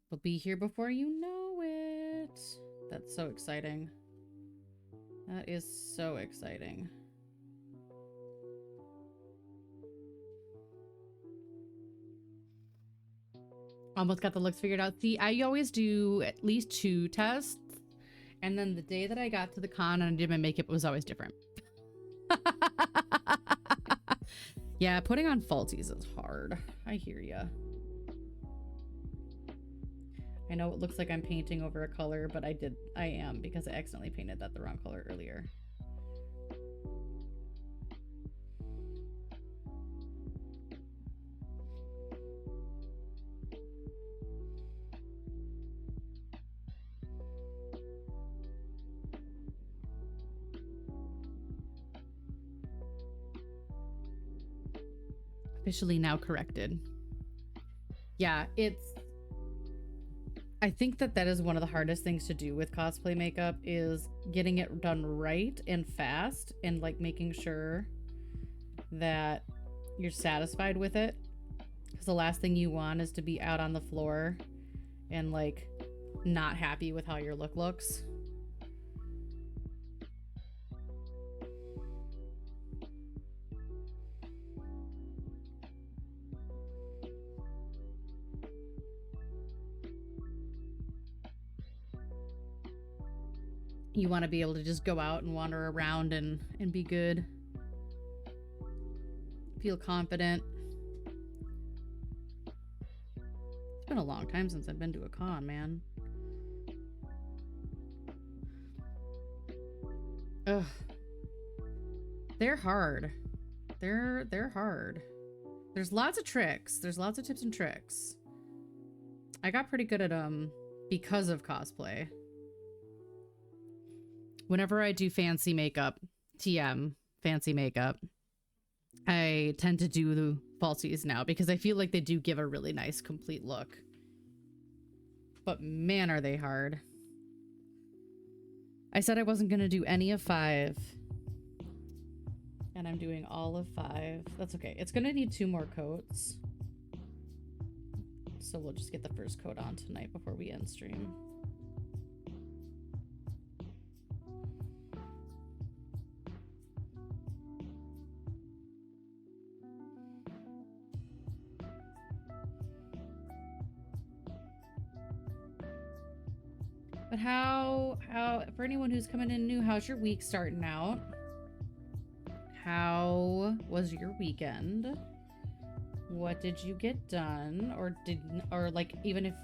We'll be here before you know it. That's so exciting. That is so exciting. Almost got the looks figured out. See, I always do at least 2 tests. And then the day that I got to the con and I did my makeup, it was always different. Yeah, putting on falsies is hard. I hear ya. I know it looks like I'm painting over a color, but I am because I accidentally painted that the wrong color earlier. Officially now corrected. Yeah, I think that is one of the hardest things to do with cosplay makeup is getting it done right and fast and like making sure that you're satisfied with it. Because the last thing you want is to be out on the floor and like not happy with how your look looks. You want to be able to just go out and wander around and be good. Feel confident. It's been a long time since I've been to a con, man. Ugh. They're hard. They're hard. There's lots of tricks. There's lots of tips and tricks. I got pretty good at them because of cosplay. Whenever I do fancy makeup, TM, fancy makeup, I tend to do the falsies now because I feel like they do give a really nice complete look. But man, are they hard. I said I wasn't going to do any of 5. And I'm doing all of 5. That's okay. It's going to need 2 more coats. So we'll just get the first coat on tonight before we end stream. But how, for anyone who's coming in new, how's your week starting out? How was your weekend? What did you get done? Or like, even if,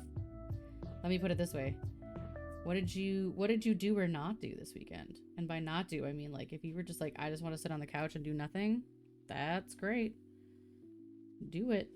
let me put it this way. What did you do or not do this weekend? And by not do, I mean like, if you were just like, I just want to sit on the couch and do nothing, that's great. Do it.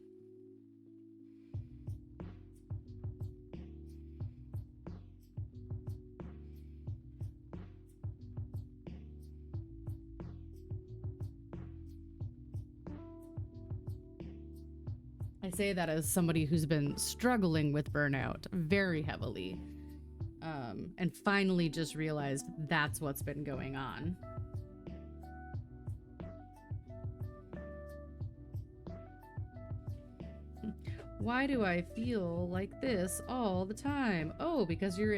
I say that as somebody who's been struggling with burnout very heavily, and finally just realized that's what's been going on. Why do I feel like this all the time? Oh, because you're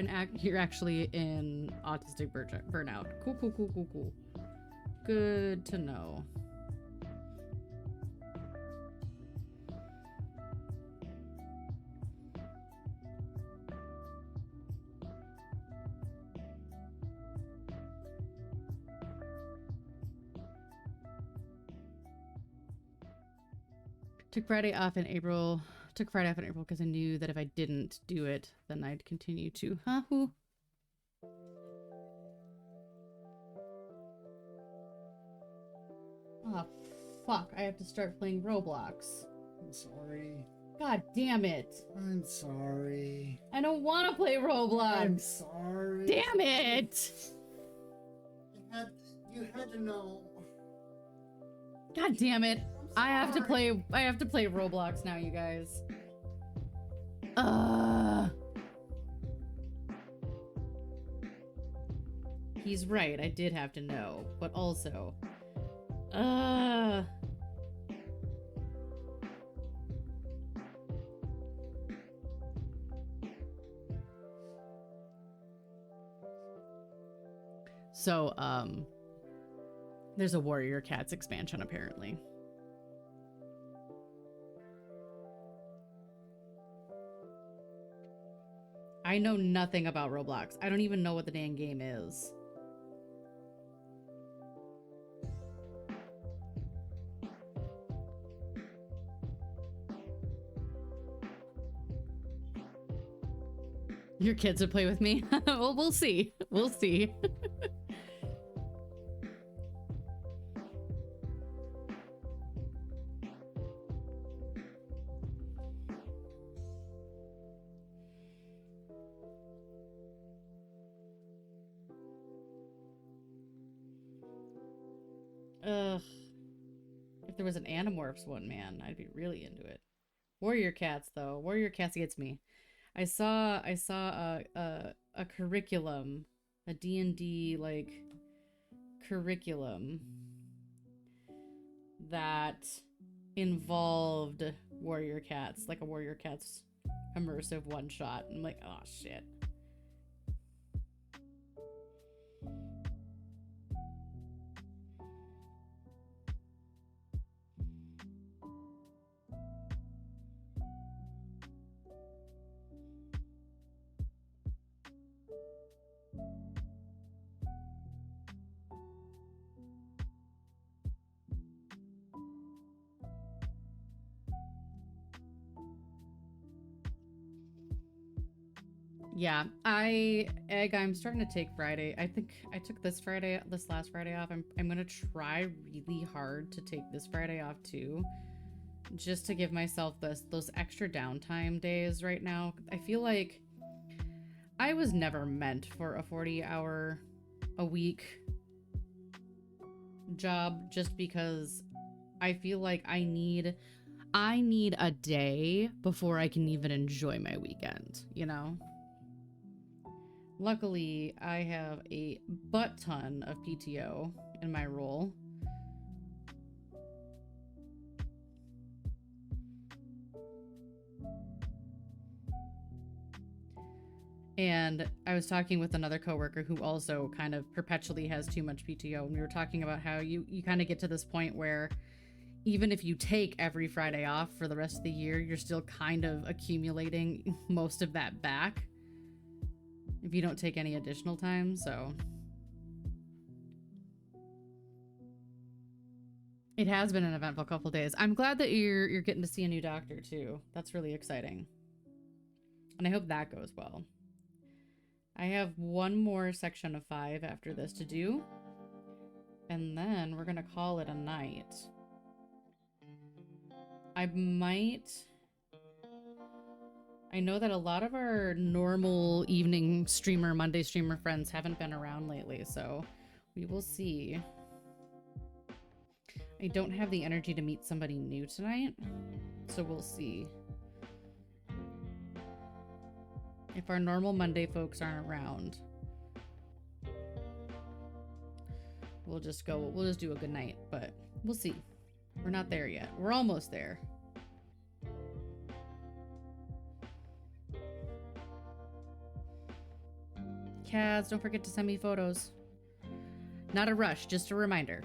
actually in autistic burnout. Cool. Good to know. Took Friday off in April because I knew that if I didn't do it, then I'd continue to. Huh? Who? Oh, fuck. I have to start playing Roblox. I'm sorry. God damn it. I'm sorry. I don't want to play Roblox. I'm sorry. Damn it. You had to know. God damn it. I have to play Roblox now, you guys. He's right, I did have to know, but also So, there's a Warrior Cats expansion apparently. I know nothing about Roblox. I don't even know what the dang game is. Your kids would play with me? Well, we'll see. We'll see. Ugh. If there was an Animorphs one, man, I'd be really into it. Warrior Cats, though. Warrior Cats gets me. I saw a curriculum, a D&D like curriculum that involved Warrior Cats, like a Warrior Cats immersive one shot. I'm like, oh shit. Yeah, I'm starting to take Friday. I think I took this last Friday off. I'm gonna try really hard to take this Friday off too, just to give myself those extra downtime days right now. I feel like I was never meant for a 40-hour a week job, just because I feel like I need a day before I can even enjoy my weekend, you know? Luckily, I have a butt ton of PTO in my role. And I was talking with another coworker who also kind of perpetually has too much PTO. And we were talking about how you kind of get to this point where even if you take every Friday off for the rest of the year, you're still kind of accumulating most of that back if you don't take any additional time. So it has been an eventful couple days. I'm glad that you're getting to see a new doctor too. That's really exciting. And I hope that goes well. I have one more section of 5 after this to do. And then we're going to call it a night. I know that a lot of our normal evening streamer, Monday streamer friends haven't been around lately, so we will see. I don't have the energy to meet somebody new tonight, so we'll see. If our normal Monday folks aren't around, we'll just do a good night, but we'll see. We're not there yet. We're almost there. Kaz, don't forget to send me photos. Not a rush, just a reminder.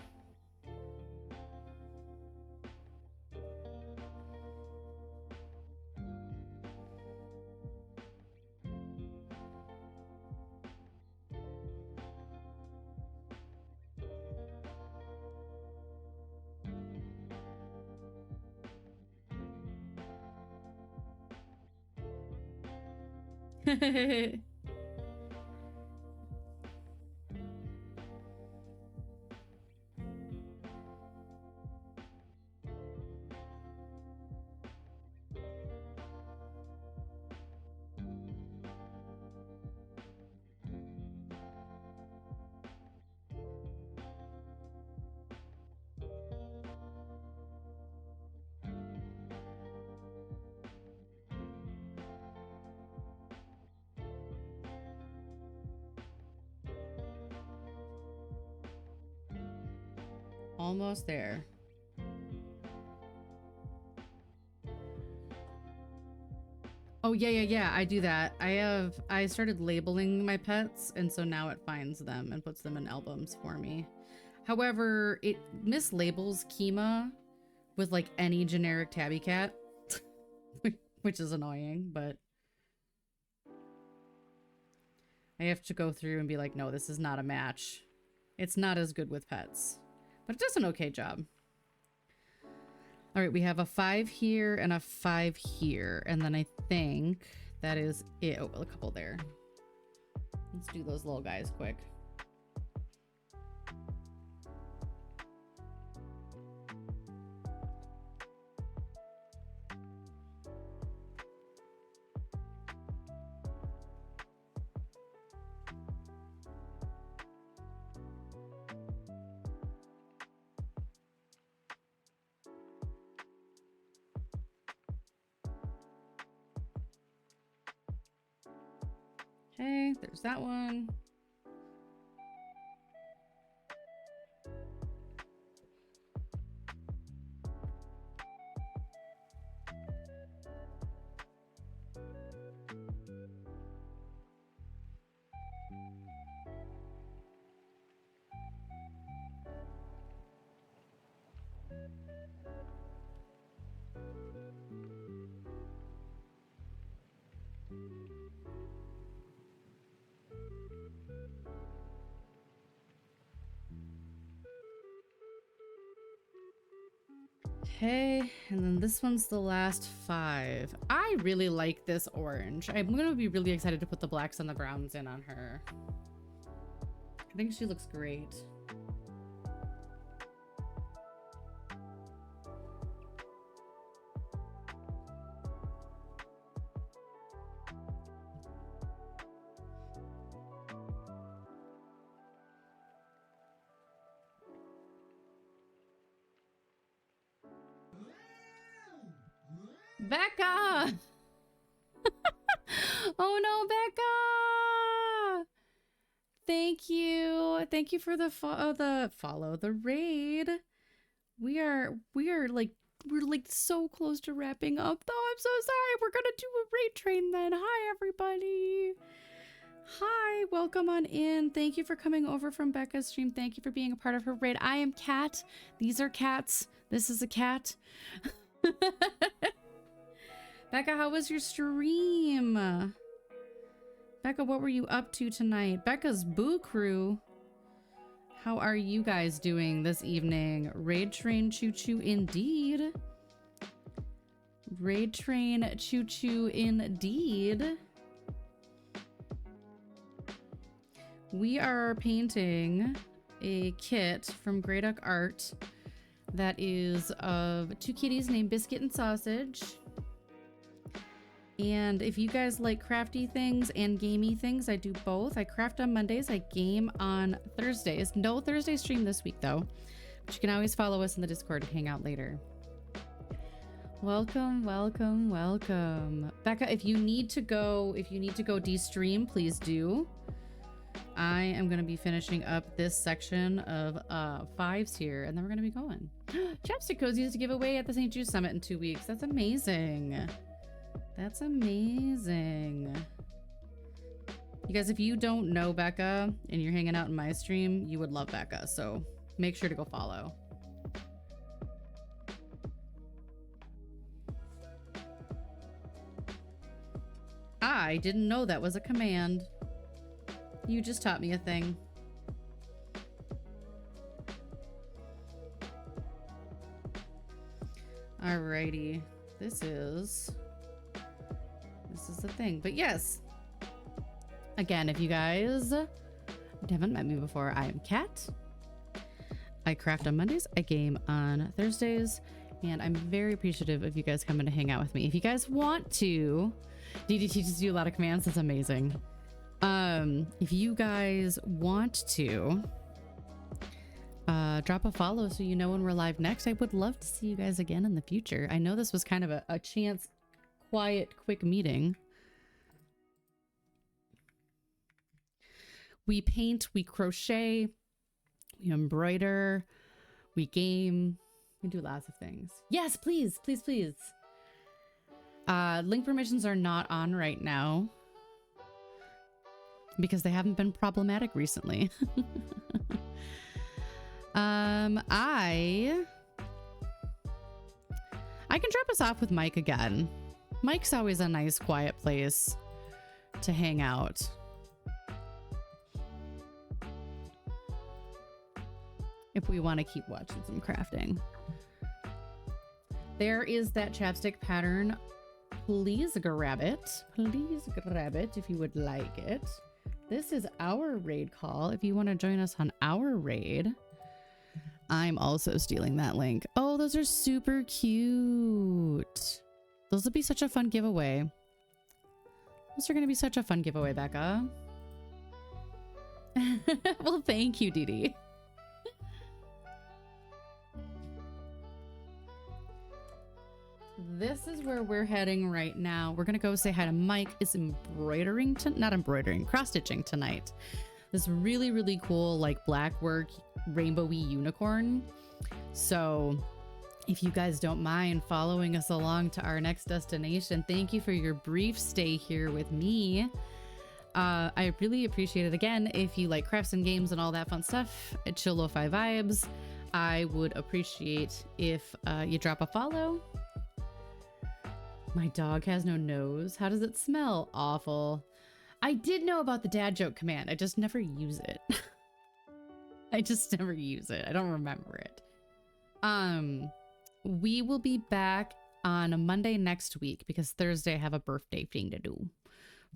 Almost there. Oh, yeah, I do that. I started labeling my pets, and so now it finds them and puts them in albums for me. However, it mislabels Kima with like any generic tabby cat, which is annoying, but I have to go through and be like, no, this is not a match. It's not as good with pets, but it does an okay job. All right, we have a 5 here and a 5 here, and then I think that is it. Oh, a couple there. Let's do those little guys quick. Okay, there's that one. Okay, and then this one's the last 5. I really like this orange. I'm gonna be really excited to put the blacks and the browns in on her. I think she looks great. Becca! Oh no, Becca! Thank you. Thank you for the follow, the raid. We're like so close to wrapping up though. I'm so sorry. We're gonna do a raid train then. Hi everybody. Hi, welcome on in. Thank you for coming over from Becca's stream. Thank you for being a part of her raid. I am Cat. These are cats. This is a cat. Becca, how was your stream? Becca, what were you up to tonight? Becca's Boo Crew. How are you guys doing this evening? Raid Train Choo Choo indeed. Raid Train Choo Choo indeed. We are painting a kit from Grey Duck Art that is of 2 kitties named Biscuit and Sausage. And if you guys like crafty things and gamey things, I do both. I craft on Mondays, I game on Thursdays. No Thursday stream this week though, but you can always follow us in the Discord and hang out later. Welcome, welcome, welcome. Becca, if you need to go de-stream, please do. I am gonna be finishing up this section of 5s here, and then we're gonna be going. Chapstick Cozies to give away at the St. Jude Summit in 2 weeks. That's amazing. That's amazing. You guys, if you don't know Becca and you're hanging out in my stream, you would love Becca, so make sure to go follow. I didn't know that was a command. You just taught me a thing. Alrighty. This is the thing. But yes, again, if you guys haven't met me before, I am Kat. I craft on Mondays, I game on Thursdays, and I'm very appreciative of you guys coming to hang out with me. If you guys want to, DD teaches you a lot of commands. That's amazing. If you guys want to drop a follow so you know when we're live next, I would love to see you guys again in the future. I know this was kind of a chance, quiet, quick meeting. We paint, we crochet, we embroider, we game, we do lots of things. Yes, please, please, please. Link permissions are not on right now because they haven't been problematic recently. I can drop us off with Mike again. Mike's always a nice, quiet place to hang out. If we want to keep watching some crafting. There is that chapstick pattern. Please grab it. Please grab it if you would like it. This is our raid call. If you want to join us on our raid. I'm also stealing that link. Oh, those are super cute. Those would be such a fun giveaway. Those are going to be such a fun giveaway, Becca. Well, thank you, Dee Dee. This this is where we're heading right now. We're gonna go say hi to Mike. Is embroidering not embroidering, cross-stitching tonight. This really, really cool, like black work, rainbowy unicorn. So if you guys don't mind following us along to our next destination, thank you for your brief stay here with me. I really appreciate it. Again, if you like crafts and games and all that fun stuff, chill lo-fi vibes, I would appreciate if you drop a follow. My dog has no nose. How does it smell? Awful. I did know about the dad joke command. I just never use it. I just never use it. I don't remember it. We will be back on a Monday next week because Thursday I have a birthday thing to do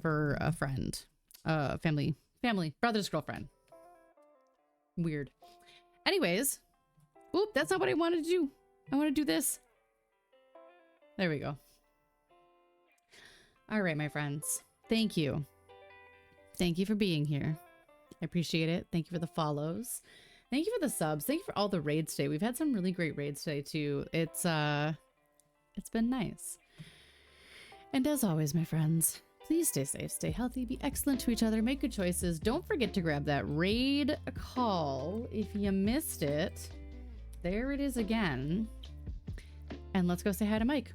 for a friend, family, brother's girlfriend. Weird. Anyways, oop, that's not what I wanted to do. I want to do this. There we go. All right, my friends. Thank you. Thank you for being here. I appreciate it. Thank you for the follows. Thank you for the subs. Thank you for all the raids today. We've had some really great raids today too. It's been nice. And as always, my friends, please stay safe, stay healthy, be excellent to each other, make good choices. Don't forget to grab that raid call if you missed it. There it is again. And let's go say hi to Mike.